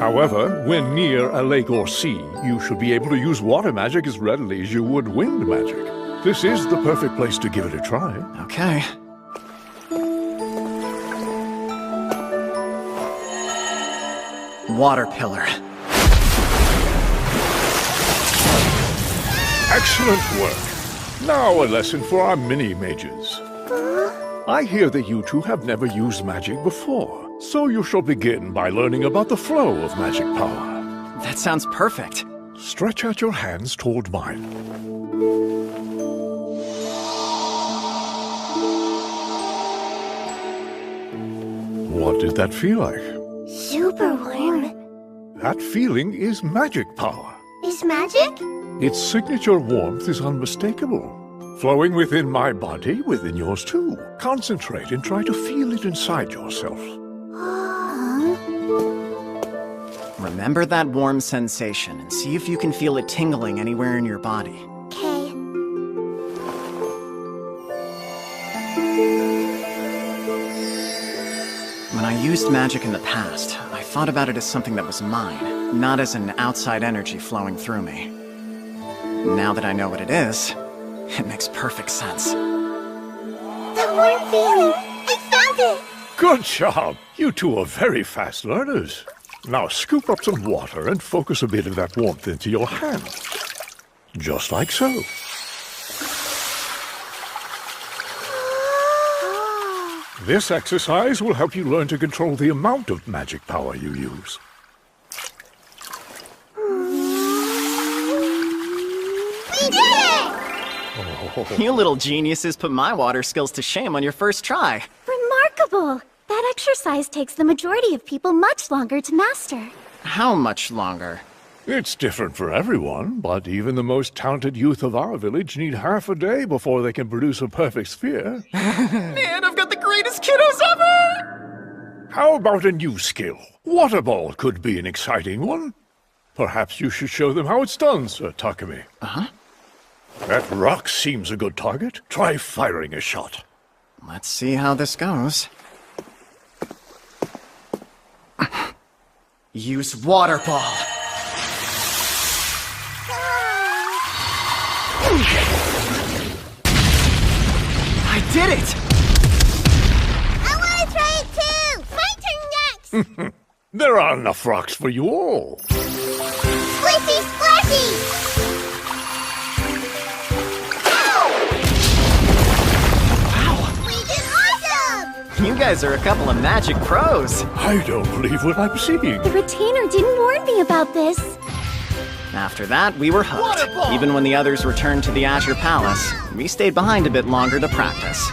However, when near a lake or sea, you should be able to use water magic as readily as you would wind magic. This is the perfect place to give it a try. Okay. Water pillar. Excellent work. Now a lesson for our mini-mages. I hear that you two have never used magic before, so you shall begin by learning about the flow of magic power. That sounds perfect. Stretch out your hands toward mine. What did that feel like? Super warm. That feeling is magic power. Is magic? Its signature warmth is unmistakable. Flowing within my body, within yours too. Concentrate and try to feel it inside yourself. Remember that warm sensation and see if you can feel it tingling anywhere in your body. Okay. When I used magic in the past, I thought about it as something that was mine, not as an outside energy flowing through me. Now that I know what it is, it makes perfect sense. The warm feeling! I found it! Good job! You two are very fast learners. Now scoop up some water and focus a bit of that warmth into your hand. Just like so. This exercise will help you learn to control the amount of magic power you use. We did it! You little geniuses put my water skills to shame on your first try. Remarkable! That exercise takes the majority of people much longer to master. How much longer? It's different for everyone, but even the most talented youth of our village need half a day before they can produce a perfect sphere. Man, I've got the greatest kiddos ever! How about a new skill? Water ball could be an exciting one. Perhaps you should show them how it's done, Sir Takumi. Uh-huh. That rock seems a good target. Try firing a shot. Let's see how this goes. Use water ball. I did it! I want to try it too! My turn next! There are enough rocks for you all. Splishy splashy! Wow, You guys are a couple of magic pros. I don't believe what I'm seeing. The retainer didn't warn me about this. After that, we were hooked. Even when the others returned to the Azure Palace, we stayed behind a bit longer to practice.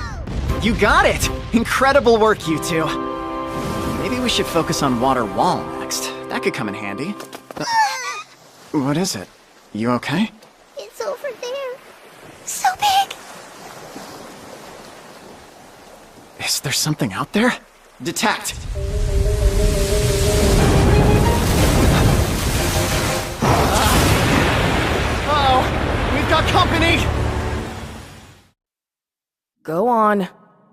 You got it! Incredible work, you two. Maybe we should focus on Water Wall next. That could come in handy. What is it? You okay? It's over there. So big. Is there something out there? Detect! Uh-oh! We've got company! Go on.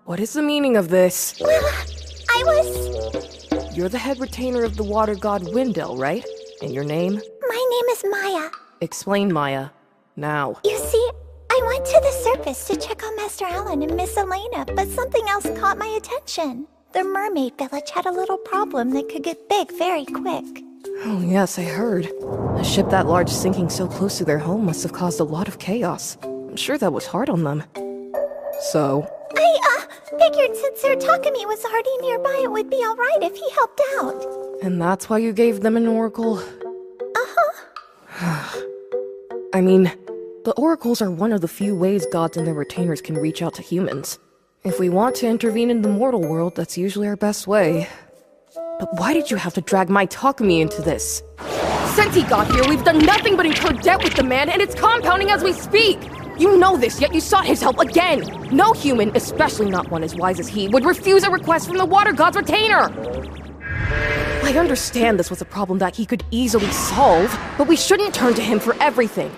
What is the meaning of this? I was... You're the head retainer of the water god Wendell, right? And your name? My name is Maya. Explain, Maya. Now. You see, I went to the surface to check on Master Alan and Miss Elena, but something else caught my attention. The mermaid village had a little problem that could get big very quick. Oh, yes, I heard. A ship that large sinking so close to their home must have caused a lot of chaos. I'm sure that was hard on them. So? I, figured since Sir Takumi was already nearby, it would be alright if he helped out. And that's why you gave them an oracle? Uh-huh. I mean, the oracles are one of the few ways gods and their retainers can reach out to humans. If we want to intervene in the mortal world, that's usually our best way. But why did you have to drag my Takumi into this? Since he got here, we've done nothing but incur debt with the man, and it's compounding as we speak! You know this, yet you sought his help again! No human, especially not one as wise as he, would refuse a request from the water god's retainer! I understand this was a problem that he could easily solve, but we shouldn't turn to him for everything.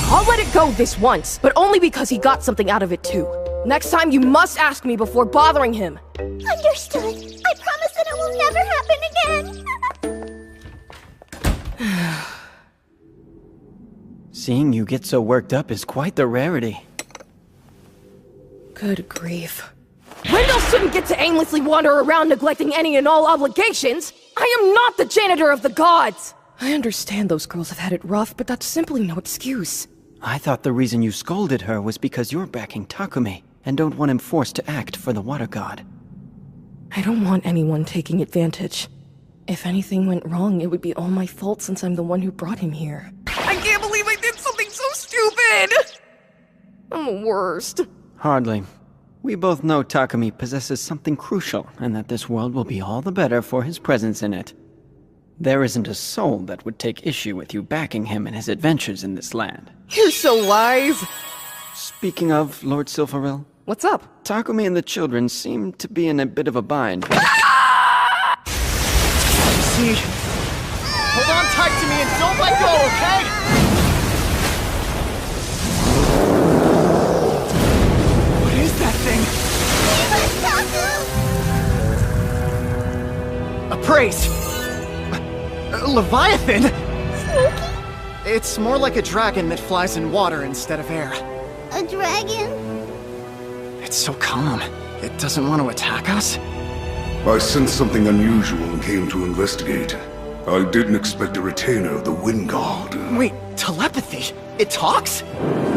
I'll let it go this once, but only because he got something out of it too. Next time you must ask me before bothering him. Understood. I promise that it will never happen again. Seeing you get so worked up is quite the rarity. Good grief. Wendell shouldn't get to aimlessly wander around neglecting any and all obligations! I am not the janitor of the gods! I understand those girls have had it rough, but that's simply no excuse. I thought the reason you scolded her was because you're backing Takumi, and don't want him forced to act for the water god. I don't want anyone taking advantage. If anything went wrong, it would be all my fault since I'm the one who brought him here. I can't believe I did something so stupid! I'm the worst. Hardly. We both know Takumi possesses something crucial, and that this world will be all the better for his presence in it. There isn't a soul that would take issue with you backing him in his adventures in this land. You're so wise! Speaking of Lord Silveril... What's up? Takumi and the children seem to be in a bit of a bind. See? Hold on tight to me and don't let go, okay? What is that thing? A praise! A Leviathan? Sneaky? It's more like a dragon that flies in water instead of air. A dragon? It's so calm. It doesn't want to attack us? I sensed something unusual and came to investigate. I didn't expect a retainer of the Wind God. Wait, telepathy? It talks?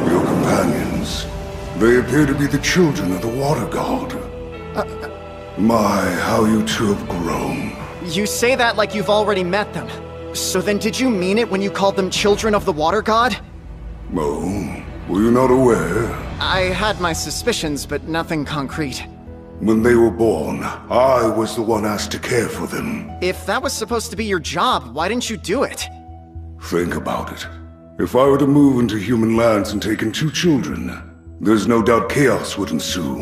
Your companions. They appear to be the children of the Water God. My, how you two have grown. You say that like you've already met them. So then did you mean it when you called them children of the Water God? Oh, were you not aware? I had my suspicions, but nothing concrete. When they were born, I was the one asked to care for them. If that was supposed to be your job, why didn't you do it? Think about it. If I were to move into human lands and take in 2 children, there's no doubt chaos would ensue.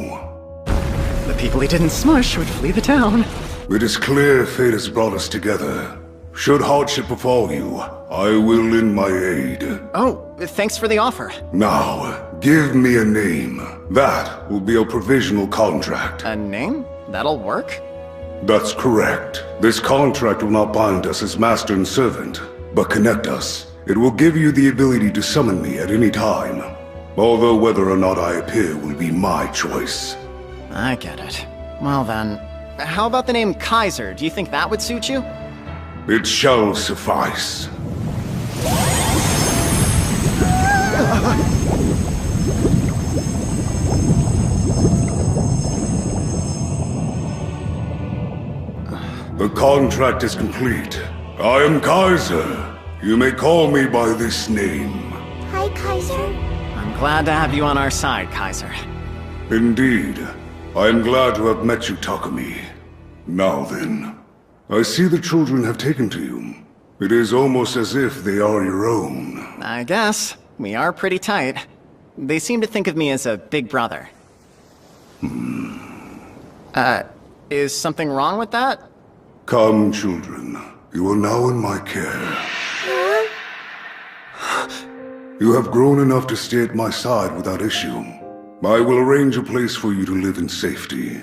The people he didn't smush would flee the town. It is clear fate has brought us together. Should hardship befall you, I will lend my aid. Oh, thanks for the offer. Now, give me a name. That will be a provisional contract. A name? That'll work? That's correct. This contract will not bind us as master and servant, but connect us. It will give you the ability to summon me at any time. Although whether or not I appear will be my choice. I get it. Well then, how about the name Kaiser? Do you think that would suit you? It shall suffice. The contract is complete. I am Kaiser. You may call me by this name. Hi, Kaiser. I'm glad to have you on our side, Kaiser. Indeed. I am glad to have met you, Takumi. Now then, I see the children have taken to you. It is almost as if they are your own. I guess. We are pretty tight. They seem to think of me as a big brother. Is something wrong with that? Come, children. You are now in my care. You have grown enough to stay at my side without issue. I will arrange a place for you to live in safety.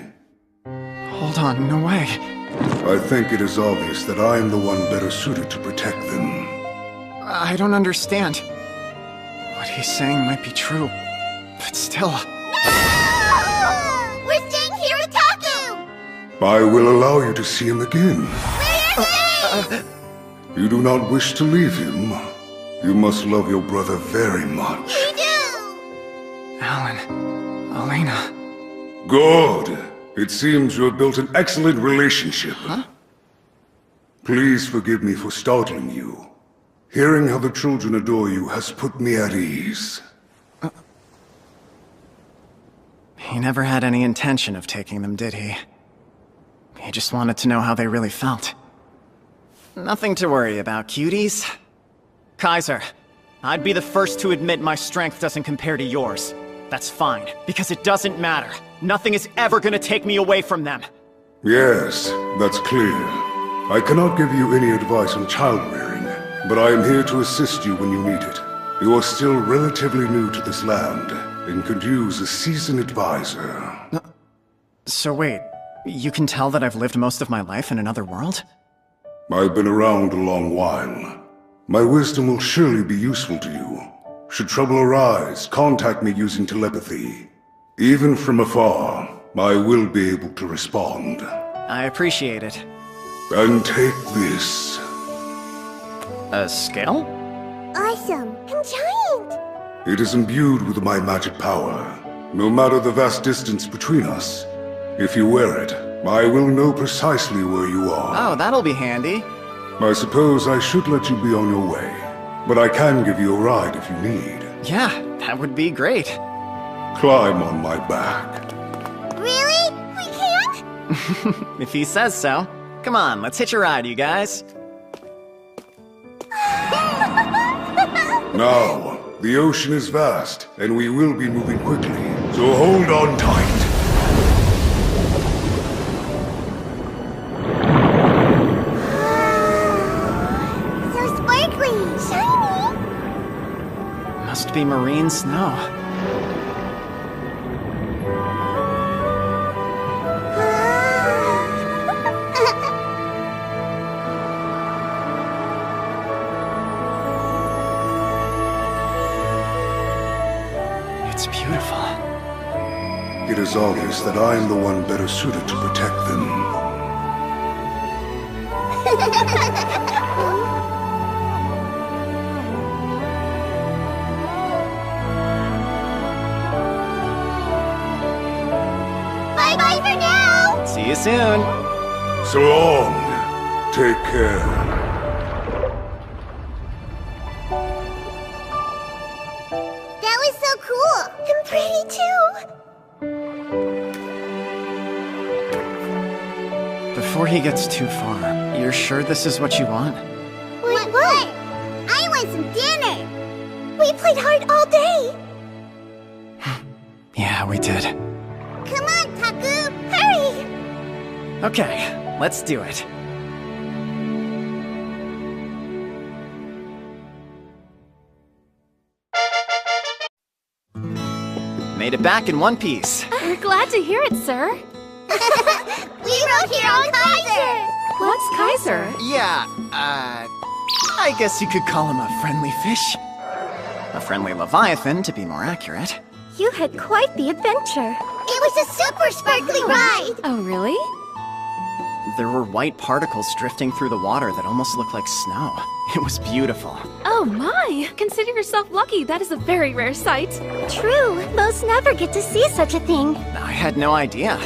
Hold on, no way. I think it is obvious that I am the one better suited to protect them. I don't understand. What he's saying might be true, but still... We're staying here with Taku! I will allow you to see him again. We're You do not wish to leave him. You must love your brother very much. We do! Alan, Elena... Good. It seems you have built an excellent relationship. Huh? Please forgive me for startling you. Hearing how the children adore you has put me at ease. He never had any intention of taking them, did he? He just wanted to know how they really felt. Nothing to worry about, cuties. Kaiser, I'd be the first to admit my strength doesn't compare to yours. That's fine, because it doesn't matter. Nothing is ever gonna take me away from them. Yes, that's clear. I cannot give you any advice on child rearing, but I am here to assist you when you need it. You are still relatively new to this land, and could use a seasoned advisor. So wait, you can tell that I've lived most of my life in another world? I've been around a long while. My wisdom will surely be useful to you. Should trouble arise, contact me using telepathy. Even from afar, I will be able to respond. I appreciate it. And take this. A scale? Awesome. And giant! It is imbued with my magic power. No matter the vast distance between us, if you wear it, I will know precisely where you are. Oh, that'll be handy. I suppose I should let you be on your way, but I can give you a ride if you need. Yeah, that would be great. Climb on my back. Really? We can't? If he says so. Come on, let's hitch a ride, you guys. Now, the ocean is vast, and we will be moving quickly, so hold on tight. So sparkly, shiny. Must be marine snow. It's beautiful. It is obvious that I am the one better suited to protect them. Bye-bye for now! See you soon. So long. Take care. That was so cool! And pretty too! Before he gets too far, you're sure this is what you want? What? I want some dinner! We played hard all day! Yeah, we did. Come on, Taku! Hurry! Okay, let's do it. Made it back in one piece. We're glad to hear it, sir. We rode here on Kaiser! What's Kaiser? Yeah, I guess you could call him a friendly fish. A friendly leviathan, to be more accurate. You had quite the adventure. It was a super sparkly ride! Oh, really? There were white particles drifting through the water that almost looked like snow. It was beautiful. Oh my! Consider yourself lucky. That is a very rare sight. True. Most never get to see such a thing. I had no idea.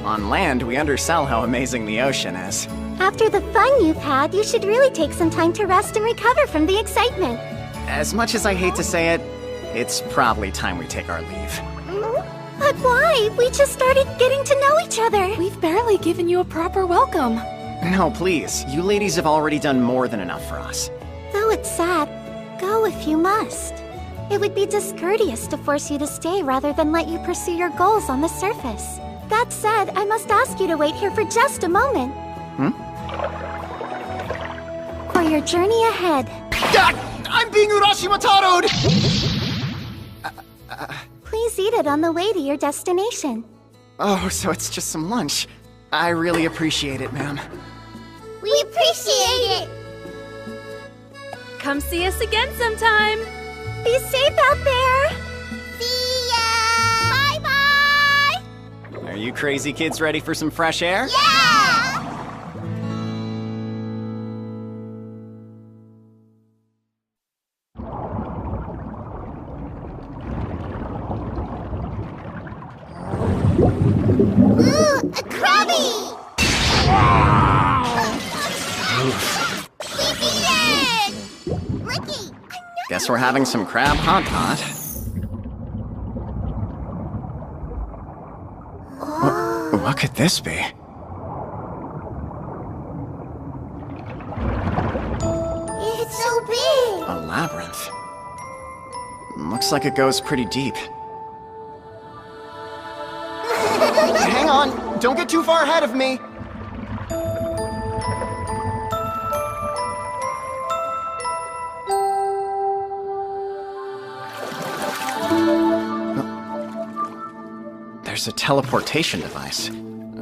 On land, we undersell how amazing the ocean is. After the fun you've had, you should really take some time to rest and recover from the excitement. As much as I hate to say it, it's probably time we take our leave. But why? We just started getting to know each other. We've barely given you a proper welcome. No, please. You ladies have already done more than enough for us. Though it's sad, go if you must. It would be discourteous to force you to stay rather than let you pursue your goals on the surface. That said, I must ask you to wait here for just a moment. For your journey ahead. I'm being Urashiwataro'd! Please eat it on the way to your destination. Oh, so it's just some lunch. I really appreciate it, ma'am. We appreciate it! Come see us again sometime. Be safe out there! See ya! Bye-bye! Are you crazy kids ready for some fresh air? Yeah! Ooh, a Krabby! Keep eating! Licky! Guess we're having some crab hot pot. What could this be? It's so big! A labyrinth. Looks like it goes pretty deep. Hang on! Don't get too far ahead of me! There's a teleportation device. It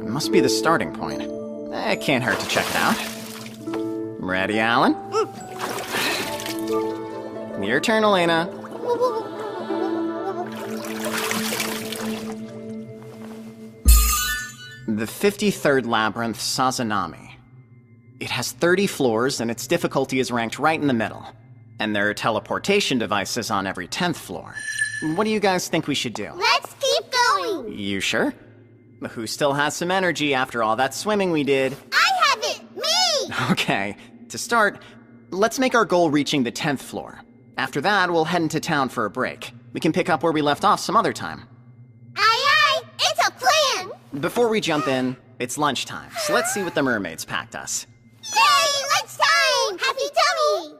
must be the starting point. It can't hurt to check it out. Ready, Alan? Your turn, Elena. The 53rd Labyrinth, Sazanami. It has 30 floors, and its difficulty is ranked right in the middle. And there are teleportation devices on every 10th floor. What do you guys think we should do? Let's keep going! You sure? Who still has some energy after all that swimming we did? I have it! Me! Okay, to start, let's make our goal reaching the 10th floor. After that, we'll head into town for a break. We can pick up where we left off some other time. Aye aye! It's a plan! Before we jump in, it's lunchtime, so let's see what the mermaids packed us. Yay! Lunchtime! Happy tummy!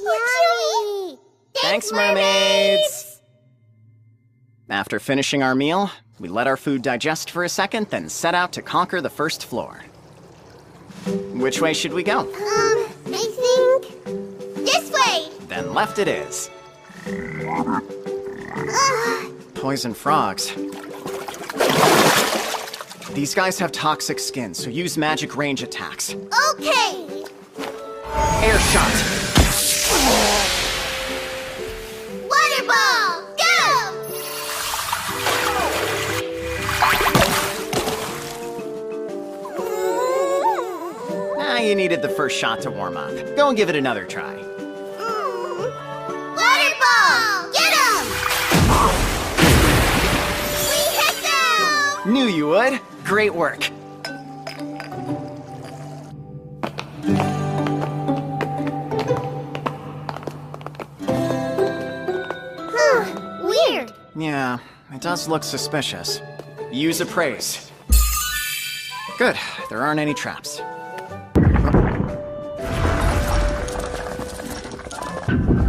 Yummy! Thanks, mermaids! After finishing our meal, we let our food digest for a second, then set out to conquer the first floor. Which way should we go? I think... this way! Then left it is. Poison frogs. These guys have toxic skin, so use magic range attacks. Okay! Air shot! Water ball! Go! You needed the first shot to warm up. Go and give it another try. Water ball! Get him! We hit them! Knew you would. Great work. Weird. Yeah, it does look suspicious. Use appraise. Good. There aren't any traps.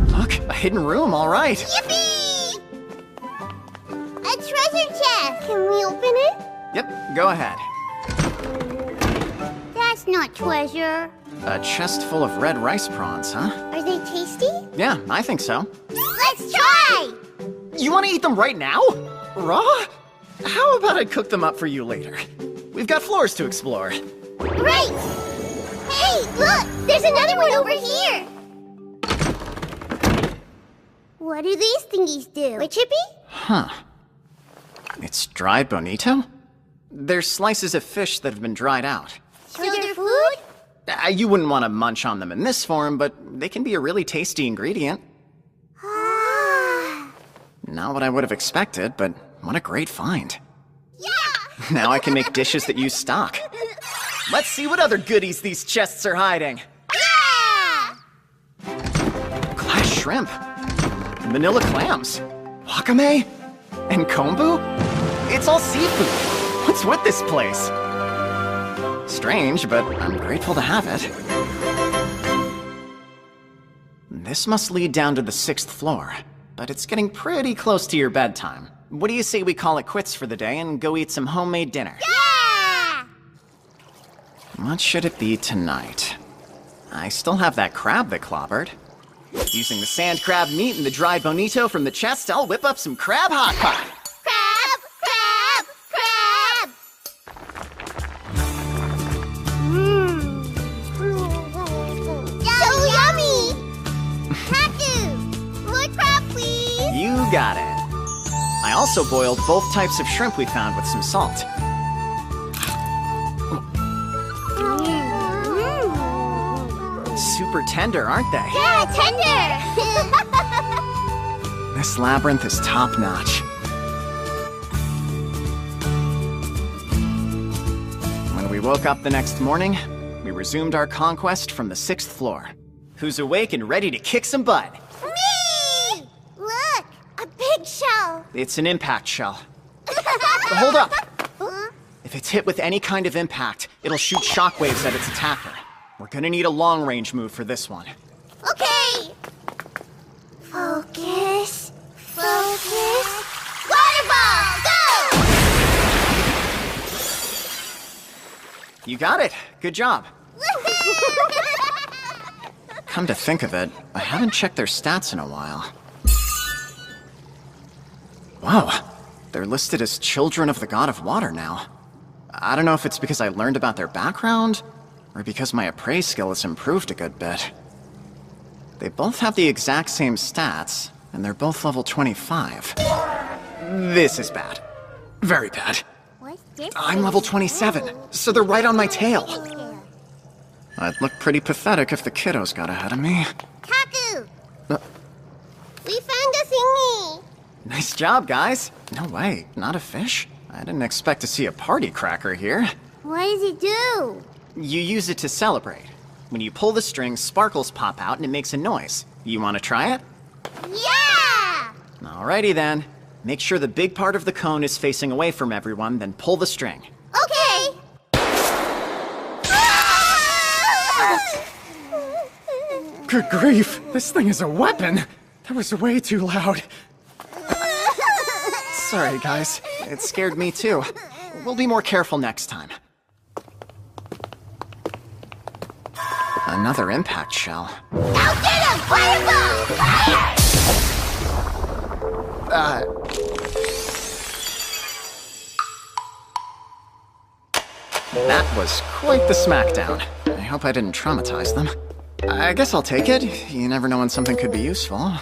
Look, a hidden room, all right. Yippee! A treasure chest! Can we open it? Yep, go ahead. That's not treasure. A chest full of red rice prawns, huh? Are they tasty? Yeah, I think so. Let's try! You want to eat them right now? Raw? How about I cook them up for you later? We've got floors to explore. Great! Hey, look! There's another one over here! What do these thingies do? A chippy? Huh. It's dried bonito? They're slices of fish that have been dried out. So they're food? You wouldn't want to munch on them in this form, but they can be a really tasty ingredient. Not what I would have expected, but what a great find. Yeah! Now I can make dishes that use stock. Let's see what other goodies these chests are hiding. Yeah! Glass shrimp. Manila clams. Wakame. And kombu? It's all seafood. What's with this place? Strange, but I'm grateful to have it. This must lead down to the 6th floor, but it's getting pretty close to your bedtime. What do you say we call it quits for the day and go eat some homemade dinner? Yeah! What should it be tonight? I still have that crab that clobbered. Using the sand crab meat and the dried bonito from the chest, I'll whip up some crab hot pot. Crab! So yummy! Taku! More crab, please! You got it. I also boiled both types of shrimp we found with some salt. Super tender, aren't they? Yeah, tender! This labyrinth is top-notch. When we woke up the next morning, we resumed our conquest from the 6th floor. Who's awake and ready to kick some butt? Me! Look, a big shell. It's an impact shell. But hold up! If it's hit with any kind of impact, it'll shoot shockwaves at its attacker. We're gonna need a long-range move for this one. Okay! Focus. Focus. Water ball, go! You got it. Good job. Come to think of it, I haven't checked their stats in a while. Wow, they're listed as children of the god of water now. I don't know if it's because I learned about their background, or because my appraise skill has improved a good bit. They both have the exact same stats, and they're both level 25. This is bad. Very bad. I'm level 27, so they're right on my tail. I'd look pretty pathetic if the kiddos got ahead of me. Taku! We found a thingy! Nice job, guys. No way, not a fish? I didn't expect to see a party cracker here. What does it do? You use it to celebrate. When you pull the string, sparkles pop out and it makes a noise. You want to try it? Yeah! Alrighty then. Make sure the big part of the cone is facing away from everyone, then pull the string. Okay! Good grief, this thing is a weapon. That was way too loud. Sorry, guys. It scared me too. We'll be more careful next time. Another impact shell. Now get him! Fireball! Fire! That was quite the smackdown. I hope I didn't traumatize them. I guess I'll take it. You never know when something could be useful.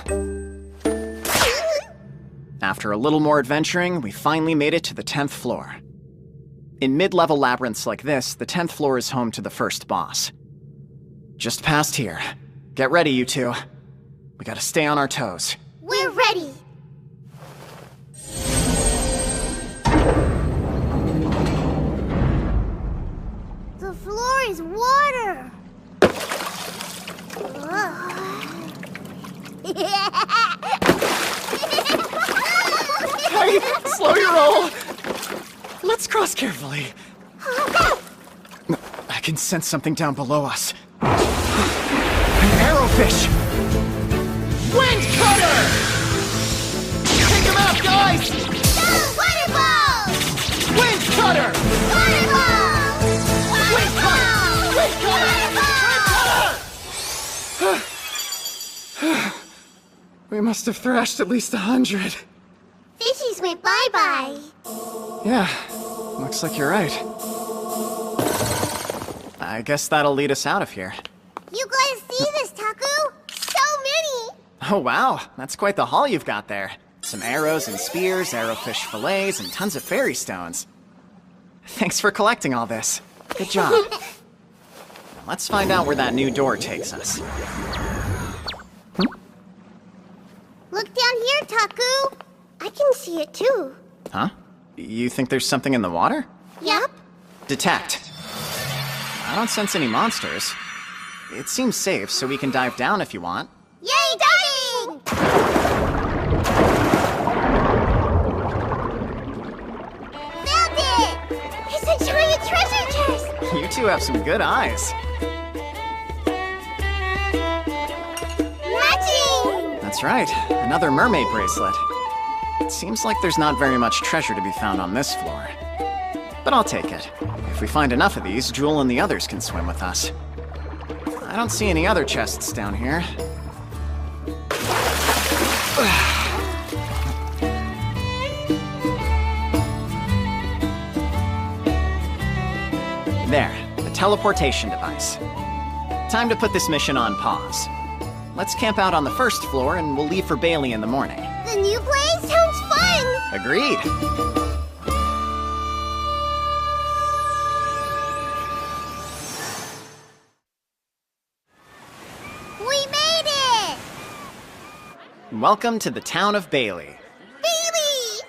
After a little more adventuring, we finally made it to the 10th floor. In mid-level labyrinths like this, the 10th floor is home to the first boss. Just past here. Get ready, you two. We gotta stay on our toes. We're ready! The floor is water! Hey, slow your roll! Let's cross carefully. I can sense something down below us. An arrowfish! Wind cutter! Take him out, guys! Go, water ball! Wind cutter! Water ball! Wind cutter! Wind cutter! We must have thrashed at least 100. Fishies went bye-bye. Yeah, looks like you're right. I guess that'll lead us out of here. You guys see this, Taku? So many! Oh wow, that's quite the haul you've got there. Some arrows and spears, arrowfish fillets, and tons of fairy stones. Thanks for collecting all this. Good job. Let's find out where that new door takes us. Look down here, Taku. I can see it too. Huh? You think there's something in the water? Yup. Detect. I don't sense any monsters. It seems safe, so we can dive down if you want. Yay, diving! Found it! It's a giant treasure chest! You two have some good eyes. Matching! That's right, another mermaid bracelet. It seems like there's not very much treasure to be found on this floor. But I'll take it. If we find enough of these, Jewel and the others can swim with us. I don't see any other chests down here. There, the teleportation device. Time to put this mission on pause. Let's camp out on the first floor and we'll leave for Bailey in the morning. The new place sounds fun! Agreed. We made it! Welcome to the town of Bailey. Bailey!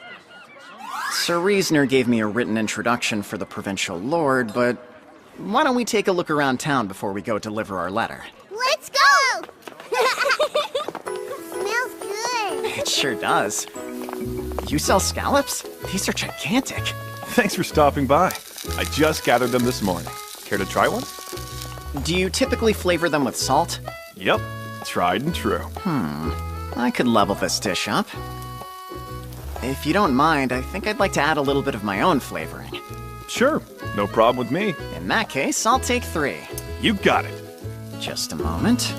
Sir Reasoner gave me a written introduction for the provincial lord, but why don't we take a look around town before we go deliver our letter? Let's go! Smells good. It sure does. You sell scallops? These are gigantic. Thanks for stopping by. I just gathered them this morning. Care to try one? Do you typically flavor them with salt? Yep, tried and true. I could level this dish up. If you don't mind, I think I'd like to add a little bit of my own flavoring. Sure, no problem with me. In that case, I'll take 3. You got it. Just a moment.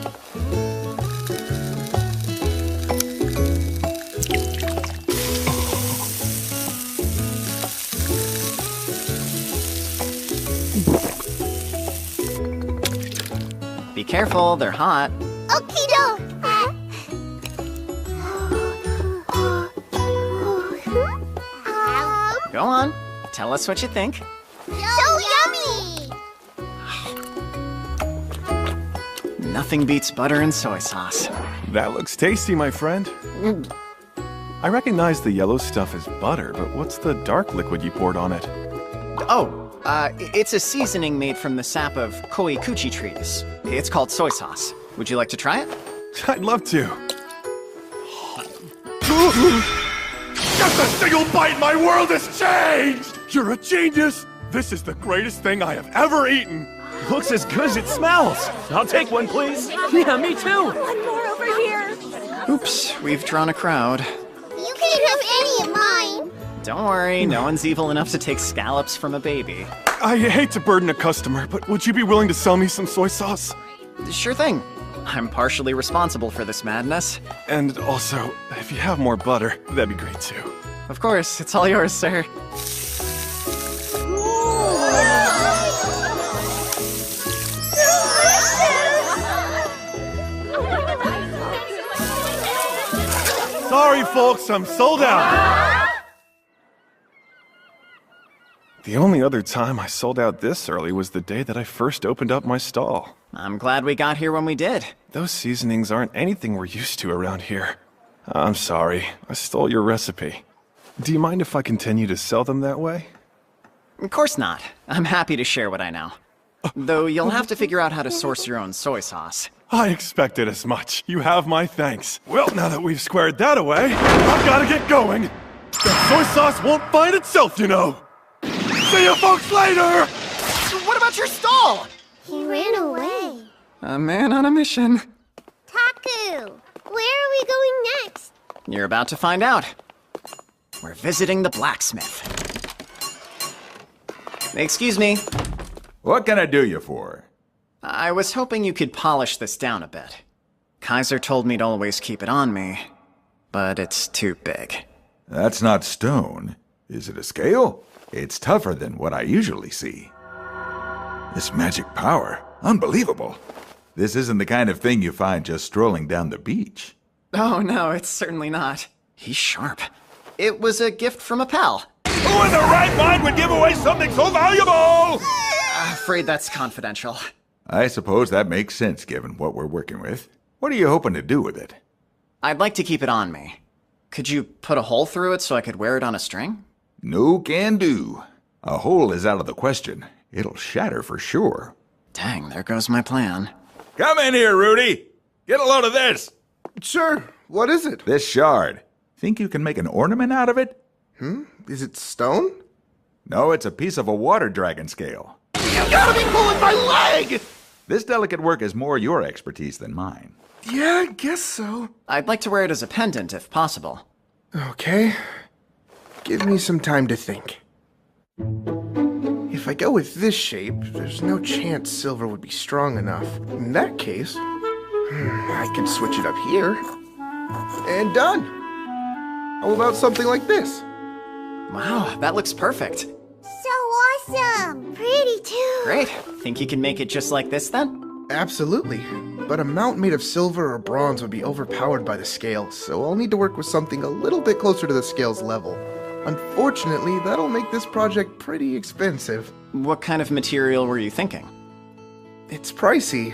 Be careful, they're hot. Okie-doke! Go on, tell us what you think. So yummy! Nothing beats butter and soy sauce. That looks tasty, my friend. I recognize the yellow stuff as butter, but what's the dark liquid you poured on it? It's a seasoning made from the sap of koikuchi trees. It's called soy sauce. Would you like to try it? I'd love to. Just a single bite, my world has changed! You're a genius! This is the greatest thing I have ever eaten! Looks as good as it smells. I'll take one, please. Yeah, me too! One more over here! Oops, we've drawn a crowd. You can't have any of mine! Don't worry, no one's evil enough to take scallops from a baby. I hate to burden a customer, but would you be willing to sell me some soy sauce? Sure thing. I'm partially responsible for this madness. And also, if you have more butter, that'd be great too. Of course, it's all yours, sir. Sorry, folks, I'm sold out. The only other time I sold out this early was the day that I first opened up my stall. I'm glad we got here when we did. Those seasonings aren't anything we're used to around here. I'm sorry, I stole your recipe. Do you mind if I continue to sell them that way? Of course not. I'm happy to share what I know. Though you'll have to figure out how to source your own soy sauce. I expected as much. You have my thanks. Well, now that we've squared that away, I've got to get going. That soy sauce won't find itself, you know. See you folks later! What about your stall? He ran away. A man on a mission. Taku, where are we going next? You're about to find out. We're visiting the blacksmith. Excuse me. What can I do you for? I was hoping you could polish this down a bit. Kaiser told me to always keep it on me, but it's too big. That's not stone. Is it a scale? It's tougher than what I usually see. This magic power, unbelievable. This isn't the kind of thing you find just strolling down the beach. Oh no, it's certainly not. He's sharp. It was a gift from a pal. Who in their right mind would give away something so valuable? Afraid that's confidential. I suppose that makes sense given what we're working with. What are you hoping to do with it? I'd like to keep it on me. Could you put a hole through it so I could wear it on a string? No can do. A hole is out of the question. It'll shatter for sure. Dang, there goes my plan. Come in here, Rudy! Get a load of this! Sure, what is it? This shard. Think you can make an ornament out of it? Is it stone? No, it's a piece of a water dragon scale. You gotta be pulling my leg! This delicate work is more your expertise than mine. Yeah, I guess so. I'd like to wear it as a pendant, if possible. Okay. Give me some time to think. If I go with this shape, there's no chance silver would be strong enough. In that case, I can switch it up here. And done! How about something like this? Wow, that looks perfect. So awesome! Pretty too! Great. Think you can make it just like this then? Absolutely. But a mount made of silver or bronze would be overpowered by the scales, so I'll need to work with something a little bit closer to the scales level. Unfortunately, that'll make this project pretty expensive. What kind of material were you thinking? It's pricey.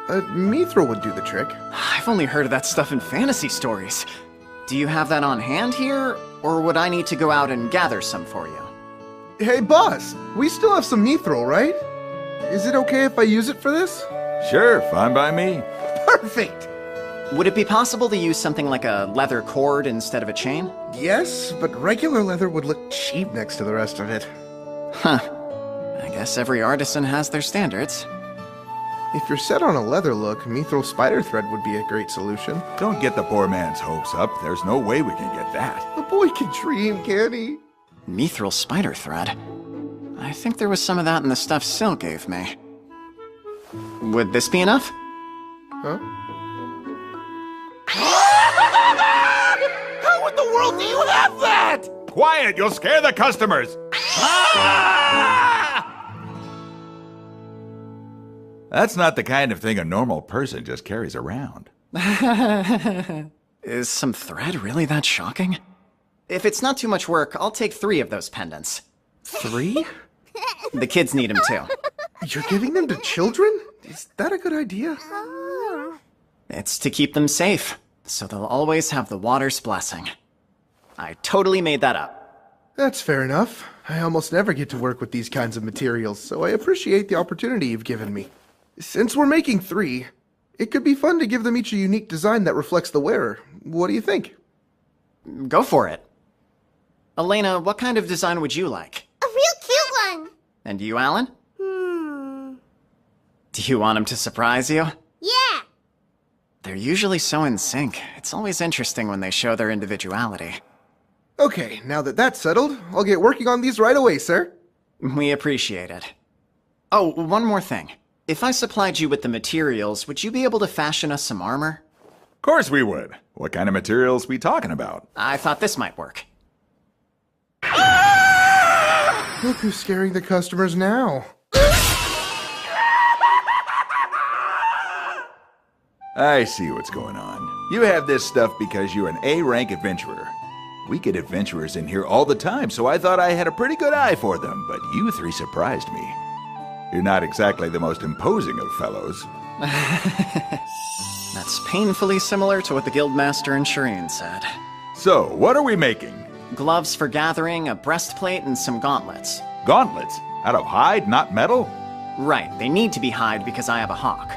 Mithril would do the trick. I've only heard of that stuff in fantasy stories. Do you have that on hand here, or would I need to go out and gather some for you? Hey, boss! We still have some mithril, right? Is it okay if I use it for this? Sure, fine by me. Perfect! Would it be possible to use something like a leather cord instead of a chain? Yes, but regular leather would look cheap next to the rest of it. Huh. I guess every artisan has their standards. If you're set on a leather look, mithril spider thread would be a great solution. Don't get the poor man's hopes up. There's no way we can get that. The boy can dream, can he? Mithril spider thread? I think there was some of that in the stuff Syl gave me. Would this be enough? Huh? How in the world do you have that? Quiet! You'll scare the customers! That's not the kind of thing a normal person just carries around. Is some thread really that shocking? If it's not too much work, I'll take 3 of those pendants. 3? The kids need them too. You're giving them to children? Is that a good idea? It's to keep them safe, so they'll always have the water's blessing. I totally made that up. That's fair enough. I almost never get to work with these kinds of materials, so I appreciate the opportunity you've given me. Since we're making 3, it could be fun to give them each a unique design that reflects the wearer. What do you think? Go for it. Elena, what kind of design would you like? A real cute one! And you, Alan? Do you want him to surprise you? Yeah! They're usually so in sync. It's always interesting when they show their individuality. Okay, now that that's settled, I'll get working on these right away, sir. We appreciate it. Oh, one more thing. If I supplied you with the materials, would you be able to fashion us some armor? Of course we would. What kind of materials we talking about? I thought this might work. Look who's scaring the customers now. I see what's going on. You have this stuff because you're an A-rank adventurer. We get adventurers in here all the time, so I thought I had a pretty good eye for them, but you 3 surprised me. You're not exactly the most imposing of fellows. That's painfully similar to what the Guildmaster and Shireen said. So, what are we making? Gloves for gathering, a breastplate, and some gauntlets. Gauntlets? Out of hide, not metal? Right, they need to be hide because I have a hawk.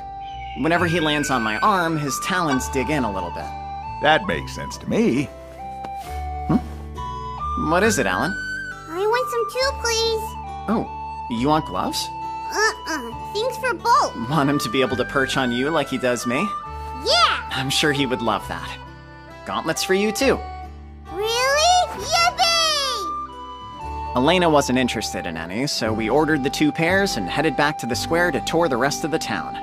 Whenever he lands on my arm, his talons dig in a little bit. That makes sense to me. What is it, Alan? I want some too, please. Oh, you want gloves? Things for both. Want him to be able to perch on you like he does me? Yeah! I'm sure he would love that. Gauntlets for you, too. Really? Yippee! Elena wasn't interested in any, so we ordered the 2 pairs and headed back to the square to tour the rest of the town.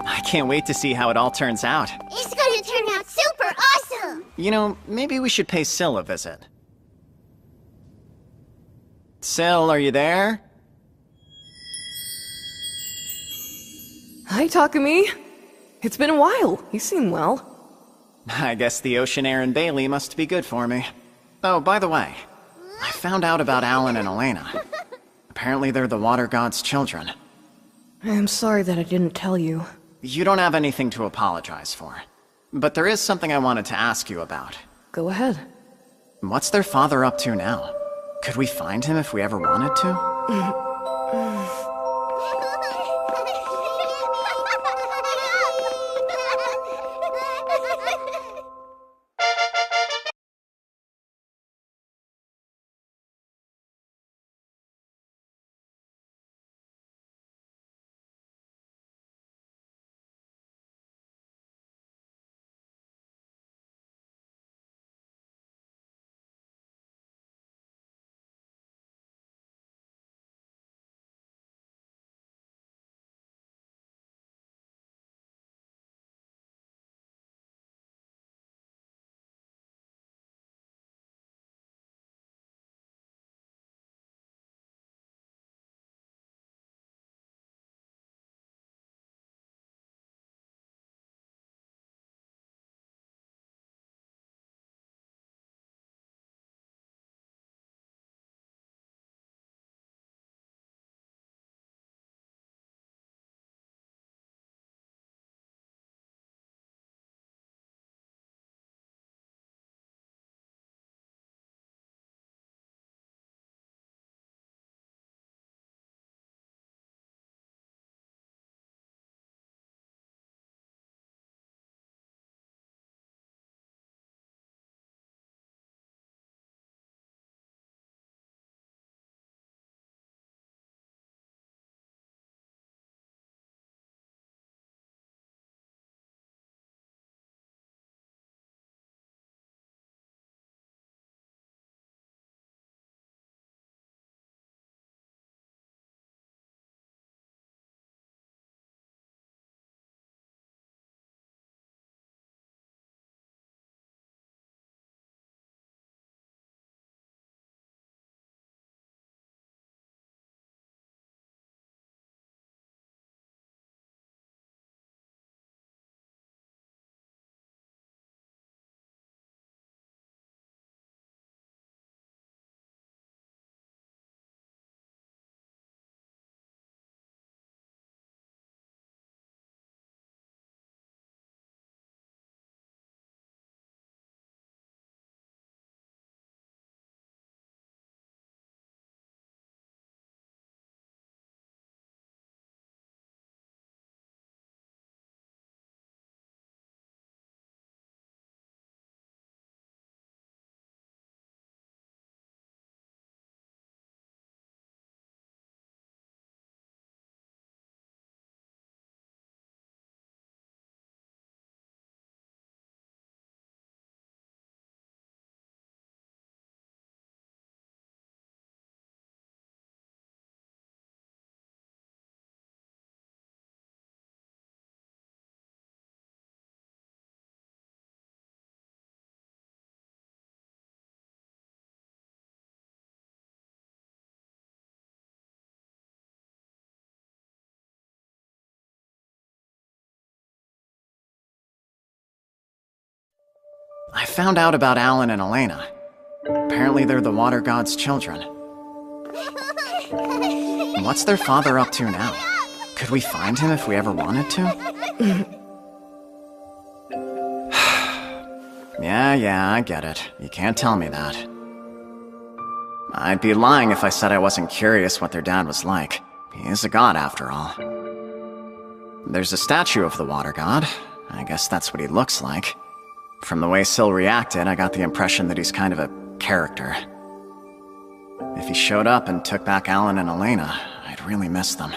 I can't wait to see how it all turns out. It's gonna turn out super awesome! You know, maybe we should pay Syl a visit. Syl, are you there? Hi, Takumi. It's been a while. You seem well. I guess the ocean air in Bailey must be good for me. Oh, by the way, I found out about Alan and Elena. Apparently they're the water god's children. I'm sorry that I didn't tell you. You don't have anything to apologize for. But there is something I wanted to ask you about. Go ahead. What's their father up to now? Could we find him if we ever wanted to? I found out about Alan and Elena. Apparently they're the water god's children. What's their father up to now? Could we find him if we ever wanted to? Yeah, I get it. You can't tell me that. I'd be lying if I said I wasn't curious what their dad was like. He is a god, after all. There's a statue of the water god. I guess that's what he looks like. From the way Syl reacted, I got the impression that he's kind of a character. If he showed up and took back Alan and Elena, I'd really miss them.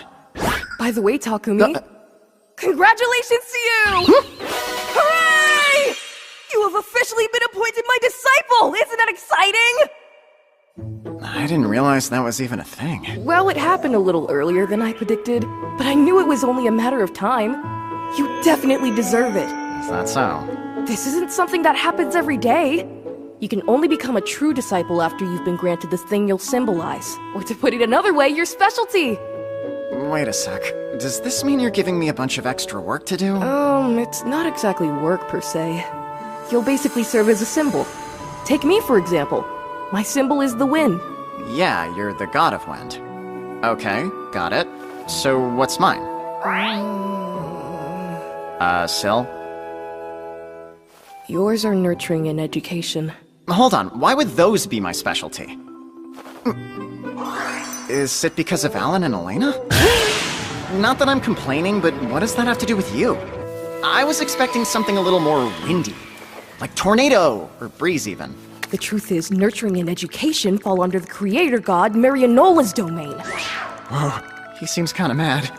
By the way, Takumi, congratulations to you! Hooray! You have officially been appointed my disciple! Isn't that exciting? I didn't realize that was even a thing. Well, it happened a little earlier than I predicted, but I knew it was only a matter of time. You definitely deserve it. Is that so? This isn't something that happens every day. You can only become a true disciple after you've been granted the thing you'll symbolize. Or to put it another way, your specialty. Wait a sec. Does this mean you're giving me a bunch of extra work to do? It's not exactly work per se. You'll basically serve as a symbol. Take me, for example. My symbol is the wind. Yeah, you're the god of wind. Okay, got it. So what's mine? Syl? Yours are nurturing and education. Hold on, why would those be my specialty? Is it because of Alan and Elena? Not that I'm complaining, but what does that have to do with you? I was expecting something a little more windy. Like tornado, or breeze even. The truth is, nurturing and education fall under the creator god Marianola's domain. Whoa, he seems kinda mad.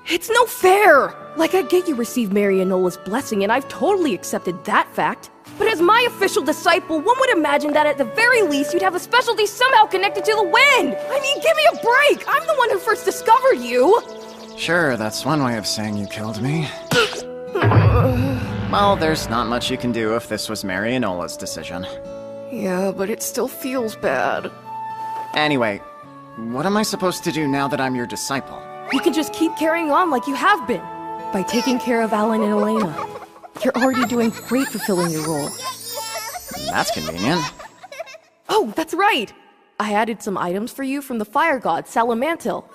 It's no fair! Like, I get you received Marianola's blessing, and I've totally accepted that fact. But as my official disciple, one would imagine that at the very least you'd have a specialty somehow connected to the wind! I mean, give me a break! I'm the one who first discovered you! Sure, that's one way of saying you killed me. Well, there's not much you can do if this was Marianola's decision. Yeah, but it still feels bad. Anyway, what am I supposed to do now that I'm your disciple? You can just keep carrying on like you have been, by taking care of Alan and Elena. You're already doing great fulfilling your role. That's convenient. Oh, that's right! I added some items for you from the fire god, Salamantil.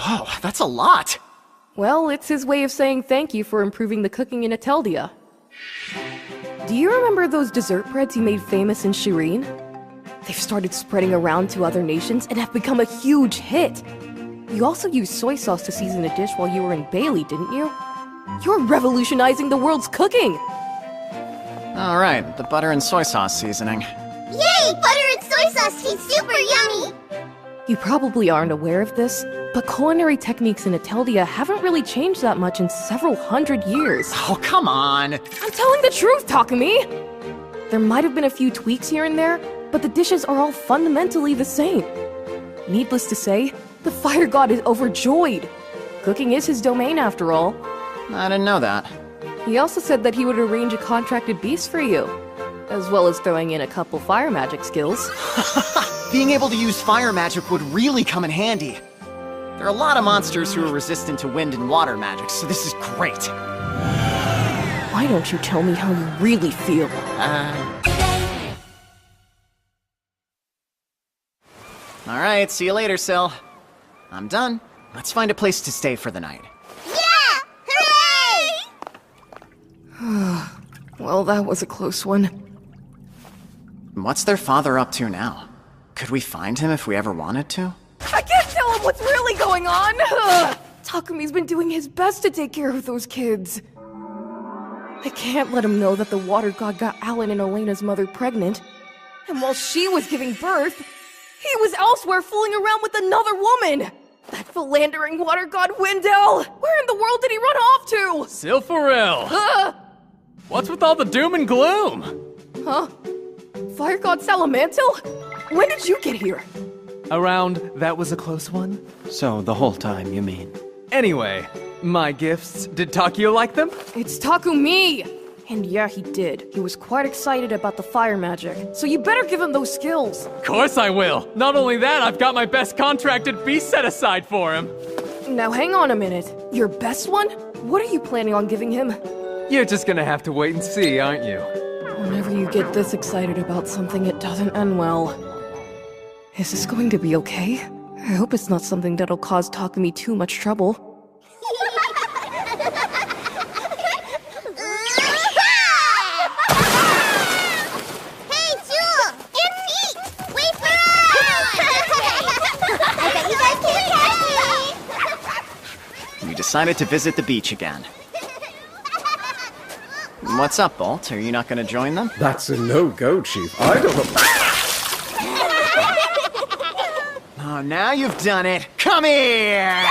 Oh, that's a lot! Well, it's his way of saying thank you for improving the cooking in Ateldia. Do you remember those dessert breads you made famous in Shireen? They've started spreading around to other nations and have become a huge hit. You also used soy sauce to season a dish while you were in Bailey, didn't you? You're revolutionizing the world's cooking! Alright, the butter and soy sauce seasoning. Yay! Butter and soy sauce taste super yummy! You probably aren't aware of this, but culinary techniques in Ateldia haven't really changed that much in several hundred years. Oh, come on! I'm telling the truth, Takumi! There might have been a few tweaks here and there, but the dishes are all fundamentally the same. Needless to say, the fire god is overjoyed. Cooking is his domain, after all. I didn't know that. He also said that he would arrange a contracted beast for you, as well as throwing in a couple fire magic skills. Being able to use fire magic would really come in handy. There are a lot of monsters who are resistant to wind and water magic, so this is great. Why don't you tell me how you really feel? Alright, see you later, Syl. I'm done. Let's find a place to stay for the night. Yeah! Hooray! Well, that was a close one. What's their father up to now? Could we find him if we ever wanted to? I can't tell him what's really going on! Takumi's been doing his best to take care of those kids. I can't let him know that the water god got Alan and Elena's mother pregnant. And while she was giving birth, he was elsewhere fooling around with another woman! That philandering water god Wendell! Where in the world did he run off to? Silpharil! What's with all the doom and gloom? Huh? Fire god Salamantil? When did you get here? That was a close one? So, the whole time, you mean? Anyway, my gifts, did Takio like them? It's Takumi! And yeah, he did. He was quite excited about the fire magic, so you better give him those skills. Of course I will! Not only that, I've got my best contracted beast set aside for him! Now hang on a minute. Your best one? What are you planning on giving him? You're just gonna have to wait and see, aren't you? Whenever you get this excited about something, it doesn't end well. Is this going to be okay? I hope it's not something that'll cause Takumi too much trouble. Hey, Jewel! And Pete! Wait for us! I bet you guys can't catch me! We decided to visit the beach again. What's up, Bolt? Are you not gonna join them? That's a no-go, Chief. I don't know. Oh, now you've done it. Come here!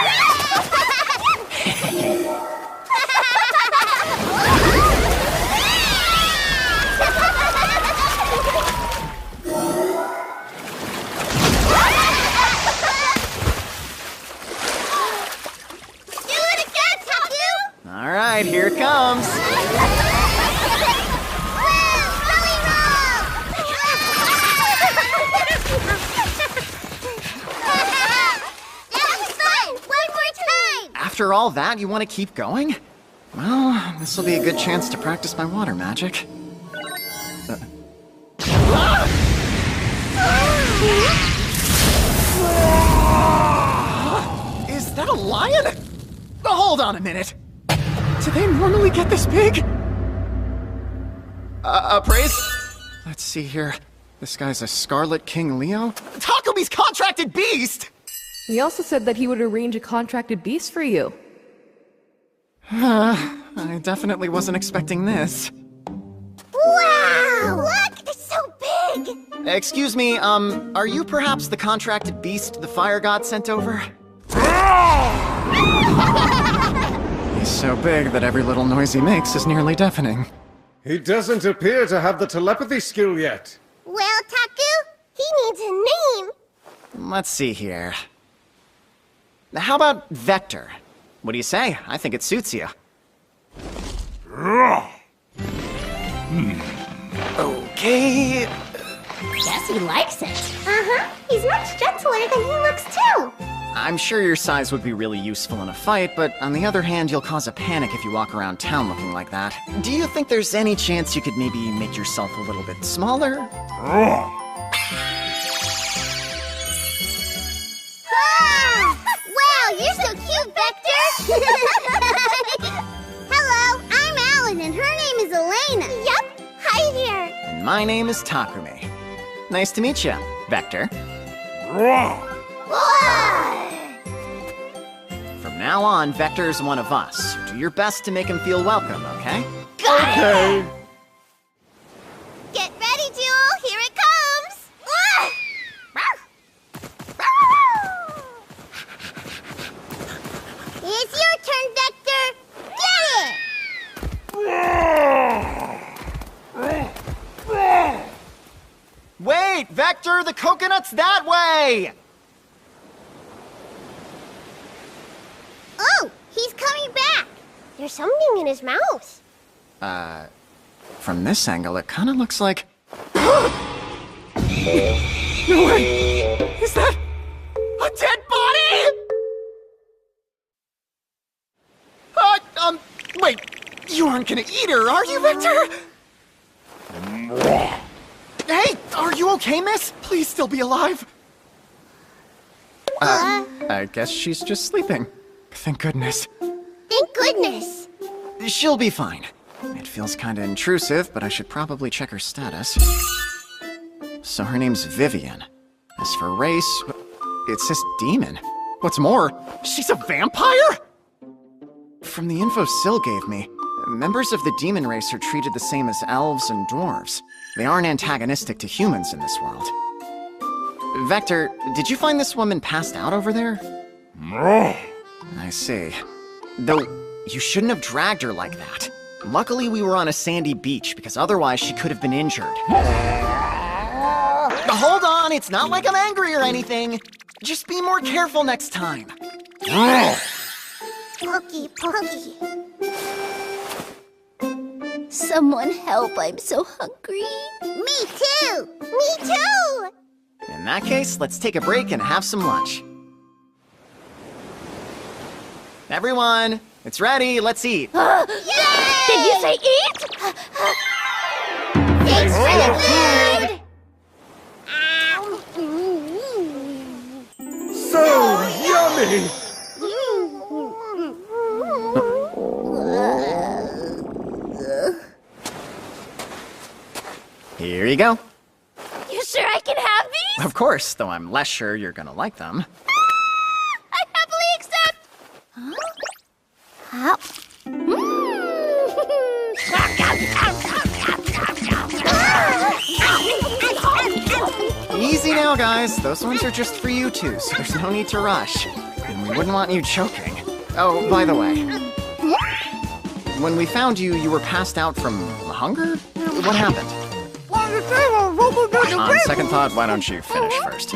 Do it again, Taku! All right, here it comes. After all that, you want to keep going? Well, this will be a good chance to practice my water magic. Is that a lion? Hold on a minute. Do they normally get this big? Praise? Let's see here. This guy's a Scarlet King Leo? Takumi's contracted beast! He also said that he would arrange a contracted beast for you. I definitely wasn't expecting this. Wow! Look! It's so big! Excuse me, are you perhaps the contracted beast the fire god sent over? He's so big that every little noise he makes is nearly deafening. He doesn't appear to have the telepathy skill yet. Well, Taku, he needs a name. Let's see here. How about Vector? What do you say? I think it suits you. Okay. Guess he likes it. Uh-huh. He's much gentler than he looks, too. I'm sure your size would be really useful in a fight, but on the other hand, you'll cause a panic if you walk around town looking like that. Do you think there's any chance you could maybe make yourself a little bit smaller? Wow, you're so cute, Vector! Hello, I'm Alan, and her name is Elena. Yep, hi there. And my name is Takumi. Nice to meet you, Vector. From now on, Vector's one of us. Do your best to make him feel welcome, okay? Okay. Get ready, Jewel. Here it comes. It's your turn, Vector. Get it! Wait, Vector, the coconut's that way! Oh, he's coming back. There's something in his mouth. From this angle, it kind of looks like... No way! Is that a dead body? Wait, you aren't gonna eat her, are you, Vector? Hey, are you okay, miss? Please still be alive. I guess she's just sleeping. Thank goodness. Thank goodness. She'll be fine. It feels kinda intrusive, but I should probably check her status. So her name's Vivian. As for race, it says demon. What's more, she's a vampire? From the info Syl gave me, members of the demon race are treated the same as elves and dwarves. They aren't antagonistic to humans in this world. Vector, did you find this woman passed out over there? I see. Though, you shouldn't have dragged her like that. Luckily, we were on a sandy beach, because otherwise she could have been injured. Hold on, it's not like I'm angry or anything. Just be more careful next time. Pokey, pokey. Someone help, I'm so hungry. Me too! Me too! In that case, let's take a break and have some lunch. Everyone, it's ready. Let's eat. Did you say eat? Thanks for the food! So yummy! Here you go. You sure I can have these? Of course, though I'm less sure you're gonna like them. I happily accept! Huh? Easy now, guys. Those ones are just for you two, so there's no need to rush. And we wouldn't want you choking. Oh, by the way. When we found you, you were passed out from hunger? What happened? On second thought, why don't you finish first?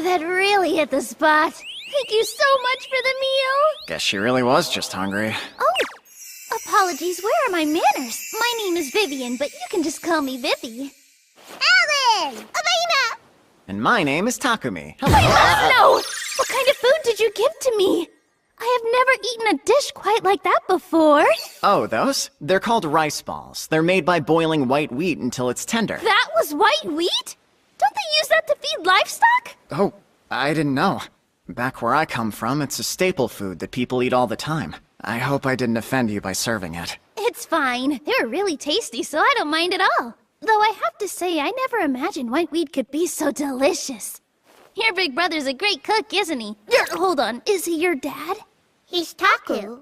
That really hit the spot. Thank you so much for the meal. Guess she really was just hungry. Oh, apologies. Where are my manners? My name is Vivian, but you can just call me Vivi. Alan! Elena! And my name is Takumi. I must know! What kind of food did you give to me? I have never eaten a dish quite like that before. Oh, those? They're called rice balls. They're made by boiling white wheat until it's tender. That was white wheat? Don't they use that to feed livestock? Oh, I didn't know. Back where I come from, it's a staple food that people eat all the time. I hope I didn't offend you by serving it. It's fine. They're really tasty, so I don't mind at all. Though I have to say, I never imagined white wheat could be so delicious. Your big brother's a great cook, isn't he? Hold on, is he your dad? He's Taku.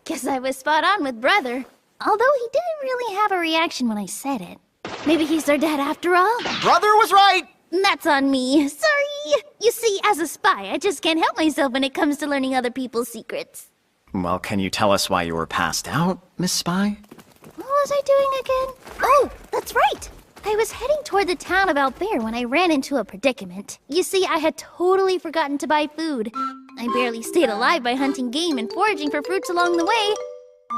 Guess I was spot on with brother. Although he didn't really have a reaction when I said it. Maybe he's their dad after all? Brother was right! That's on me. Sorry. You see, as a spy, I just can't help myself when it comes to learning other people's secrets. Well, can you tell us why you were passed out, Miss Spy? What was I doing again? Oh, that's right! I was heading toward the town of Albert when I ran into a predicament. You see, I had totally forgotten to buy food. I barely stayed alive by hunting game and foraging for fruits along the way.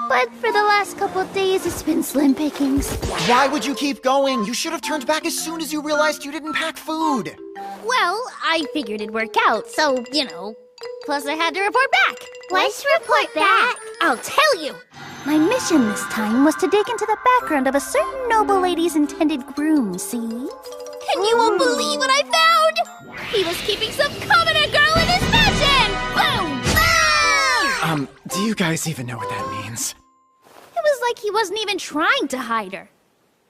But for the last couple of days, it's been slim pickings. Why would you keep going? You should have turned back as soon as you realized you didn't pack food. Well, I figured it'd work out, so, you know. Plus, I had to report back. Let's report back. I'll tell you. My mission this time was to dig into the background of a certain noble lady's intended groom, see? And you won't believe what I found! He was keeping some commoner girl in his mansion! Boom! Boom! Do you guys even know what that means? It was like he wasn't even trying to hide her.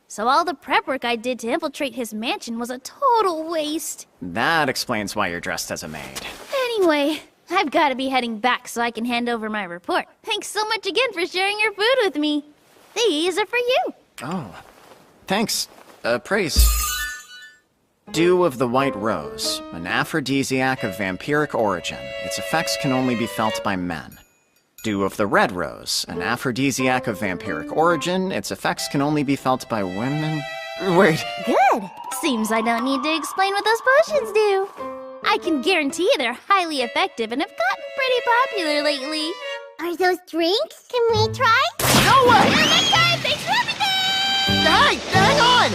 So all the prep work I did to infiltrate his mansion was a total waste. That explains why you're dressed as a maid. Anyway, I've got to be heading back so I can hand over my report. Thanks so much again for sharing your food with me. These are for you. Oh, thanks. Praise. Dew of the White Rose, an aphrodisiac of vampiric origin. Its effects can only be felt by men. Dew of the Red Rose, an aphrodisiac of vampiric origin. Its effects can only be felt by women. Wait. Good. Seems I don't need to explain what those potions do. I can guarantee they're highly effective and have gotten pretty popular lately. Are those drinks? Can we try? No way! Next time! Thanks for everything! Hey, hang on!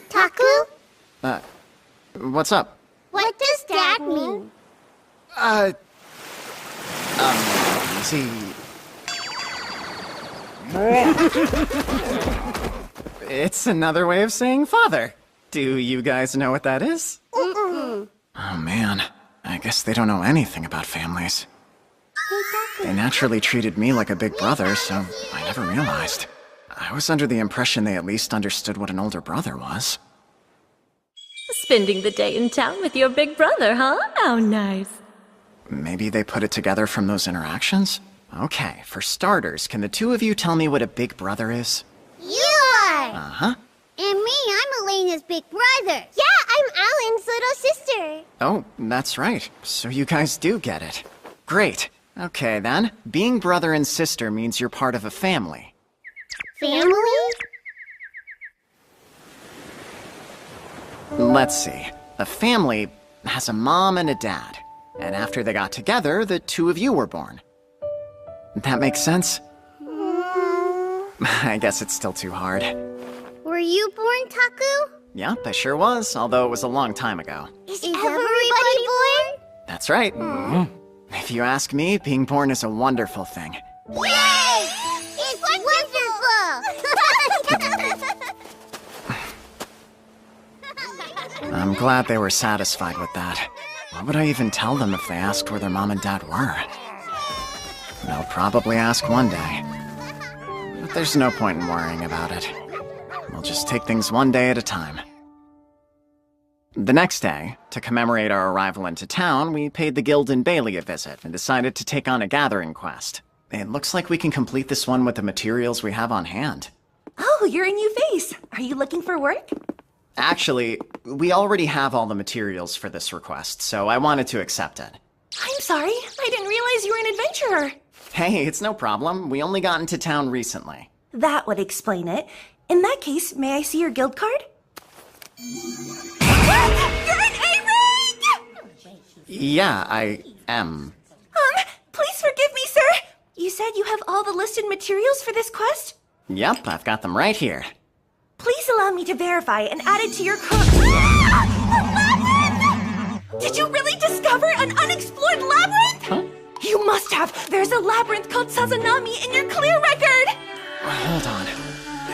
Taku? What's up? What does that mean? See... It's another way of saying father. Do you guys know what that is? Mm-mm. Oh man, I guess they don't know anything about families. They naturally treated me like a big brother, so I never realized. I was under the impression they at least understood what an older brother was. Spending the day in town with your big brother, huh? How nice. Maybe they put it together from those interactions? Okay, for starters, can the two of you tell me what a big brother is? You are! Uh-huh. And me, I'm Elena's big brother. Yeah, I'm Alan's little sister. Oh, that's right. So you guys do get it. Great. Okay then, being brother and sister means you're part of a family. Family? Let's see. A family has a mom and a dad. And after they got together, the two of you were born. That makes sense? I guess it's still too hard. Were you born, Taku? Yep, I sure was, although it was a long time ago. Is everybody born? That's right. If you ask me, being born is a wonderful thing. Yay! It's wonderful! I'm glad they were satisfied with that. What would I even tell them if they asked where their mom and dad were? They'll probably ask one day. But there's no point in worrying about it. We'll just take things one day at a time. The next day, to commemorate our arrival into town, we paid the guild in Bailey a visit and decided to take on a gathering quest. It looks like we can complete this one with the materials we have on hand. Oh, you're a new face. Are you looking for work? Actually, we already have all the materials for this request, so I wanted to accept it. I'm sorry. I didn't realize you were an adventurer. Hey, it's no problem. We only got into town recently. That would explain it. In that case, may I see your guild card? You're an A-rank! Yeah, I am. Please forgive me, sir. You said you have all the listed materials for this quest? Yep, I've got them right here. Please allow me to verify and add it to your Did you really discover an unexplored labyrinth? Huh? You must have. There's a labyrinth called Sazanami in your clear record. Hold on.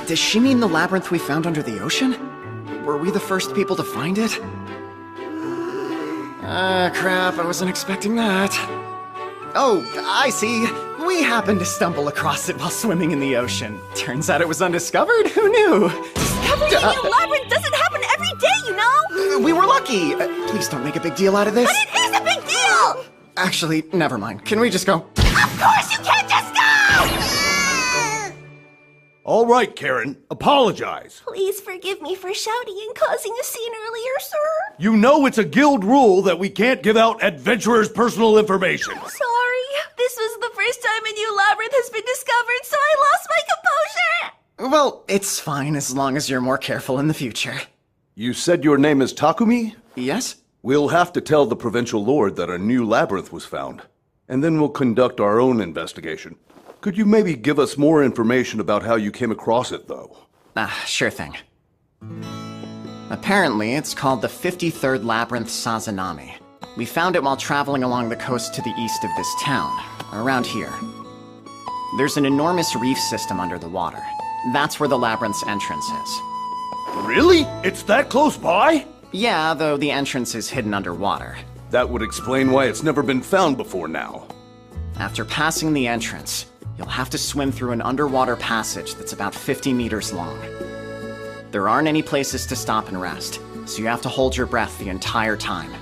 Does she mean the labyrinth we found under the ocean? Were we the first people to find it? Crap, I wasn't expecting that. Oh, I see. We happened to stumble across it while swimming in the ocean. Turns out it was undiscovered. Who knew? Discovering a new labyrinth doesn't happen every day, you know? We were lucky. Please don't make a big deal out of this. But it is a big deal! Actually, never mind. Can we just go? Of course you can't just go! All right, Karen. Apologize. Please forgive me for shouting and causing a scene earlier, sir. You know it's a guild rule that we can't give out adventurers' personal information. Sorry. This was the first time a new labyrinth has been discovered, so I lost my composure. Well, it's fine as long as you're more careful in the future. You said your name is Takumi? Yes? We'll have to tell the provincial lord that a new labyrinth was found, and then we'll conduct our own investigation. Could you maybe give us more information about how you came across it, though? Sure thing. Apparently, it's called the 53rd Labyrinth Sazanami. We found it while traveling along the coast to the east of this town, around here. There's an enormous reef system under the water. That's where the labyrinth's entrance is. Really? It's that close by? Yeah, though the entrance is hidden underwater. That would explain why it's never been found before now. After passing the entrance, you'll have to swim through an underwater passage that's about 50 meters long. There aren't any places to stop and rest, so you have to hold your breath the entire time.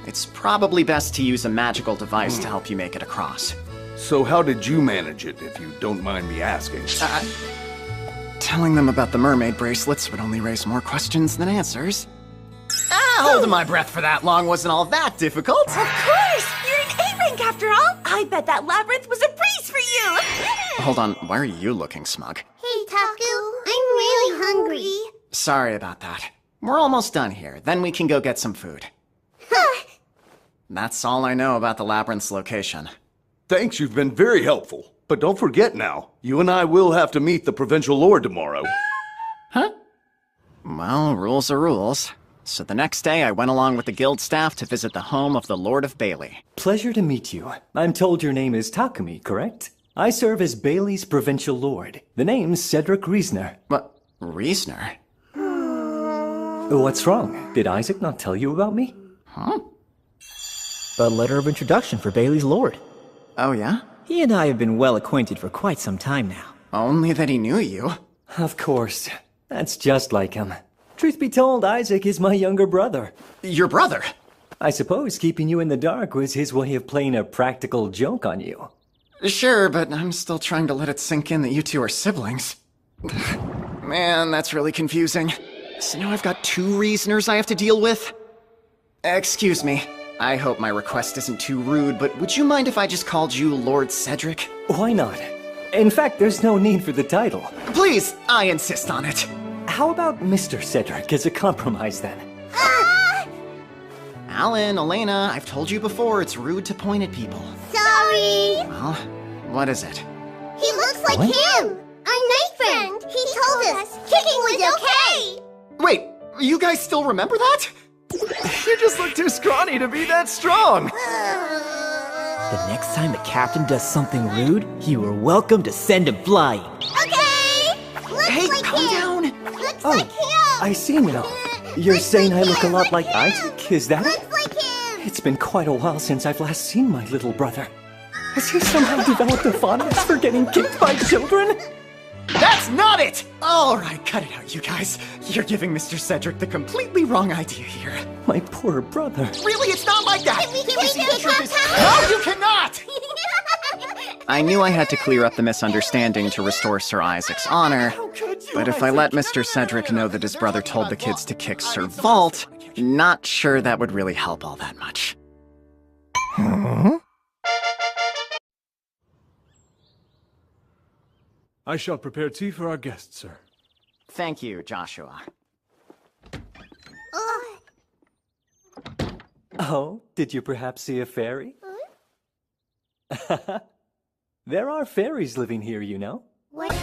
It's probably best to use a magical device to help you make it across. So how did you manage it, if you don't mind me asking? Telling them about the mermaid bracelets would only raise more questions than answers. Holding my breath for that long wasn't all that difficult. Of course! You're an A-rank after all! I bet that labyrinth was a breeze for you! Hold on, why are you looking smug? Hey, Taku, I'm really hungry. Sorry about that. We're almost done here, then we can go get some food. That's all I know about the labyrinth's location. Thanks, you've been very helpful. But don't forget now, you and I will have to meet the provincial lord tomorrow. Huh? Well, rules are rules. So the next day, I went along with the guild staff to visit the home of the Lord of Bailey. Pleasure to meet you. I'm told your name is Takumi, correct? I serve as Bailey's provincial lord. The name's Cedric Reisner. What? Reisner? What's wrong? Did Isaac not tell you about me? Huh? A letter of introduction for Bailey's lord. Oh, yeah? He and I have been well acquainted for quite some time now. Only that he knew you. Of course. That's just like him. Truth be told, Isaac is my younger brother. Your brother? I suppose keeping you in the dark was his way of playing a practical joke on you. Sure, but I'm still trying to let it sink in that you two are siblings. Man, that's really confusing. So now I've got two Reisners I have to deal with? Excuse me. I hope my request isn't too rude, but would you mind if I just called you Lord Cedric? Why not? In fact, there's no need for the title. Please, I insist on it. How about Mr. Cedric as a compromise, then? Alan, Elena, I've told you before, it's rude to point at people. Sorry. Well, what is it? He looks like him! Our night friend! He told us kicking was okay! Wait, You guys still remember that? You just look too scrawny to be that strong! The next time the captain does something rude, you are welcome to send him flying. Okay! Looks calm down! Looks Oh, like him! I see now. You're saying I look a lot like Isaac, is that it? Looks like him! It's been quite a while since I've last seen my little brother. Has he somehow developed a fondness for getting kicked by children? That's not it! Alright, cut it out, you guys. You're giving Mr. Cedric the completely wrong idea here. My poor brother. Really, it's not like that! Can we He was take here him to No, you cannot! I knew I had to clear up the misunderstanding to restore Sir Isaac's honor, but if I let Mr. Cedric know that his brother told the kids to kick Sir Vault, not sure that would really help all that much. Huh? I shall prepare tea for our guests, sir. Thank you, Joshua. Oh, did you perhaps see a fairy? There are fairies living here, you know. What?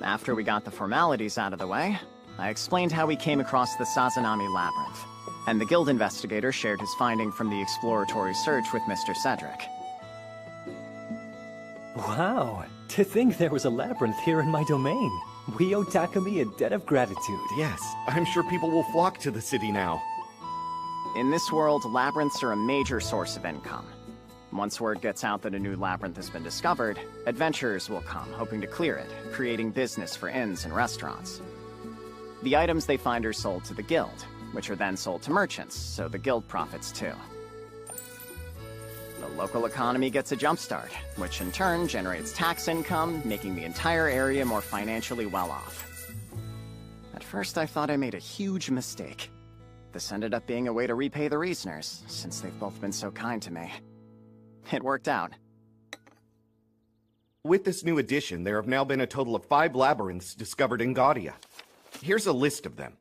After we got the formalities out of the way, I explained how we came across the Sazanami Labyrinth, and the guild investigator shared his finding from the exploratory search with Mr. Cedric. Wow, to think there was a labyrinth here in my domain. We owe Takumi a debt of gratitude. Yes, I'm sure people will flock to the city now. In this world, labyrinths are a major source of income. Once word gets out that a new labyrinth has been discovered, adventurers will come, hoping to clear it, creating business for inns and restaurants. The items they find are sold to the guild, which are then sold to merchants, so the guild profits too. The local economy gets a jumpstart, which in turn generates tax income, making the entire area more financially well off. At first I thought I made a huge mistake. This ended up being a way to repay the Reasoners, since they've both been so kind to me. It worked out. With this new addition, there have now been a total of 5 labyrinths discovered in Gaudia. Here's a list of them.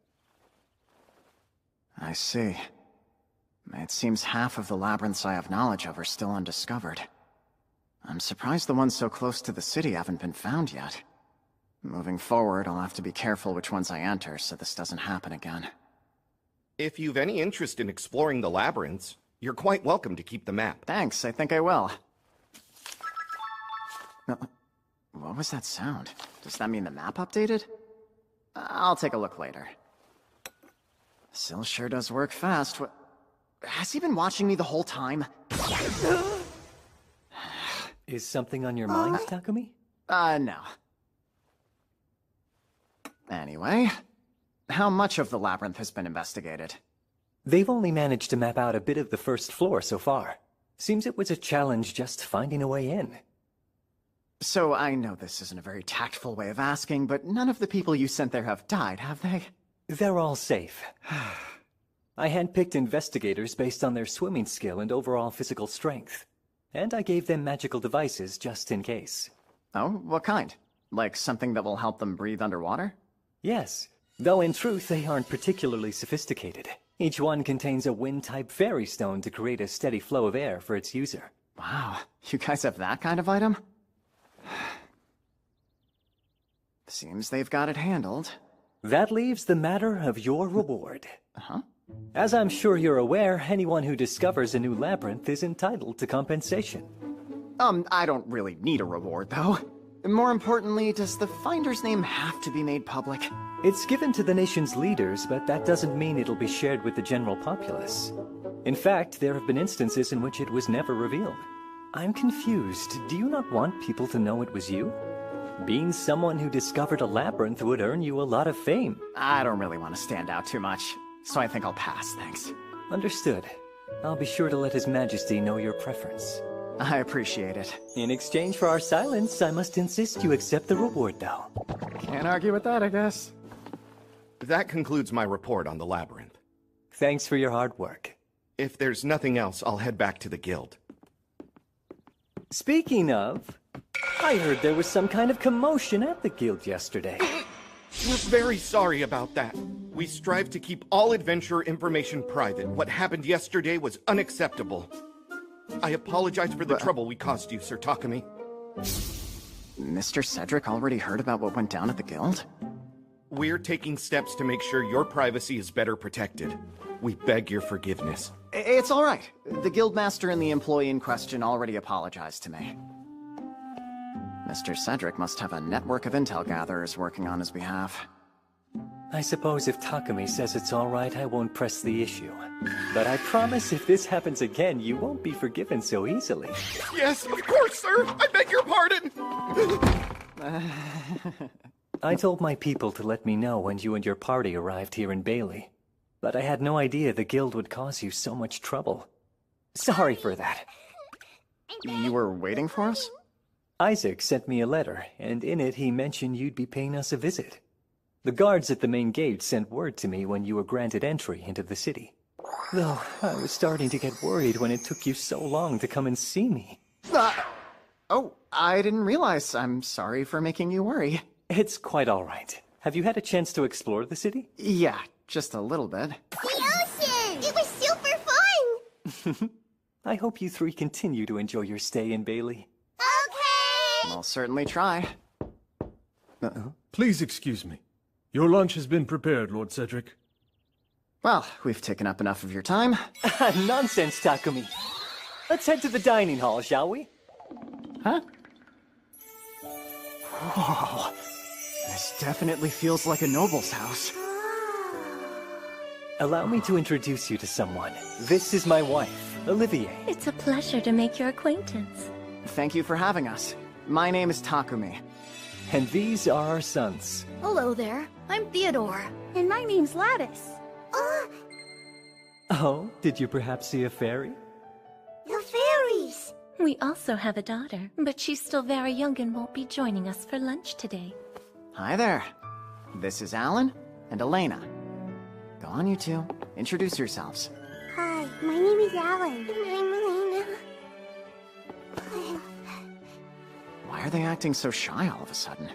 I see. It seems half of the labyrinths I have knowledge of are still undiscovered. I'm surprised the ones so close to the city haven't been found yet. Moving forward, I'll have to be careful which ones I enter so this doesn't happen again. If you've any interest in exploring the labyrinths, you're quite welcome to keep the map. Thanks, I think I will. What was that sound? Does that mean the map updated? I'll take a look later. Syl sure does work fast. Has he been watching me the whole time? Is something on your mind, Takumi? No. Anyway, how much of the labyrinth has been investigated? They've only managed to map out a bit of the first floor so far. Seems it was a challenge just finding a way in. So I know this isn't a very tactful way of asking, but none of the people you sent there have died, have they? They're all safe. I handpicked investigators based on their swimming skill and overall physical strength. And I gave them magical devices just in case. Oh, what kind? Like something that will help them breathe underwater? Yes, though in truth they aren't particularly sophisticated. Each one contains a wind-type fairy stone to create a steady flow of air for its user. Wow, you guys have that kind of item? Seems they've got it handled. That leaves the matter of your reward. Uh-huh. As I'm sure you're aware, anyone who discovers a new labyrinth is entitled to compensation. I don't really need a reward, though. More importantly, does the finder's name have to be made public? It's given to the nation's leaders, but that doesn't mean it'll be shared with the general populace. In fact, there have been instances in which it was never revealed. I'm confused. Do you not want people to know it was you? Being someone who discovered a labyrinth would earn you a lot of fame. I don't really want to stand out too much, so I think I'll pass, thanks. Understood. I'll be sure to let His Majesty know your preference. I appreciate it. In exchange for our silence, I must insist you accept the reward, though. Can't argue with that, I guess. That concludes my report on the labyrinth. Thanks for your hard work. If there's nothing else, I'll head back to the guild. Speaking of, I heard there was some kind of commotion at the guild yesterday. We're very sorry about that. We strive to keep all adventurer information private. What happened yesterday was unacceptable. I apologize for the trouble we caused you, Sir Takumi. Mr. Cedric already heard about what went down at the guild? We're taking steps to make sure your privacy is better protected. We beg your forgiveness. It's all right. The guildmaster and the employee in question already apologized to me. Mr. Cedric must have a network of intel gatherers working on his behalf. I suppose if Takumi says it's all right, I won't press the issue. But I promise if this happens again, you won't be forgiven so easily. Yes, of course, sir! I beg your pardon! I told my people to let me know when you and your party arrived here in Bailey. But I had no idea the guild would cause you so much trouble. Sorry for that. You were waiting for us? Isaac sent me a letter, and in it he mentioned you'd be paying us a visit. The guards at the main gate sent word to me when you were granted entry into the city. Though I was starting to get worried when it took you so long to come and see me. Oh, I didn't realize. I'm sorry for making you worry. It's quite all right. Have you had a chance to explore the city? Yeah, just a little bit. The ocean! It was super fun! I hope you three continue to enjoy your stay in Bailey. Okay! I'll certainly try. Please excuse me. Your lunch has been prepared, Lord Cedric. Well, we've taken up enough of your time. Nonsense, Takumi. Let's head to the dining hall, shall we? Huh? Whoa. This definitely feels like a noble's house. Allow me to introduce you to someone. This is my wife, Olivier. It's a pleasure to make your acquaintance. Thank you for having us. My name is Takumi. And these are our sons. Hello there. I'm Theodore. And my name's Lattice. Oh, did you perhaps see a fairy? The fairies! We also have a daughter, but she's still very young and won't be joining us for lunch today. Hi there. This is Alan and Elena. Go on, you two. Introduce yourselves. Hi, my name is Alan. And I'm Elena. Why are they acting so shy all of a sudden?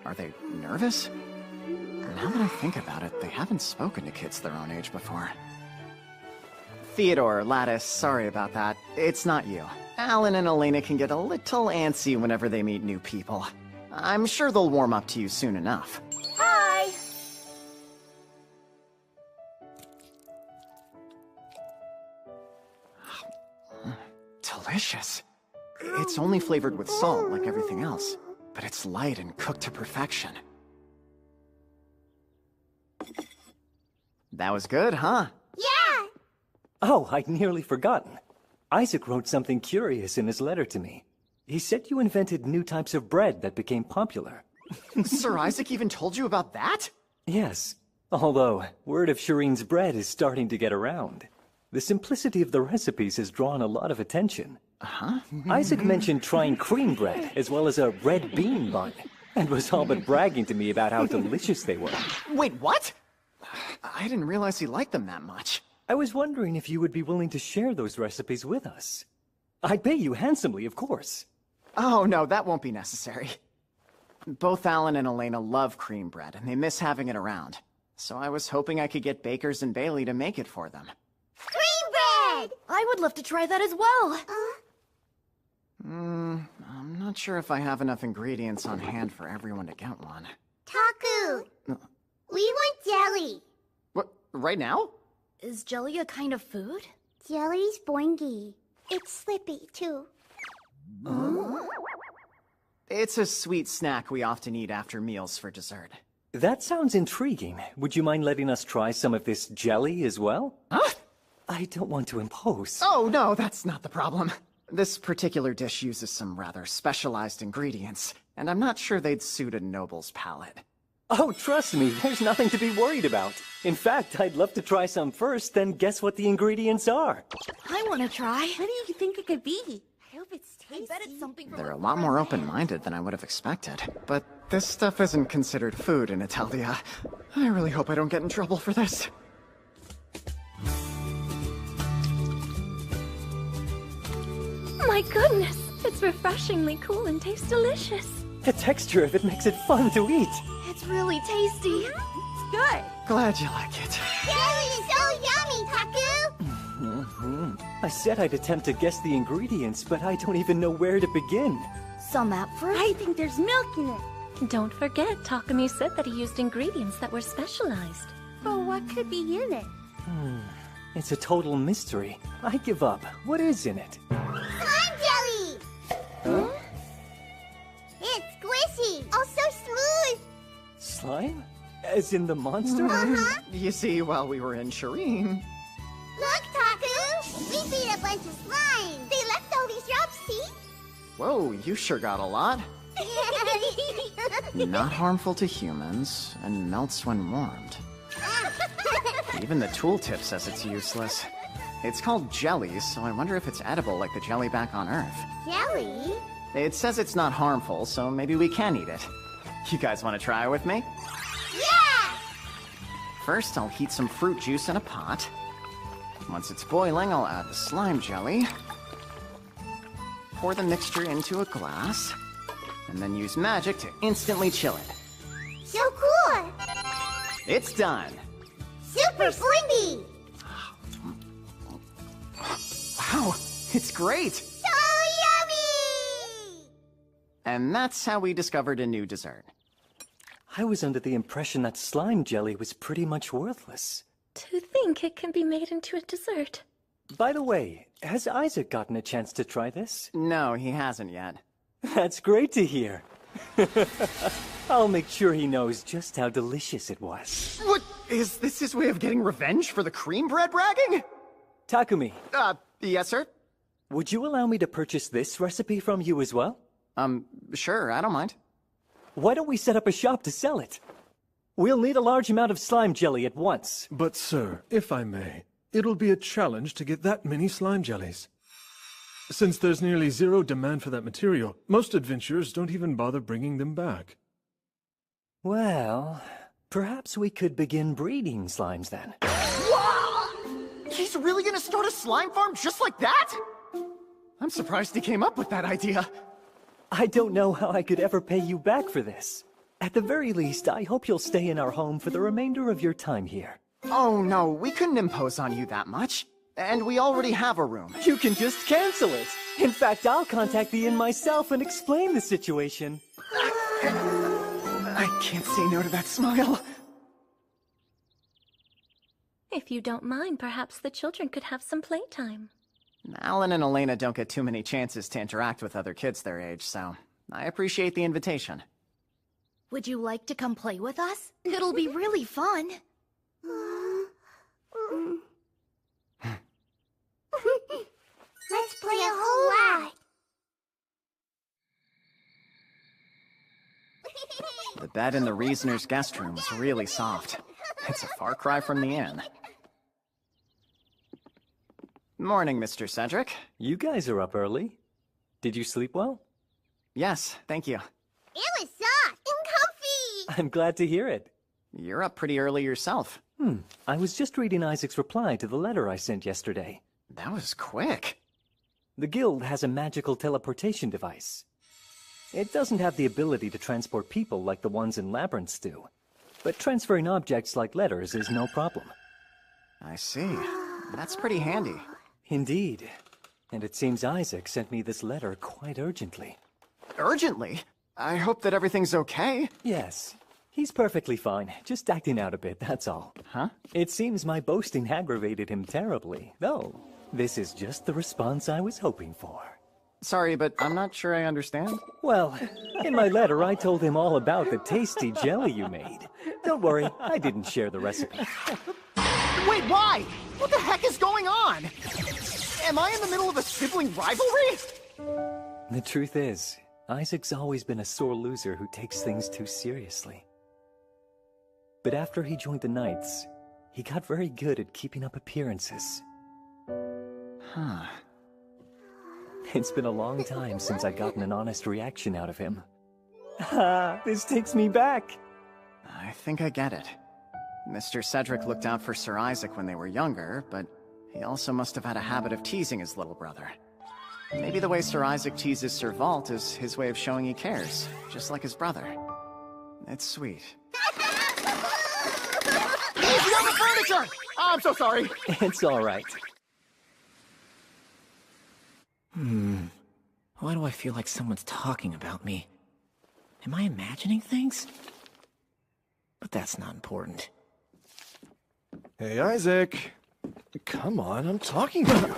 Are they nervous? Now that I think about it, they haven't spoken to kids their own age before. Theodore, Lattice, sorry about that. It's not you. Alan and Elena can get a little antsy whenever they meet new people. I'm sure they'll warm up to you soon enough. Hi! Delicious. It's only flavored with salt like everything else, but it's light and cooked to perfection. That was good, huh? Yeah! Oh, I'd nearly forgotten. Isaac wrote something curious in his letter to me. He said you invented new types of bread that became popular. Sir Isaac even told you about that? Yes, although word of Shireen's bread is starting to get around. The simplicity of the recipes has drawn a lot of attention. Huh? Isaac mentioned trying cream bread as well as a red bean bun, and was all but bragging to me about how delicious they were. Wait, what? I didn't realize he liked them that much. I was wondering if you would be willing to share those recipes with us. I'd pay you handsomely, of course. Oh, no, that won't be necessary. Both Alan and Elena love cream bread, and they miss having it around. So I was hoping I could get bakers in Bailey to make it for them. Cream bread! I would love to try that as well. I'm not sure if I have enough ingredients on hand for everyone to get one. Taku! We want jelly. What, right now? Is jelly a kind of food? Jelly's boingy. It's slippy, too. It's a sweet snack we often eat after meals for dessert. That sounds intriguing. Would you mind letting us try some of this jelly as well? Huh? I don't want to impose. Oh, no, that's not the problem. This particular dish uses some rather specialized ingredients, and I'm not sure they'd suit a noble's palate. Oh, trust me, there's nothing to be worried about. In fact, I'd love to try some first, then guess what the ingredients are. I want to try. What do you think it could be? I hope it's tasty. I bet it's something from They're a lot more open-minded than I would have expected. But this stuff isn't considered food in Italia. I really hope I don't get in trouble for this. My goodness, it's refreshingly cool and tastes delicious. The texture of it makes it fun to eat. It's really tasty. It's good. Glad you like it. Jelly is so yummy, Taku! I said I'd attempt to guess the ingredients, but I don't even know where to begin. some out first? I think there's milk in it. Don't forget, Takumi said that he used ingredients that were specialized. But what could be in it? It's a total mystery. I give up. What is in it? Slime jelly! Huh? It's squishy, also smooth. Slime? As in the monster? Uh-huh. You see, while we were in Shireen... Look, Taku! We beat a bunch of slime. They left all these drops, see? Whoa, you sure got a lot. Not harmful to humans, and melts when warmed. Even the tooltip says it's useless. It's called jelly, so I wonder if it's edible like the jelly back on Earth. Jelly? It says it's not harmful, so maybe we can eat it. You guys want to try with me? Yeah! First, I'll heat some fruit juice in a pot. Once it's boiling, I'll add the slime jelly. Pour the mixture into a glass, and then use magic to instantly chill it. So cool! It's done! Super slingy! Wow, it's great! So yummy! And that's how we discovered a new dessert. I was under the impression that slime jelly was pretty much worthless. To think it can be made into a dessert. By the way, has Isaac gotten a chance to try this? No, he hasn't yet. That's great to hear. I'll make sure he knows just how delicious it was. What? Is this his way of getting revenge for the cream bread bragging? Takumi. Yes, sir? Would you allow me to purchase this recipe from you as well? Sure, I don't mind. Why don't we set up a shop to sell it? We'll need a large amount of slime jelly at once. But sir, if I may, it'll be a challenge to get that many slime jellies. Since there's nearly zero demand for that material, most adventurers don't even bother bringing them back. Well, perhaps we could begin breeding slimes then. Wow! He's really gonna start a slime farm just like that? I'm surprised he came up with that idea. I don't know how I could ever pay you back for this. At the very least, I hope you'll stay in our home for the remainder of your time here. Oh no, we couldn't impose on you that much. And we already have a room. You can just cancel it. In fact, I'll contact the inn myself and explain the situation. I can't say no to that smile. If you don't mind, perhaps the children could have some playtime. Alan and Elena don't get too many chances to interact with other kids their age, so I appreciate the invitation. Would you like to come play with us? It'll be really fun. Let's play a whole lot. The bed in the Reasoner's guest room was really soft. It's a far cry from the inn. Morning, Mr. Cedric. You guys are up early. Did you sleep well? Yes, thank you. It was soft and comfy. I'm glad to hear it. You're up pretty early yourself. I was just reading Isaac's reply to the letter I sent yesterday. That was quick. The guild has a magical teleportation device. It doesn't have the ability to transport people like the ones in labyrinths do. But transferring objects like letters is no problem. I see. That's pretty handy. Indeed. And it seems Isaac sent me this letter quite urgently. Urgently? I hope that everything's okay. Yes. He's perfectly fine. Just acting out a bit, that's all. Huh? It seems my boasting aggravated him terribly, though. This is just the response I was hoping for. Sorry, but I'm not sure I understand. Well, in my letter I told him all about the tasty jelly you made. Don't worry, I didn't share the recipe. Wait, why? What the heck is going on? Am I in the middle of a sibling rivalry? The truth is, Isaac's always been a sore loser who takes things too seriously. But after he joined the Knights, he got very good at keeping up appearances. Huh. It's been a long time since I've gotten an honest reaction out of him. This takes me back. I think I get it. Mr. Cedric looked out for Sir Isaac when they were younger, but he also must have had a habit of teasing his little brother. Maybe the way Sir Isaac teases Sir Vault is his way of showing he cares, just like his brother. It's sweet. Easy on the furniture! Oh, I'm so sorry. It's all right. Why do I feel like someone's talking about me? Am I imagining things? But that's not important. Hey, Isaac. Come on, I'm talking to you.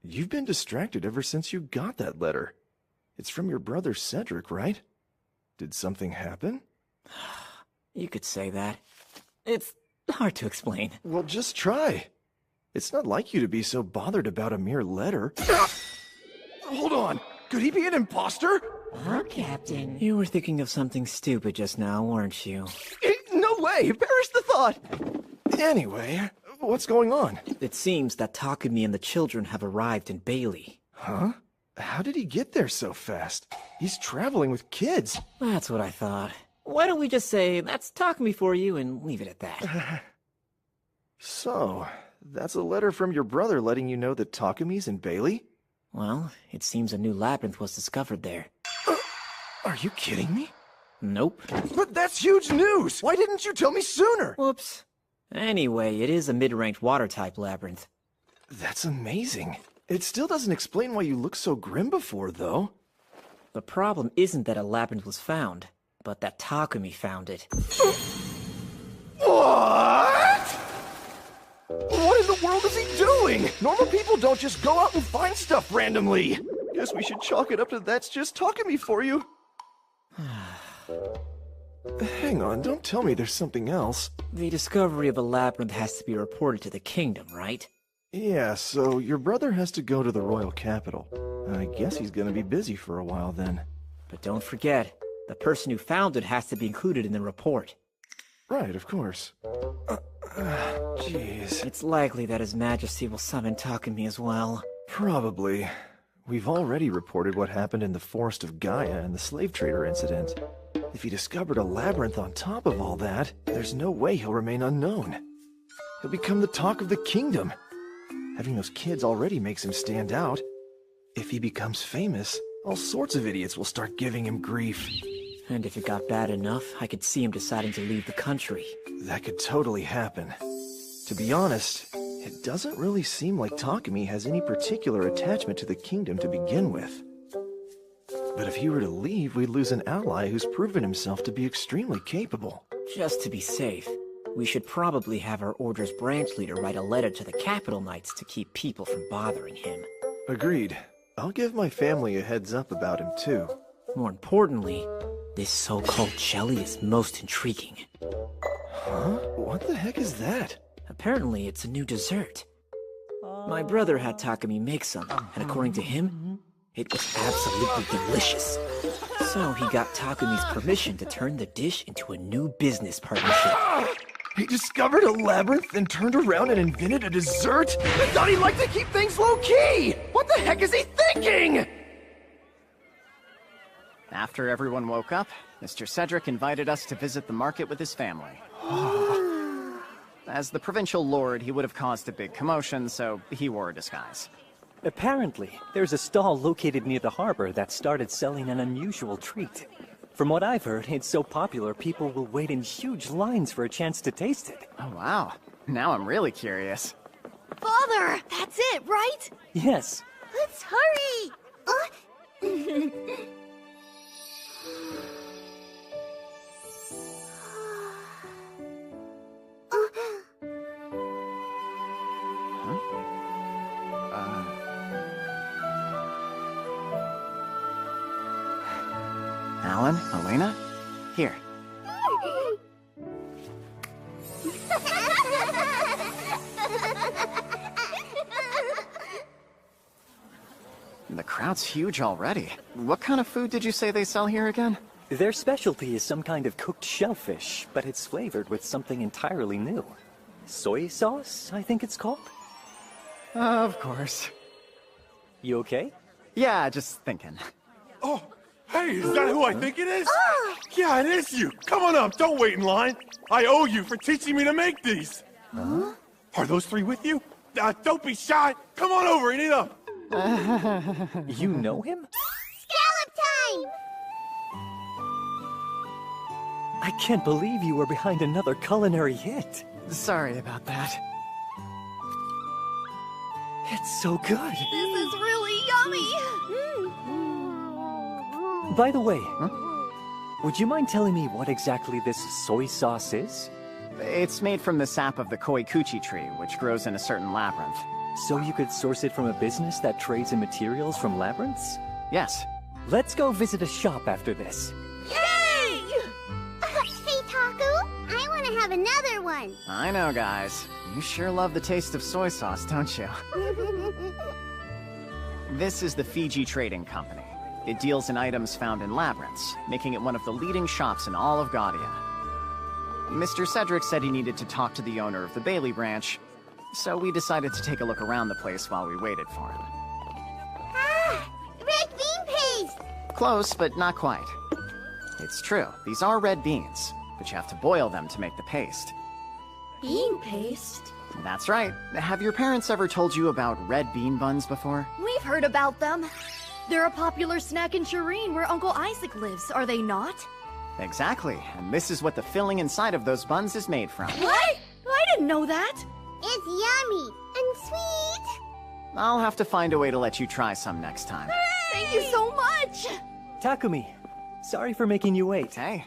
You've been distracted ever since you got that letter. It's from your brother Cedric, right? Did something happen? You could say that. It's hard to explain. Well, just try. It's not like you to be so bothered about a mere letter. Hold on. Could he be an imposter? Huh, Captain? You were thinking of something stupid just now, weren't you? No way! Perish the thought! Anyway, what's going on? It seems that Takumi and the children have arrived in Bailey. Huh? How did he get there so fast? He's traveling with kids. That's what I thought. Why don't we just say, that's Takumi for you, and leave it at that? So, that's a letter from your brother letting you know that Takumi's in Bailey? Well, it seems a new labyrinth was discovered there. Are you kidding me? Nope. But that's huge news! Why didn't you tell me sooner? Whoops. Anyway, it is a mid-ranked water-type labyrinth. That's amazing. It still doesn't explain why you looked so grim before, though. The problem isn't that a labyrinth was found, but that Takumi found it. What? What in the world is he doing? Normal people don't just go out and find stuff randomly. Guess we should chalk it up to that's just Takumi for you. Hang on, don't tell me there's something else. The discovery of a labyrinth has to be reported to the kingdom, right? Yeah, so your brother has to go to the royal capital. I guess he's gonna be busy for a while then. But don't forget, the person who found it has to be included in the report. Right, of course. Jeez. It's likely that His Majesty will summon Takumi as well. Probably. We've already reported what happened in the Forest of Gaia and the slave trader incident. If he discovered a labyrinth on top of all that, there's no way he'll remain unknown. He'll become the talk of the kingdom. Having those kids already makes him stand out. If he becomes famous, all sorts of idiots will start giving him grief. And if it got bad enough, I could see him deciding to leave the country. That could totally happen. To be honest, it doesn't really seem like Takumi has any particular attachment to the kingdom to begin with. But if he were to leave, we'd lose an ally who's proven himself to be extremely capable. Just to be safe, we should probably have our order's branch leader write a letter to the capital knights to keep people from bothering him. Agreed. I'll give my family a heads up about him too. More importantly, this so-called jelly is most intriguing. Huh? What the heck is that? Apparently, it's a new dessert. My brother had Takumi make some, and according to him, it was absolutely delicious. So he got Takumi's permission to turn the dish into a new business partnership. He discovered a labyrinth and turned around and invented a dessert? I thought he liked to keep things low-key! What the heck is he thinking? After everyone woke up, Mr. Cedric invited us to visit the market with his family. As the provincial lord, he would have caused a big commotion, so he wore a disguise. Apparently, there's a stall located near the harbor that started selling an unusual treat. From what I've heard, it's so popular people will wait in huge lines for a chance to taste it. Oh wow, now I'm really curious. Father, that's it, right? Yes. Let's hurry! Alan, Elena, here. The crowd's huge already. What kind of food did you say they sell here again? Their specialty is some kind of cooked shellfish, but it's flavored with something entirely new. Soy sauce, I think it's called? Of course. You okay? Yeah, just thinking. Oh, hey, is that who I think it is? Yeah, it is you. Come on up, don't wait in line. I owe you for teaching me to make these. Huh? Are those three with you? Don't be shy. Come on over and eat up. You know him? Scallop time! I can't believe you were behind another culinary hit. Sorry about that. It's so good. This is really yummy! By the way, would you mind telling me what exactly this soy sauce is? It's made from the sap of the koikuchi tree, which grows in a certain labyrinth. So you could source it from a business that trades in materials from labyrinths? Yes. Let's go visit a shop after this. Yay! Hey, Taku, I want to have another one. I know, guys. You sure love the taste of soy sauce, don't you? This is the Fiji Trading Company. It deals in items found in labyrinths, making it one of the leading shops in all of Gaudia. Mr. Cedric said he needed to talk to the owner of the Bailey branch, so we decided to take a look around the place while we waited for him. Ah! Red bean paste! Close, but not quite. It's true, these are red beans, but you have to boil them to make the paste. Bean paste? That's right. Have your parents ever told you about red bean buns before? We've heard about them. They're a popular snack in Shireen where Uncle Isaac lives, are they not? Exactly, and this is what the filling inside of those buns is made from. What? I didn't know that. It's yummy and sweet. I'll have to find a way to let you try some next time. Hooray! Thank you so much! Takumi, sorry for making you wait. Hey.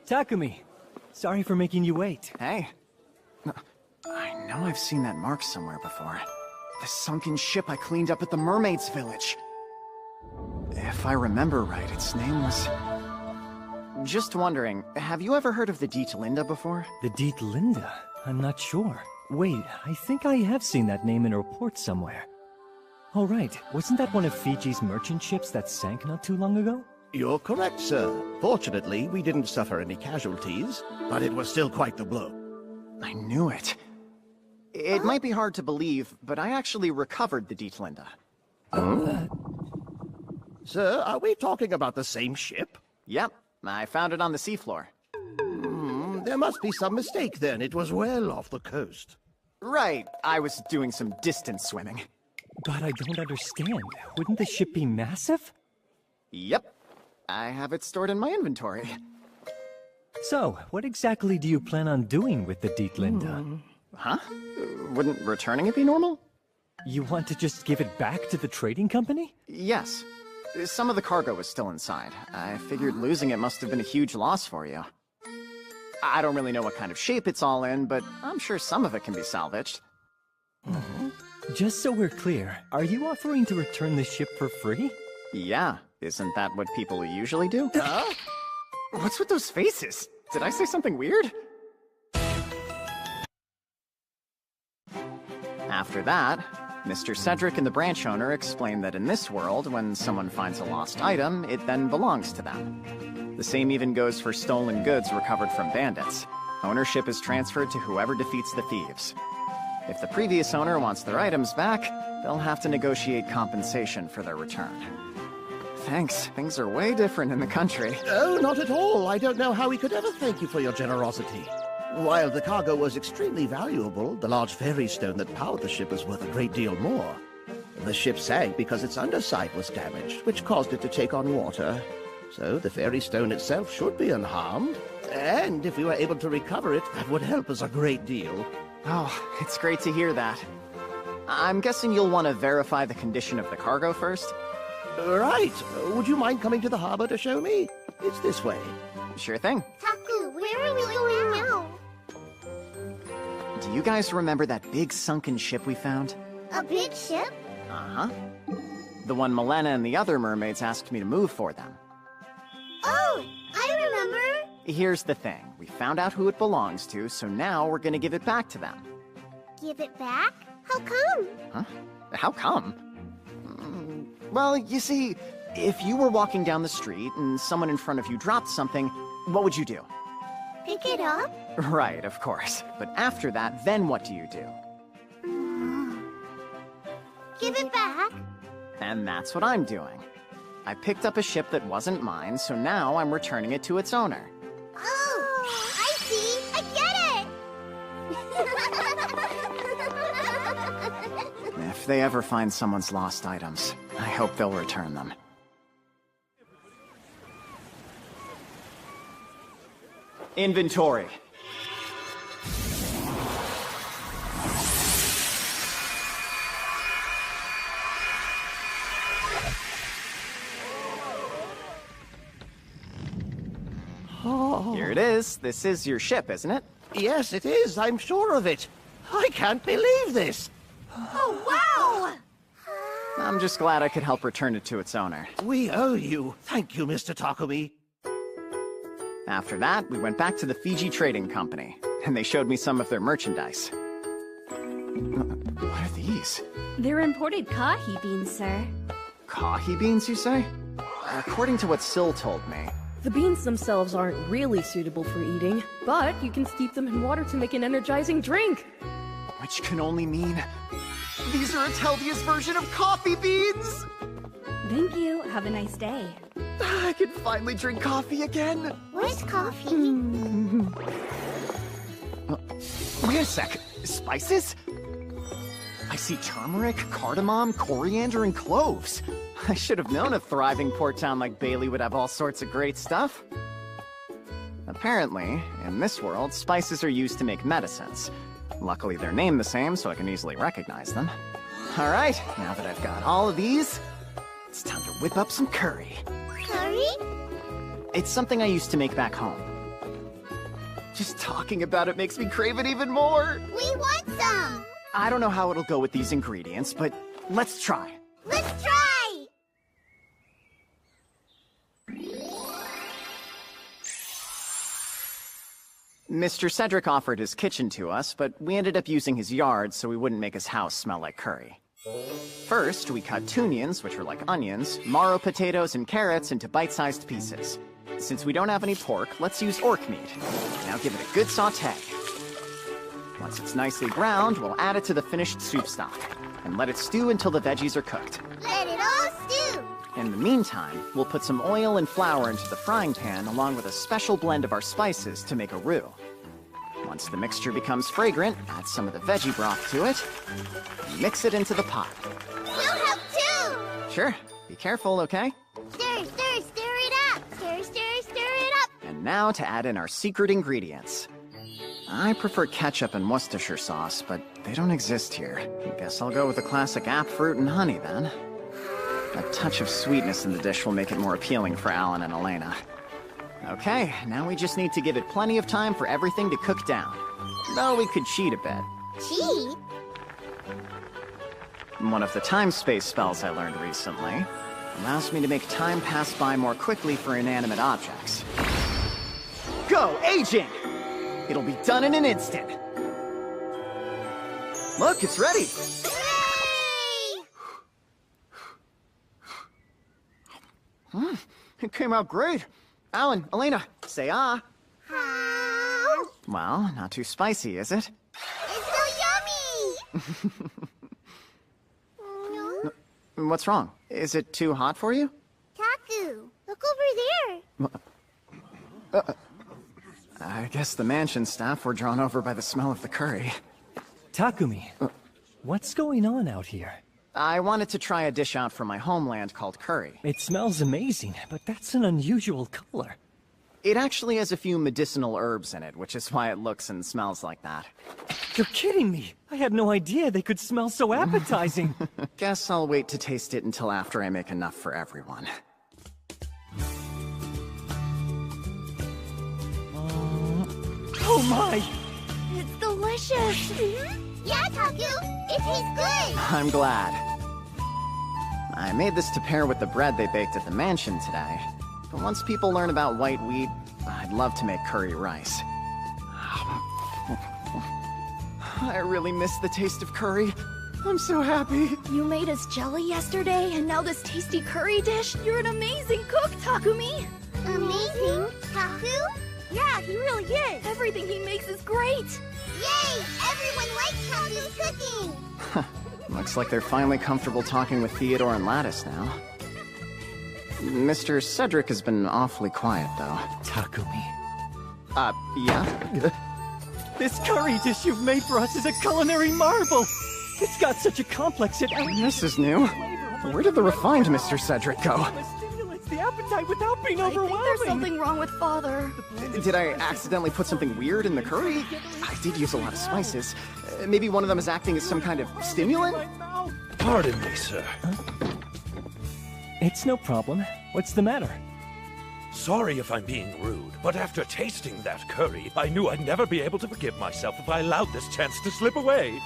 Takumi, sorry for making you wait. Hey. I know I've seen that mark somewhere before. The sunken ship I cleaned up at the mermaid's village. If I remember right, its name was... Just wondering, have you ever heard of the Dietlinda before? The Dietlinda? I'm not sure. Wait, I think I have seen that name in a report somewhere. Oh right, wasn't that one of Fiji's merchant ships that sank not too long ago? You're correct, sir. Fortunately, we didn't suffer any casualties, but it was still quite the blow. I knew it. It might be hard to believe, but I actually recovered the Dietlinda. Sir, are we talking about the same ship? Yep, I found it on the seafloor. There must be some mistake then. It was well off the coast. Right, I was doing some distance swimming. But I don't understand. Wouldn't the ship be massive? Yep. I have it stored in my inventory. So, what exactly do you plan on doing with the Dietlinda? Huh? Wouldn't returning it be normal? You want to just give it back to the trading company? Yes. Some of the cargo was still inside. I figured losing it must have been a huge loss for you. I don't really know what kind of shape it's all in, but I'm sure some of it can be salvaged. Just so we're clear, are you offering to return the ship for free? Yeah. Isn't that what people usually do? What's with those faces? Did I say something weird? After that, Mr. Cedric and the branch owner explained that in this world, when someone finds a lost item, it then belongs to them. The same even goes for stolen goods recovered from bandits. Ownership is transferred to whoever defeats the thieves. If the previous owner wants their items back, they'll have to negotiate compensation for their return. Thanks. Things are way different in the country. Oh, not at all. I don't know how we could ever thank you for your generosity. While the cargo was extremely valuable, the large fairy stone that powered the ship was worth a great deal more. The ship sank because its underside was damaged, which caused it to take on water. So the fairy stone itself should be unharmed. And if we were able to recover it, that would help us a great deal. Oh, it's great to hear that. I'm guessing you'll want to verify the condition of the cargo first? Right. Would you mind coming to the harbor to show me? It's this way. Sure thing. Taku, where are we going now? Do you guys remember that big sunken ship we found? A big ship? Uh-huh. The one Milena and the other mermaids asked me to move for them. Oh, I remember. Here's the thing. We found out who it belongs to, so now we're gonna give it back to them. Give it back? How come? Huh? How come? Well, you see, if you were walking down the street and someone in front of you dropped something, what would you do? Pick it up? Right, of course. But after that, then what do you do? Give it back? And that's what I'm doing. I picked up a ship that wasn't mine, so now I'm returning it to its owner. Oh, I see! I get it! If they ever find someone's lost items, I hope they'll return them. Inventory. Here it is. This is your ship, isn't it? Yes, it is. I'm sure of it. I can't believe this. Oh, wow! I'm just glad I could help return it to its owner. We owe you. Thank you, Mr. Takumi. After that, we went back to the Fiji Trading Company, and they showed me some of their merchandise. What are these? They're imported kahi beans, sir. Kahi beans, you say? According to what Syl told me. The beans themselves aren't really suitable for eating, but you can steep them in water to make an energizing drink. Which can only mean... these are Atelvia's version of coffee beans! Thank you. Have a nice day. I can finally drink coffee again! Where's coffee? Wait a sec. Spices? I see turmeric, cardamom, coriander, and cloves. I should have known a thriving port town like Bailey would have all sorts of great stuff. Apparently, in this world, spices are used to make medicines. Luckily, they're named the same, so I can easily recognize them. Alright, now that I've got all of these, it's time to whip up some curry. Curry? It's something I used to make back home. Just talking about it makes me crave it even more. We want some! I don't know how it'll go with these ingredients, but let's try. Let's try! Mr. Cedric offered his kitchen to us, but we ended up using his yard so we wouldn't make his house smell like curry. First, we cut tunions, which are like onions, marrow potatoes, and carrots into bite-sized pieces. Since we don't have any pork, let's use orc meat. Now give it a good sauté. Once it's nicely browned, we'll add it to the finished soup stock, and let it stew until the veggies are cooked. Let it all stew! In the meantime, we'll put some oil and flour into the frying pan along with a special blend of our spices to make a roux. Once the mixture becomes fragrant, add some of the veggie broth to it, and mix it into the pot. We'll help too! Sure, be careful, okay? Stir, stir, stir it up! Stir, stir, stir it up! And now to add in our secret ingredients. I prefer ketchup and Worcestershire sauce, but they don't exist here. Guess I'll go with the classic app fruit and honey then. A touch of sweetness in the dish will make it more appealing for Alan and Elena. Okay, now we just need to give it plenty of time for everything to cook down. Though we could cheat a bit. Cheat? One of the time-space spells I learned recently allows me to make time pass by more quickly for inanimate objects. Go, aging! It'll be done in an instant. Look, it's ready! It came out great. Alan, Elena, say ah. How? Well, not too spicy, is it? It's so yummy! What's wrong? Is it too hot for you? Taku, look over there. I guess the mansion staff were drawn over by the smell of the curry. Takumi, what's going on out here? I wanted to try a dish out from my homeland called curry. It smells amazing, but that's an unusual color. It actually has a few medicinal herbs in it, which is why it looks and smells like that. You're kidding me! I had no idea they could smell so appetizing! Guess I'll wait to taste it until after I make enough for everyone. Oh my! It's delicious! Yeah, Taku! It tastes good! I'm glad. I made this to pair with the bread they baked at the mansion today. But once people learn about white wheat, I'd love to make curry rice. I really miss the taste of curry. I'm so happy. You made us jelly yesterday, and now this tasty curry dish? You're an amazing cook, Takumi! Amazing? Taku? Yeah, he really is! Everything he makes is great! Yay! Everyone likes Taku's cooking! Looks like they're finally comfortable talking with Theodore and Lattice now. Mr. Cedric has been awfully quiet, though. Takumi. Yeah? This curry dish you've made for us is a culinary marvel! It's got such a complex yet... This is new. Where did the refined Mr. Cedric go? Stimulates the appetite without being overwhelming! I think there's something wrong with Father. Did I accidentally put something weird in the curry? I did use a lot of spices. Maybe one of them is acting as some kind of stimulant? Pardon me, sir. It's no problem. What's the matter? Sorry if I'm being rude, but after tasting that curry, I knew I'd never be able to forgive myself if I allowed this chance to slip away.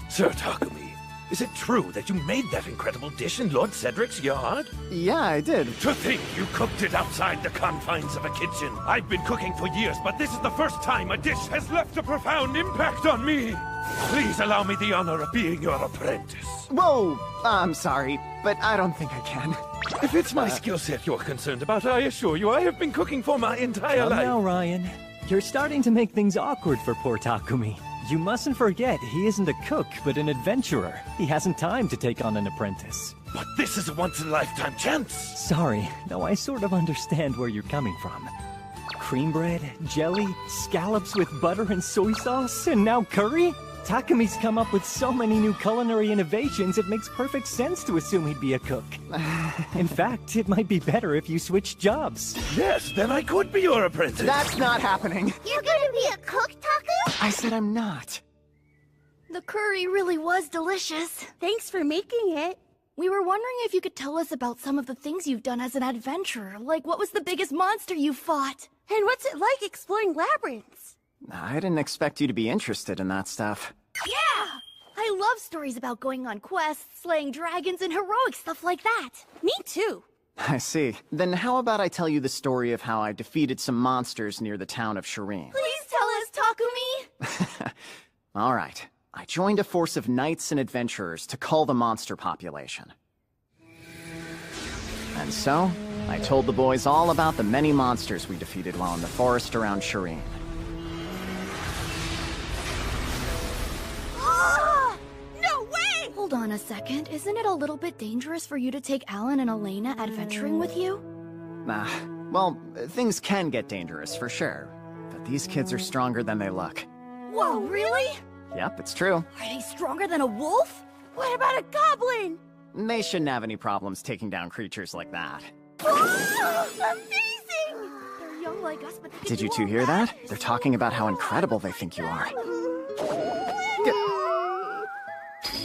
Sir Takumi, is it true that you made that incredible dish in Lord Cedric's yard? Yeah, I did. To think you cooked it outside the confines of a kitchen. I've been cooking for years, but this is the first time a dish has left a profound impact on me. Please allow me the honor of being your apprentice. Whoa! I'm sorry, but I don't think I can. If it's my skill set you're concerned about, I assure you I have been cooking for my entire Come life. now, Ryan. You're starting to make things awkward for poor Takumi. You mustn't forget, he isn't a cook, but an adventurer. He hasn't time to take on an apprentice. But this is a once-in-a-lifetime chance! Sorry, though I sort of understand where you're coming from. Cream bread, jelly, scallops with butter and soy sauce, and now curry? Takumi's come up with so many new culinary innovations, it makes perfect sense to assume he'd be a cook. In fact, it might be better if you switched jobs. Yes, then I could be your apprentice. That's not happening. You're gonna be a cook, Taku? I said I'm not. The curry really was delicious. Thanks for making it. We were wondering if you could tell us about some of the things you've done as an adventurer, like what was the biggest monster you fought? And what's it like exploring labyrinths? I didn't expect you to be interested in that stuff. Yeah! I love stories about going on quests, slaying dragons, and heroic stuff like that. Me too. I see. Then how about I tell you the story of how I defeated some monsters near the town of Shireen? Please tell us, Takumi! All right. I joined a force of knights and adventurers to cull the monster population. And so, I told the boys all about the many monsters we defeated while in the forest around Shireen. No way! Hold on a second. Isn't it a little bit dangerous for you to take Alan and Elena adventuring with you? Well, things can get dangerous for sure. But these kids are stronger than they look. Whoa, really? Yep, it's true. Are they stronger than a wolf? What about a goblin? They shouldn't have any problems taking down creatures like that. Amazing! They're young like us, but they Did you two hear that? They're talking about how incredible they think you are.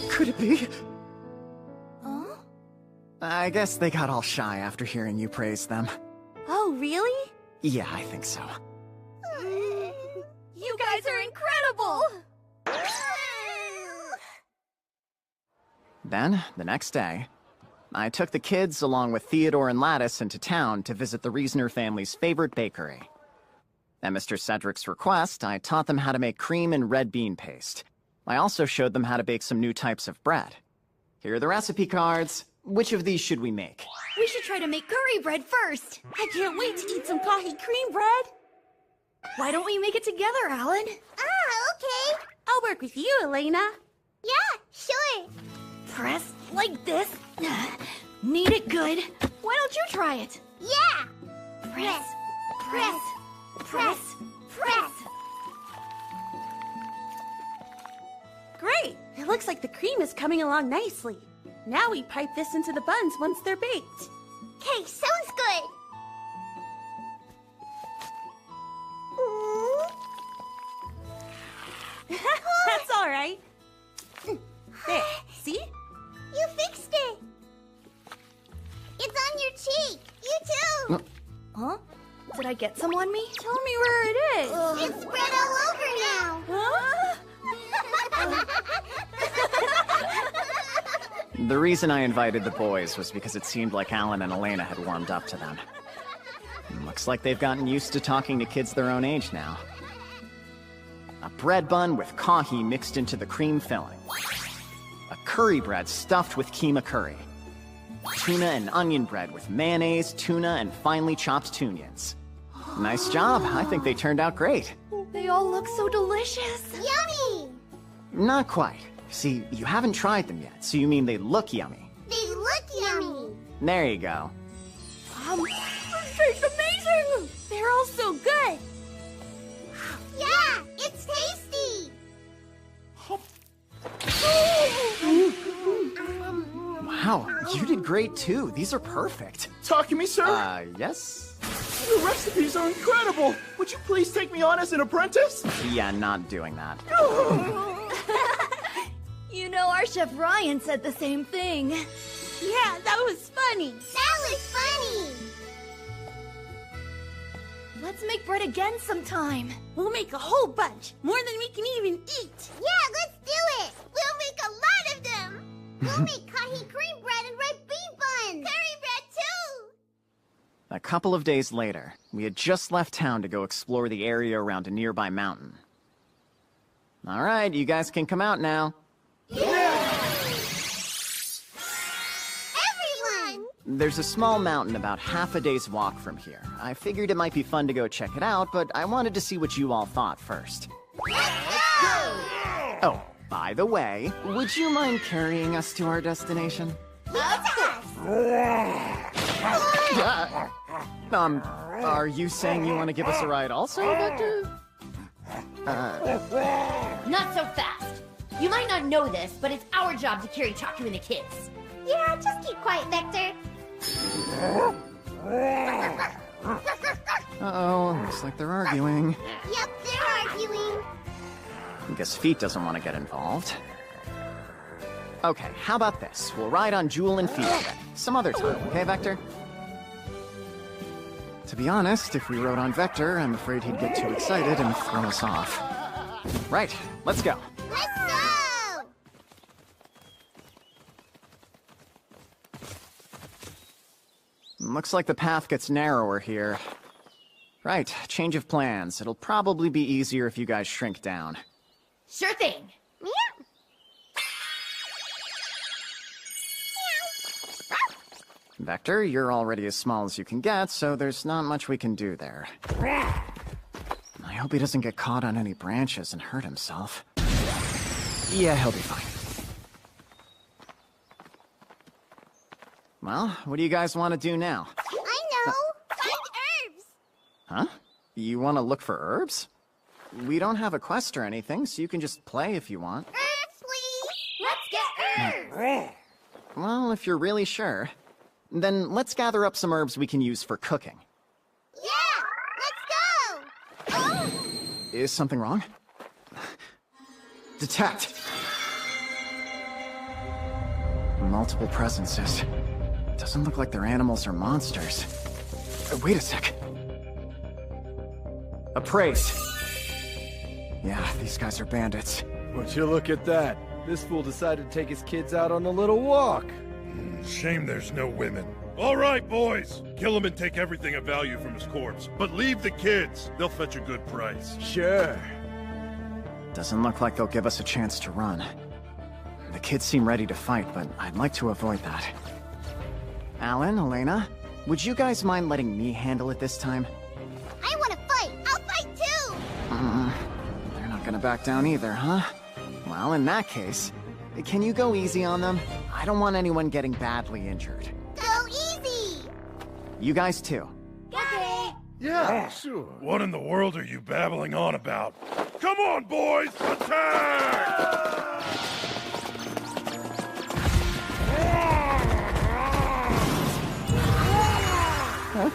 Could it be? Huh? I guess they got all shy after hearing you praise them. Oh, really? Yeah, I think so. You guys are incredible! Then, the next day, I took the kids along with Theodore and Lattice into town to visit the Reasoner family's favorite bakery. At Mr. Cedric's request, I taught them how to make cream and red bean paste. I also showed them how to bake some new types of bread. Here are the recipe cards. Which of these should we make? We should try to make curry bread first. I can't wait to eat some coffee cream bread. Why don't we make it together, Alan? Okay. I'll work with you, Elena. Yeah, sure. Press like this. Knead it good. Why don't you try it? Yeah. Press, press, press, press. Great! It looks like the cream is coming along nicely. Now we pipe this into the buns once they're baked. Okay, sounds good. That's all right. There, see? You fixed it. It's on your cheek. You too. Huh? Did I get some on me? Tell me where it is. It's spread all over now. Huh? The reason I invited the boys was because it seemed like Alan and Elena had warmed up to them. Looks like they've gotten used to talking to kids their own age now. A bread bun with kahi mixed into the cream filling. A curry bread stuffed with keema curry. Tuna and onion bread with mayonnaise, tuna, and finely chopped tunions. Nice job. I think they turned out great. They all look so delicious. Yummy. Not quite. See, you haven't tried them yet, so you mean they look yummy. They look yummy. There you go. This tastes amazing! They're all so good. Yeah, it's tasty. Wow, you did great too. These are perfect. Takumi, sir? Yes? The recipes are incredible. Would you please take me on as an apprentice? Yeah, not doing that. You know, our chef Ryan said the same thing. Yeah, that was funny. That was funny. Let's make bread again sometime. We'll make a whole bunch, more than we can even eat. Yeah, let's do it! We'll make a lot of them! We'll make kahi cream bread and red bean buns! Curry bread too! A couple of days later, we had just left town to go explore the area around a nearby mountain. Alright, you guys can come out now. Everyone! There's a small mountain about half a day's walk from here. I figured it might be fun to go check it out, but I wanted to see what you all thought first. Let's go! Oh, by the way, would you mind carrying us to our destination? Are you saying you want to give us a ride also, Vector? Not so fast. You might not know this, but it's our job to carry Taku and the kids. Yeah, just keep quiet, Vector. Uh-oh, looks like they're arguing. Yep, they're arguing. I guess Feet doesn't want to get involved. Okay, how about this? We'll ride on Jewel and Feet some other time, okay, Vector? To be honest, if we rode on Vector, I'm afraid he'd get too excited and throw us off. Right, let's go. Let's go! Looks like the path gets narrower here. Right, change of plans. It'll probably be easier if you guys shrink down. Sure thing. Meow. Vector, you're already as small as you can get, so there's not much we can do there. I hope he doesn't get caught on any branches and hurt himself. Yeah, he'll be fine. Well, what do you guys want to do now? I know! Find herbs! Huh? You want to look for herbs? We don't have a quest or anything, so you can just play if you want. Herbs, please! Let's get herbs! Well, if you're really sure, then let's gather up some herbs we can use for cooking. Yeah! Let's go! Oh! Is something wrong? Detect! Multiple presences. Doesn't look like they're animals or monsters. Wait a sec. Appraised. Yeah, these guys are bandits. Would you look at that? This fool decided to take his kids out on a little walk. Shame there's no women. All right, boys. Kill him and take everything of value from his corpse. But leave the kids. They'll fetch a good price. Sure. Doesn't look like they'll give us a chance to run. The kids seem ready to fight, but I'd like to avoid that. Alan, Elena, would you guys mind letting me handle it this time? I want to fight! I'll fight too! They're not gonna back down either, huh? Well, in that case, can you go easy on them? I don't want anyone getting badly injured. Go easy! You guys too. Okay! Yeah, sure. What in the world are you babbling on about? Come on, boys! Attack! Huh?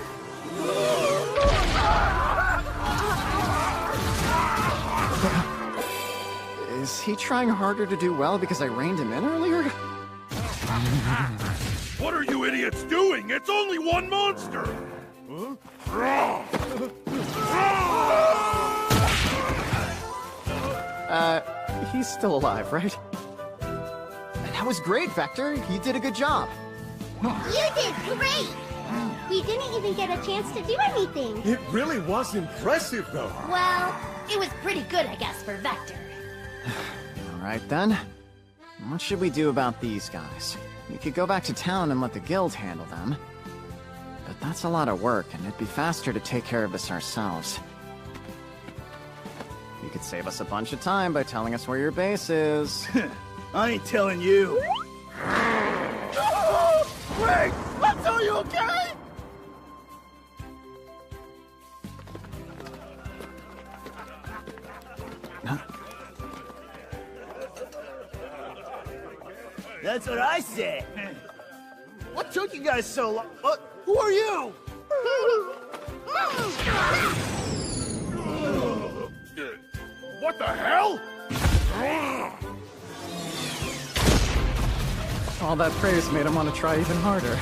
Is he trying harder to do well because I reined him in earlier? What are you idiots doing? It's only one monster! Huh? He's still alive, right? That was great, Vector. You did a good job. You did great! We didn't even get a chance to do anything. It really was impressive, though. Well, it was pretty good, I guess, for Vector. Alright then. What should we do about these guys? We could go back to town and let the guild handle them. But that's a lot of work, and it'd be faster to take care of this ourselves. You could save us a bunch of time by telling us where your base is. I ain't telling you. Wait! Let's are you okay? That's what I said. What took you guys so long? Who are you? What the hell? All that praise made him want to try even harder.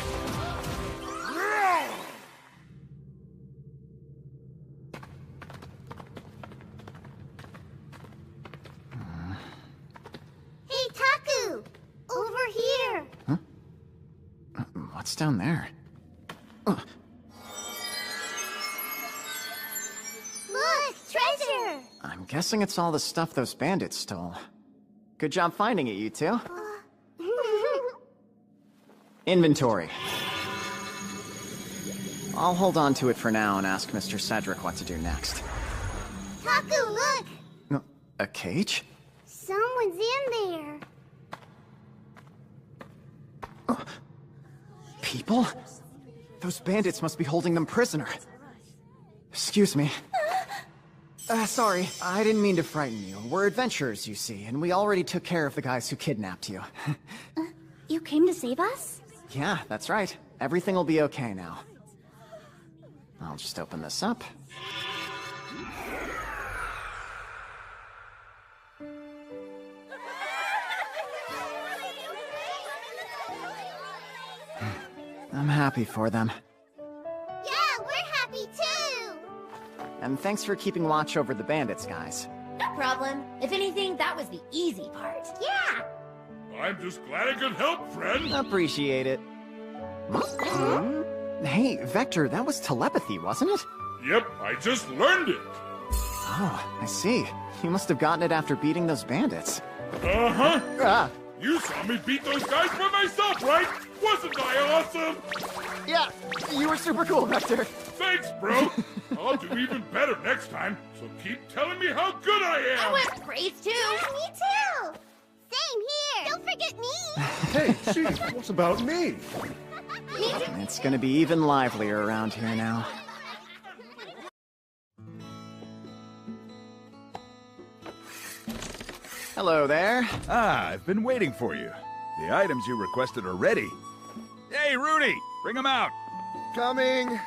down there? Look, treasure! I'm guessing it's all the stuff those bandits stole. Good job finding it, you two. Inventory. I'll hold on to it for now and ask Mr. Cedric what to do next. Taku, look! No, a cage? Someone's in there. People? Those bandits must be holding them prisoner. Excuse me. Sorry, I didn't mean to frighten you. We're adventurers, you see, and we already took care of the guys who kidnapped you. You came to save us? Yeah, that's right. Everything will be okay now. I'll just open this up. I'm happy for them. Yeah, we're happy too! And thanks for keeping watch over the bandits, guys. No problem. If anything, that was the easy part. Yeah! I'm just glad I could help, friend. Appreciate it. Hey, Vector, that was telepathy, wasn't it? Yep, I just learned it. Oh, I see. You must have gotten it after beating those bandits. Uh-huh. Ah. You saw me beat those guys by myself, right? Wasn't I awesome? Yeah, you were super cool, Vector. Thanks, bro. I'll do even better next time, so keep telling me how good I am. I want praise too. Yeah, me too! Same here! Don't forget me! Hey, Chief, what about me? It's gonna be even livelier around here now. Hello there. Ah, I've been waiting for you. The items you requested are ready. Hey, Rudy, bring them out. Coming.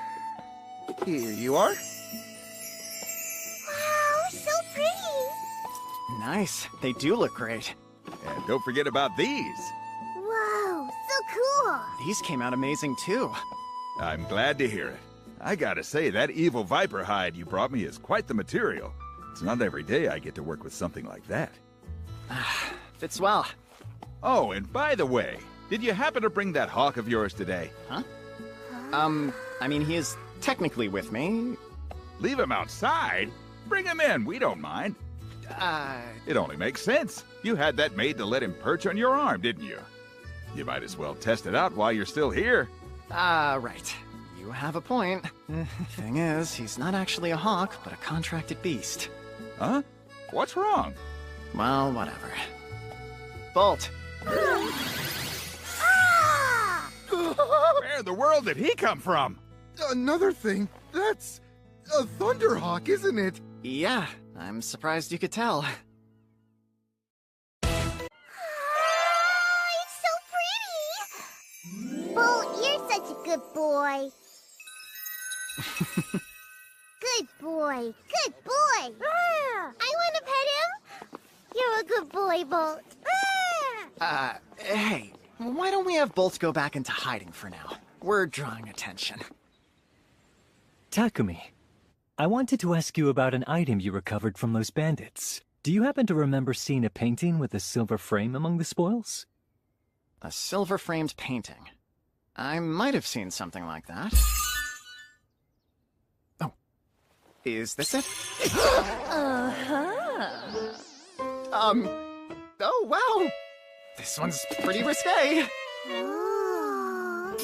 Here you are. Wow, so pretty! Nice. They do look great. And don't forget about these. Whoa, so cool! These came out amazing too. I'm glad to hear it. I gotta say, that evil viper hide you brought me is quite the material. It's not every day I get to work with something like that. Fits well. Oh, and by the way, did you happen to bring that hawk of yours today? Huh? I mean, he is technically with me. Leave him outside? Bring him in, we don't mind. It only makes sense. You had that made to let him perch on your arm, didn't you? You might as well test it out while you're still here. Right. You have a point. Thing is, he's not actually a hawk, but a contracted beast. Huh? What's wrong? Well, whatever. Bolt! Where in the world did he come from? Another thing, that's a Thunderhawk, isn't it? Yeah, I'm surprised you could tell. It's so pretty! Bolt, you're such a good boy. Good boy, good boy. I want to pet him. You're a good boy, Bolt. Hey, why don't we have Bolt go back into hiding for now? We're drawing attention. Takumi, I wanted to ask you about an item you recovered from those bandits. Do you happen to remember seeing a painting with a silver frame among the spoils? A silver-framed painting. I might have seen something like that. Oh. Is this it? Oh, wow! This one's pretty risque. Oh,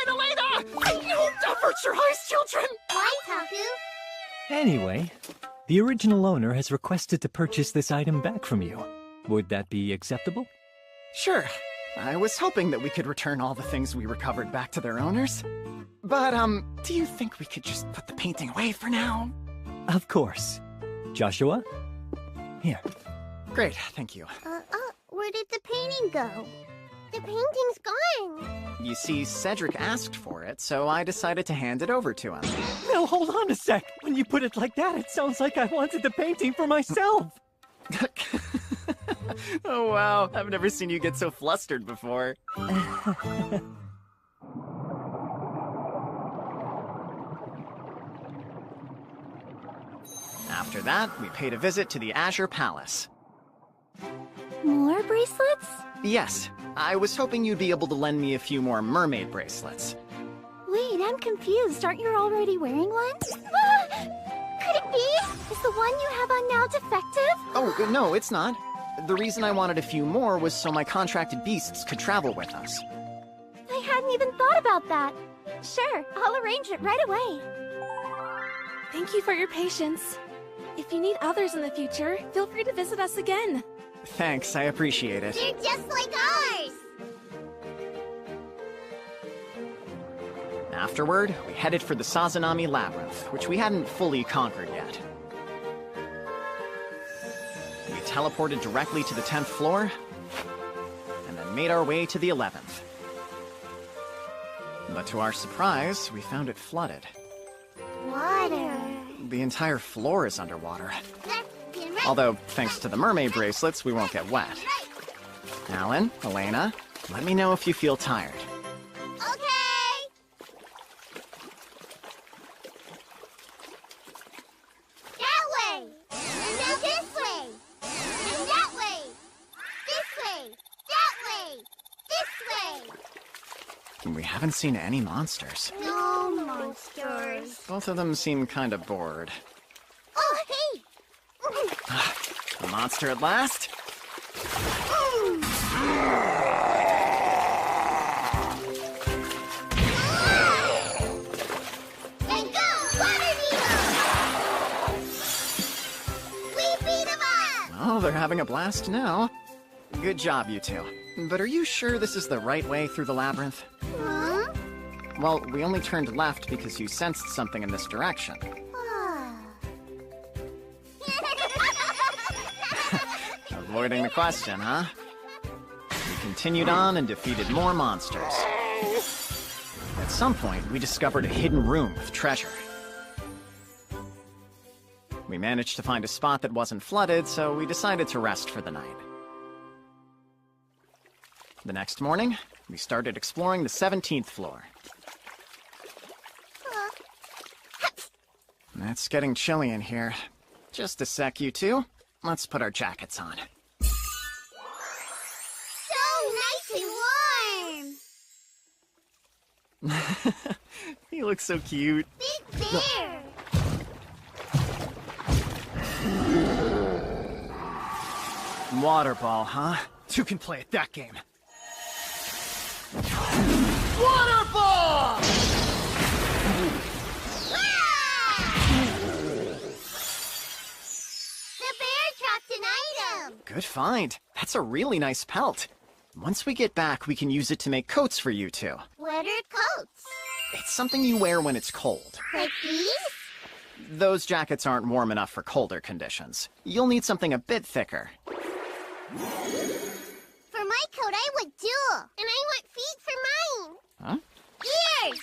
Elena! Don't hurt your eyes, children! Why, Taku? Anyway, the original owner has requested to purchase this item back from you. Would that be acceptable? Sure. I was hoping that we could return all the things we recovered back to their owners. But, do you think we could just put the painting away for now? Of course. Joshua? Here. Great, thank you. Where did the painting go? The painting's gone. You see, Cedric asked for it, so I decided to hand it over to him. No, hold on a sec. When you put it like that, it sounds like I wanted the painting for myself. Oh, wow. I've never seen you get so flustered before. After that, we paid a visit to the Azure Palace. More bracelets? Yes, I was hoping you'd be able to lend me a few more mermaid bracelets. Wait, I'm confused. Aren't you already wearing one? Could it be? Is the one you have on now defective? Oh, no, it's not. The reason I wanted a few more was so my contracted beasts could travel with us. I hadn't even thought about that. Sure, I'll arrange it right away. Thank you for your patience. If you need others in the future, feel free to visit us again. Thanks, I appreciate it. They're just like ours! Afterward, we headed for the Sazanami Labyrinth, which we hadn't fully conquered yet. We teleported directly to the 10th floor, and then made our way to the 11th. But to our surprise, we found it flooded. Water. The entire floor is underwater. Although, thanks to the mermaid bracelets, we won't get wet. Alan, Elena, let me know if you feel tired. We haven't seen any monsters. No monsters. Both of them seem kind of bored. Oh, hey! A monster at last? And go, water needle! We beat them up! Oh, they're having a blast now. Good job, you two. But are you sure this is the right way through the labyrinth? Huh? Well, we only turned left because you sensed something in this direction. Avoiding the question, huh? We continued on and defeated more monsters. At some point, we discovered a hidden room with treasure. We managed to find a spot that wasn't flooded, so we decided to rest for the night. The next morning, we started exploring the 17th floor. It's getting chilly in here. Just a sec, you two. Let's put our jackets on. So nice and warm! You look so cute. Big bear! Water ball, huh? Who can play at that game? Water ball! The bear dropped an item! Good find. That's a really nice pelt. Once we get back, we can use it to make coats for you two. What are coats? It's something you wear when it's cold. Like these? Those jackets aren't warm enough for colder conditions. You'll need something a bit thicker. For my coat, I want jewel, and I want feet for mine. Huh? Ears!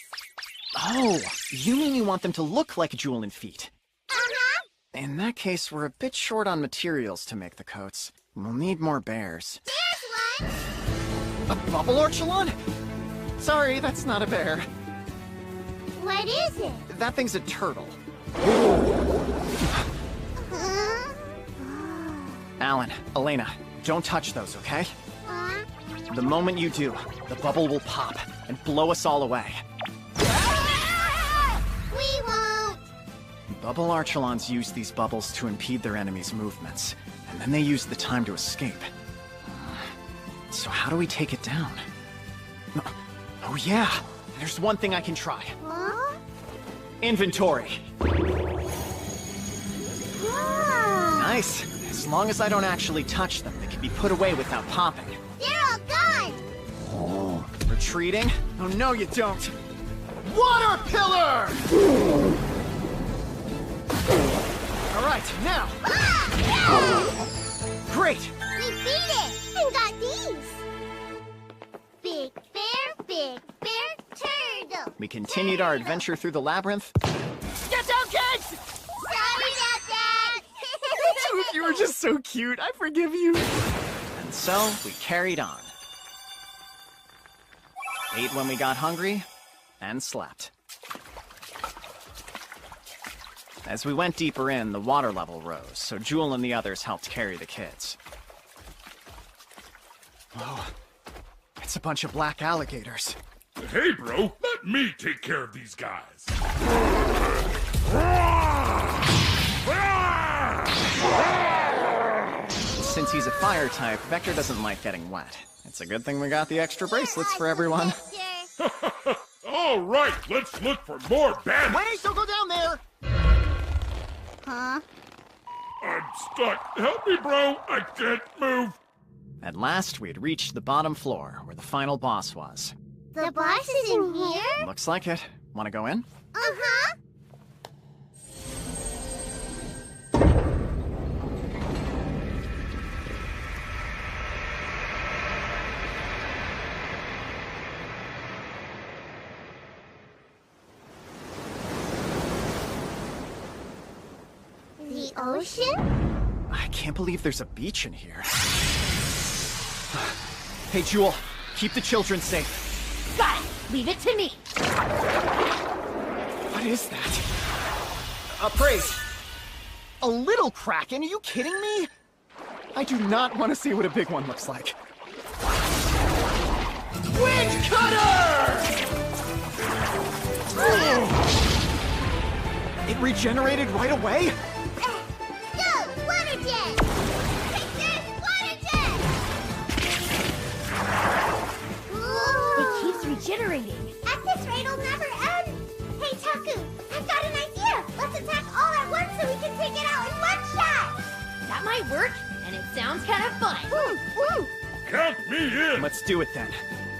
Oh, you mean you want them to look like Jewel and feet? Uh-huh. In that case, we're a bit short on materials to make the coats. We'll need more bears. There's one! A bubble orchulon? Sorry, that's not a bear. What is it? That thing's a turtle. Alan, Elena, don't touch those, okay? The moment you do, the bubble will pop and blow us all away. We won't! Bubble archulons use these bubbles to impede their enemies' movements, and then they use the time to escape. So how do we take it down? Oh yeah, there's one thing I can try. Huh? Inventory. Nice. As long as I don't actually touch them, they can be put away without popping. They're all gone! Oh. Retreating? Oh no, you don't. Water pillar! All right, now. Great. We beat it and got these. Big bear, turtle. We continued our adventure through the labyrinth. Get down, kids! Sorry about that. You were just so cute. I forgive you. And so we carried on. Ate when we got hungry, and slept. As we went deeper in, the water level rose, so Jewel and the others helped carry the kids. Whoa. a bunch of black alligators. Hey, bro, let me take care of these guys. Since he's a fire type, Vector doesn't like getting wet. It's a good thing we got the extra bracelets for everyone. All right, let's look for more bandits. Wait, don't go down there! Huh? I'm stuck. Help me, bro. I can't move. At last, we had reached the bottom floor, where the final boss was. The boss is in here? Looks like it. Wanna go in? Uh-huh. The ocean? I can't believe there's a beach in here. Hey, Jewel, keep the children safe. Got it! Leave it to me! What is that? Praise! A little kraken? Are you kidding me? I do not want to see what a big one looks like. Wind Cutter! It regenerated right away? Go! Water jet! Take this! Water jet! It keeps regenerating. At this rate, it'll never end! Hey, Taku! I've got an idea! Let's attack all at once so we can take it out in one shot! That might work, and it sounds kind of fun. Count me in! Let's do it then.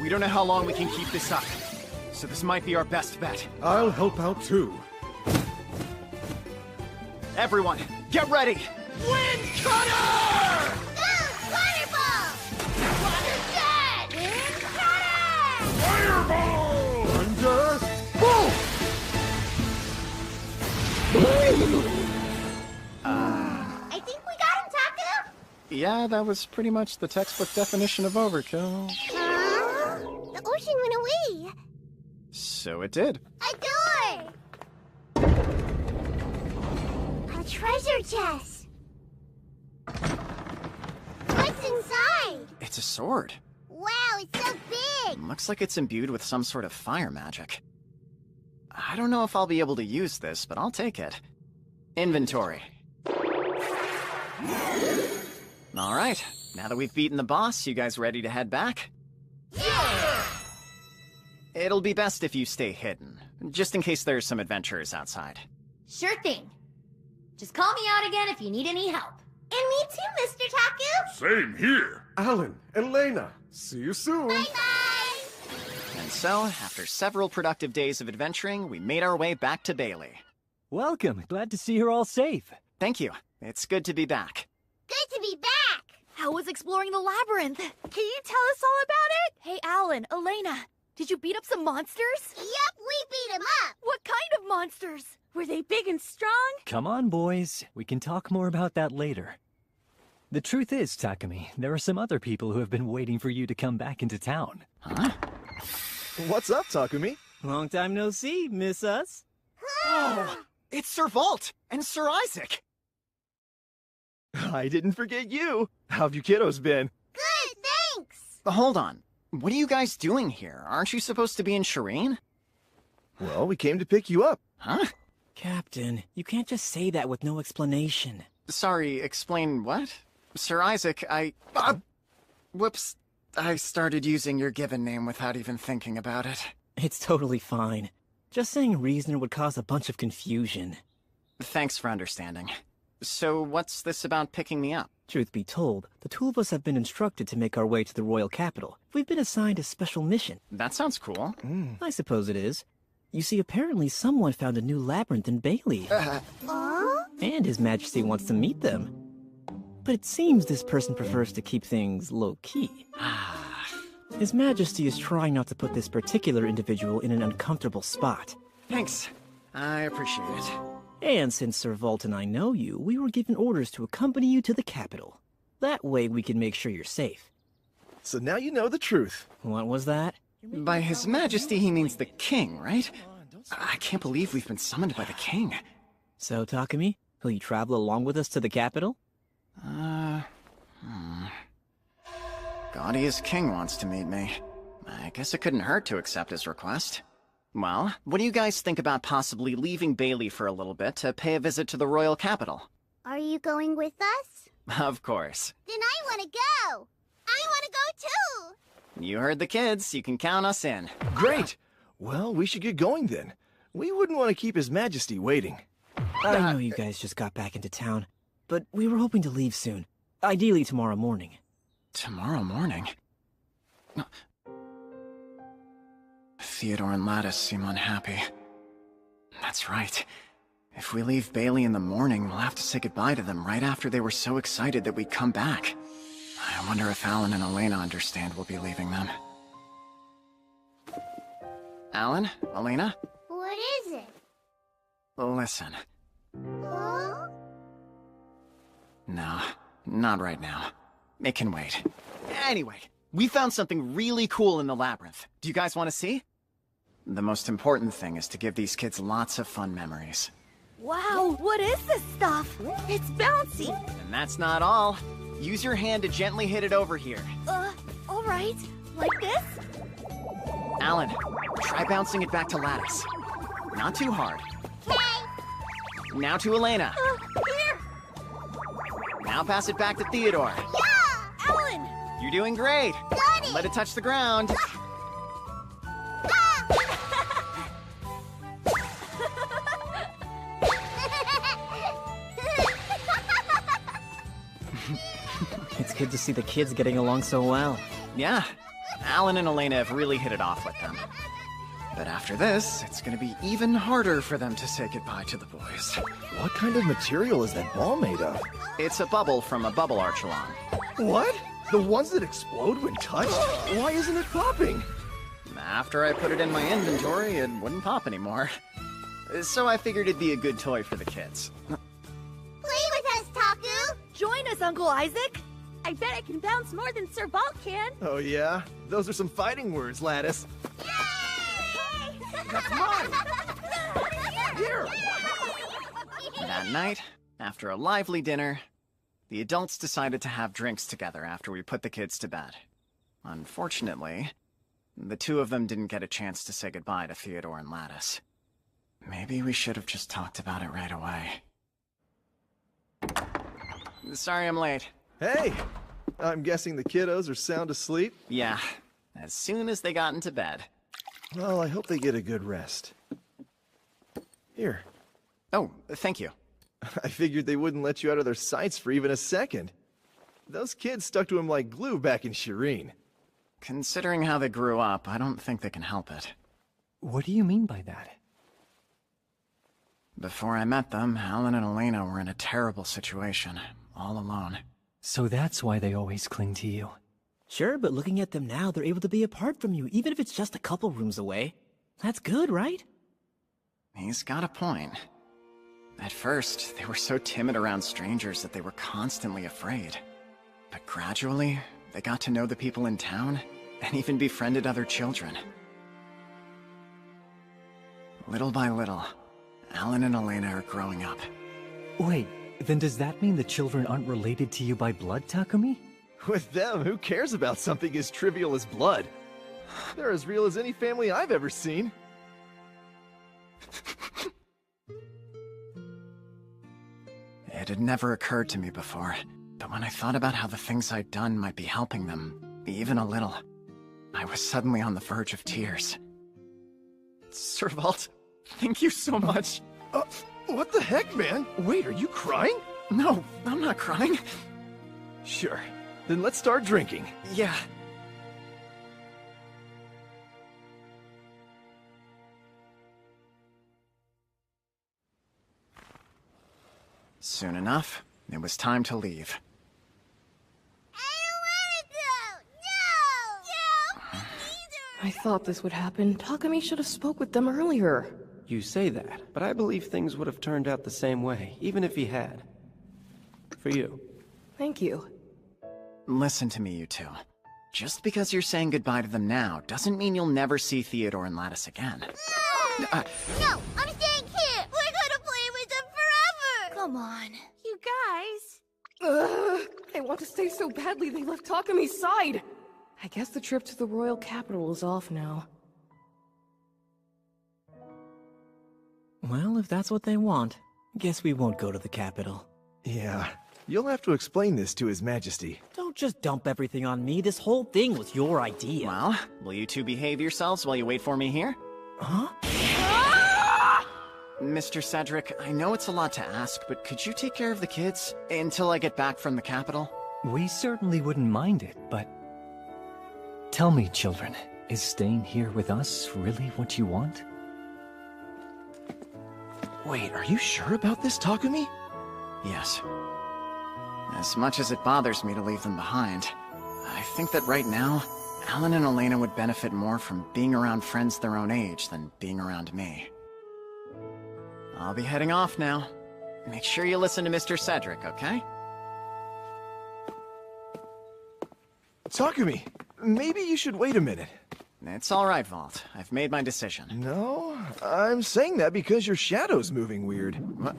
We don't know how long we can keep this up. So this might be our best bet. I'll help out too. Everyone, get ready! Wind Cutter! Go! Water ball! Water jet! Wind cutter! Fireball! Thunder! I think we got him, Taku! Yeah, that was pretty much the textbook definition of overkill. Huh? The ocean went away! So it did. A door! A treasure chest! What's inside? It's a sword. Wow, it's so big! Looks like it's imbued with some sort of fire magic. I don't know if I'll be able to use this, but I'll take it. Inventory. Alright, now that we've beaten the boss, you guys ready to head back? Yeah! It'll be best if you stay hidden, just in case there's some adventurers outside. Sure thing. Just call me out again if you need any help. And me too, Mr. Taku! Same here. Alan, Elena, see you soon. Bye-bye! And so, after several productive days of adventuring, we made our way back to Bailey. Welcome. Glad to see you're all safe. Thank you. It's good to be back. Good to be back! How was exploring the labyrinth? Can you tell us all about it? Hey, Alan, Elena, did you beat up some monsters? Yep, we beat him up! What kind of monsters? Were they big and strong? Come on, boys. We can talk more about that later. The truth is, Takumi, there are some other people who have been waiting for you to come back into town. Huh? What's up, Takumi? Long time no see, miss us? Oh, it's Sir Vault and Sir Isaac! I didn't forget you. How have you kiddos been? Good, thanks! Hold on. What are you guys doing here? Aren't you supposed to be in Shireen? Well, we came to pick you up. Huh? Captain, you can't just say that with no explanation. Sorry, explain what? Sir Isaac, whoops. I started using your given name without even thinking about it. It's totally fine. Just saying reasoner would cause a bunch of confusion. Thanks for understanding. So what's this about picking me up? Truth be told, the two of us have been instructed to make our way to the royal capital. We've been assigned a special mission. That sounds cool. I suppose it is. You see, apparently someone found a new labyrinth in Bailey. And His Majesty wants to meet them. But it seems this person prefers to keep things low-key. His Majesty is trying not to put this particular individual in an uncomfortable spot. Thanks. I appreciate it. And since Sir Vault and I know you, we were given orders to accompany you to the capital. That way we can make sure you're safe. So now you know the truth. What was that? By His Majesty, he means the king, right? I can't believe we've been summoned by the king. So, Takumi, will you travel along with us to the capital? Gaudiest king wants to meet me. I guess it couldn't hurt to accept his request. Well, what do you guys think about possibly leaving Bailey for a little bit to pay a visit to the royal capital? Are you going with us? Of course. Then I want to go. I want to go too. You heard the kids. You can count us in. Great! Well, we should get going then. We wouldn't want to keep His Majesty waiting. I know you guys just got back into town, but we were hoping to leave soon. Ideally tomorrow morning. Tomorrow morning? Theodore and Lattice seem unhappy. That's right. If we leave Bailey in the morning, we'll have to say goodbye to them right after they were so excited that we'd come back. I wonder if Alan and Elena understand we'll be leaving them. Alan? Elena? What is it? Listen. Huh? No, not right now. It can wait. Anyway, we found something really cool in the labyrinth. Do you guys want to see? The most important thing is to give these kids lots of fun memories. Wow, what is this stuff? It's bouncy. And that's not all. Use your hand to gently hit it over here. All right. Like this? Alan, try bouncing it back to Lattice. Not too hard. Okay. Now to Elena. Here. Now pass it back to Theodore. Yeah! Alan! You're doing great. Got it. Let it touch the ground. It's good to see the kids getting along so well. Yeah, Alan and Elena have really hit it off with them. But after this, it's gonna be even harder for them to say goodbye to the boys. What kind of material is that ball made of? It's a bubble from a bubble archelon. What? The ones that explode when touched? Why isn't it popping? After I put it in my inventory, it wouldn't pop anymore. So I figured it'd be a good toy for the kids. Play with us, Taku! Join us, Uncle Isaac! I bet I can bounce more than Sir Balt can! Oh yeah? Those are some fighting words, Lattice. Yay! That's mine! Here! That night, after a lively dinner, the adults decided to have drinks together after we put the kids to bed. Unfortunately, the two of them didn't get a chance to say goodbye to Theodore and Lattice. Maybe we should have just talked about it right away. Sorry I'm late. Hey! I'm guessing the kiddos are sound asleep? Yeah, as soon as they got into bed. Well, I hope they get a good rest. Here. Oh, thank you. I figured they wouldn't let you out of their sights for even a second. Those kids stuck to him like glue back in Shireen. Considering how they grew up, I don't think they can help it. What do you mean by that? Before I met them, Alan and Elena were in a terrible situation, all alone. So that's why they always cling to you. Sure, but looking at them now, they're able to be apart from you, even if it's just a couple rooms away. That's good, right? He's got a point. At first, they were so timid around strangers that they were constantly afraid. But gradually, they got to know the people in town, and even befriended other children. Little by little, Alan and Elena are growing up. Wait, then does that mean the children aren't related to you by blood, Takumi? With them, who cares about something as trivial as blood? They're as real as any family I've ever seen. It had never occurred to me before, but when I thought about how the things I'd done might be helping them, even a little, I was suddenly on the verge of tears. Sir Vault, thank you so much. What the heck, man? Wait, are you crying? No, I'm not crying. Sure. Then let's start drinking. Yeah. Soon enough, it was time to leave. I thought this would happen. Takumi should have spoke with them earlier. You say that, but I believe things would have turned out the same way, even if he had. For you. Thank you. Listen to me, you two. Just because you're saying goodbye to them now doesn't mean you'll never see Theodore and Lattice again. No, I'm staying here. We're gonna play with them forever. Come on. You guys. Ugh, I want to stay so badly they left Takumi's side. I guess the trip to the royal capital is off now. Well, if that's what they want, guess we won't go to the capital. Yeah, you'll have to explain this to His Majesty. Don't just dump everything on me. This whole thing was your idea. Well, will you two behave yourselves while you wait for me here? Huh? Mr. Cedric, I know it's a lot to ask, but could you take care of the kids until I get back from the capital? We certainly wouldn't mind it, but... Tell me, children, is staying here with us really what you want? Wait, are you sure about this, Takumi? Yes. As much as it bothers me to leave them behind, I think that right now, Alan and Elena would benefit more from being around friends their own age than being around me. I'll be heading off now. Make sure you listen to Mr. Cedric, okay? Takumi, maybe you should wait a minute. It's all right, Vault. I've made my decision. No, I'm saying that because your shadow's moving weird. What?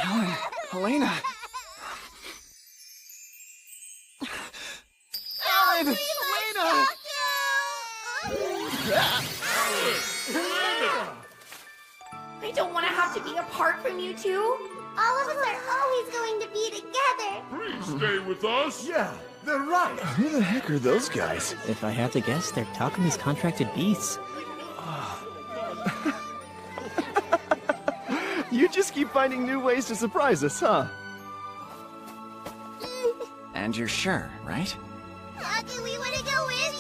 Alan, Elena. Alan, Elena. I don't want to have to be apart from you two. All of us are always going to be together. Please stay with us. Yeah, they're right. Who the heck are those guys? If I had to guess, they're Takumi's contracted beasts. You just keep finding new ways to surprise us, huh? And you're sure, right? Taki, we want to go with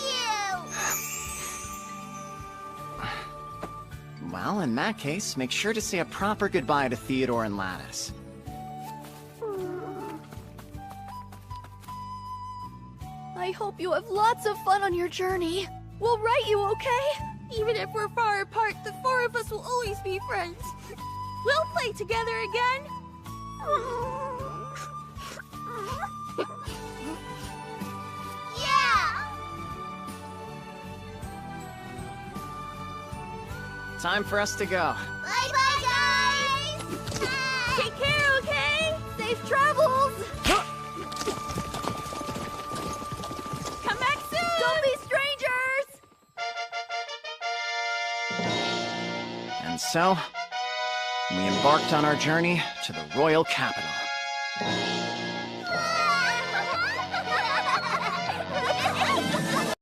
you. Well, in that case, make sure to say a proper goodbye to Theodore and Lattice. I hope you have lots of fun on your journey. We'll write you, okay? Even if we're far apart, the four of us will always be friends. We'll play together again. Yeah! Time for us to go. Bye-bye, guys! Bye. Take care, okay? Safe travels! Come back soon! Don't be strangers! And so, we embarked on our journey to the royal capital.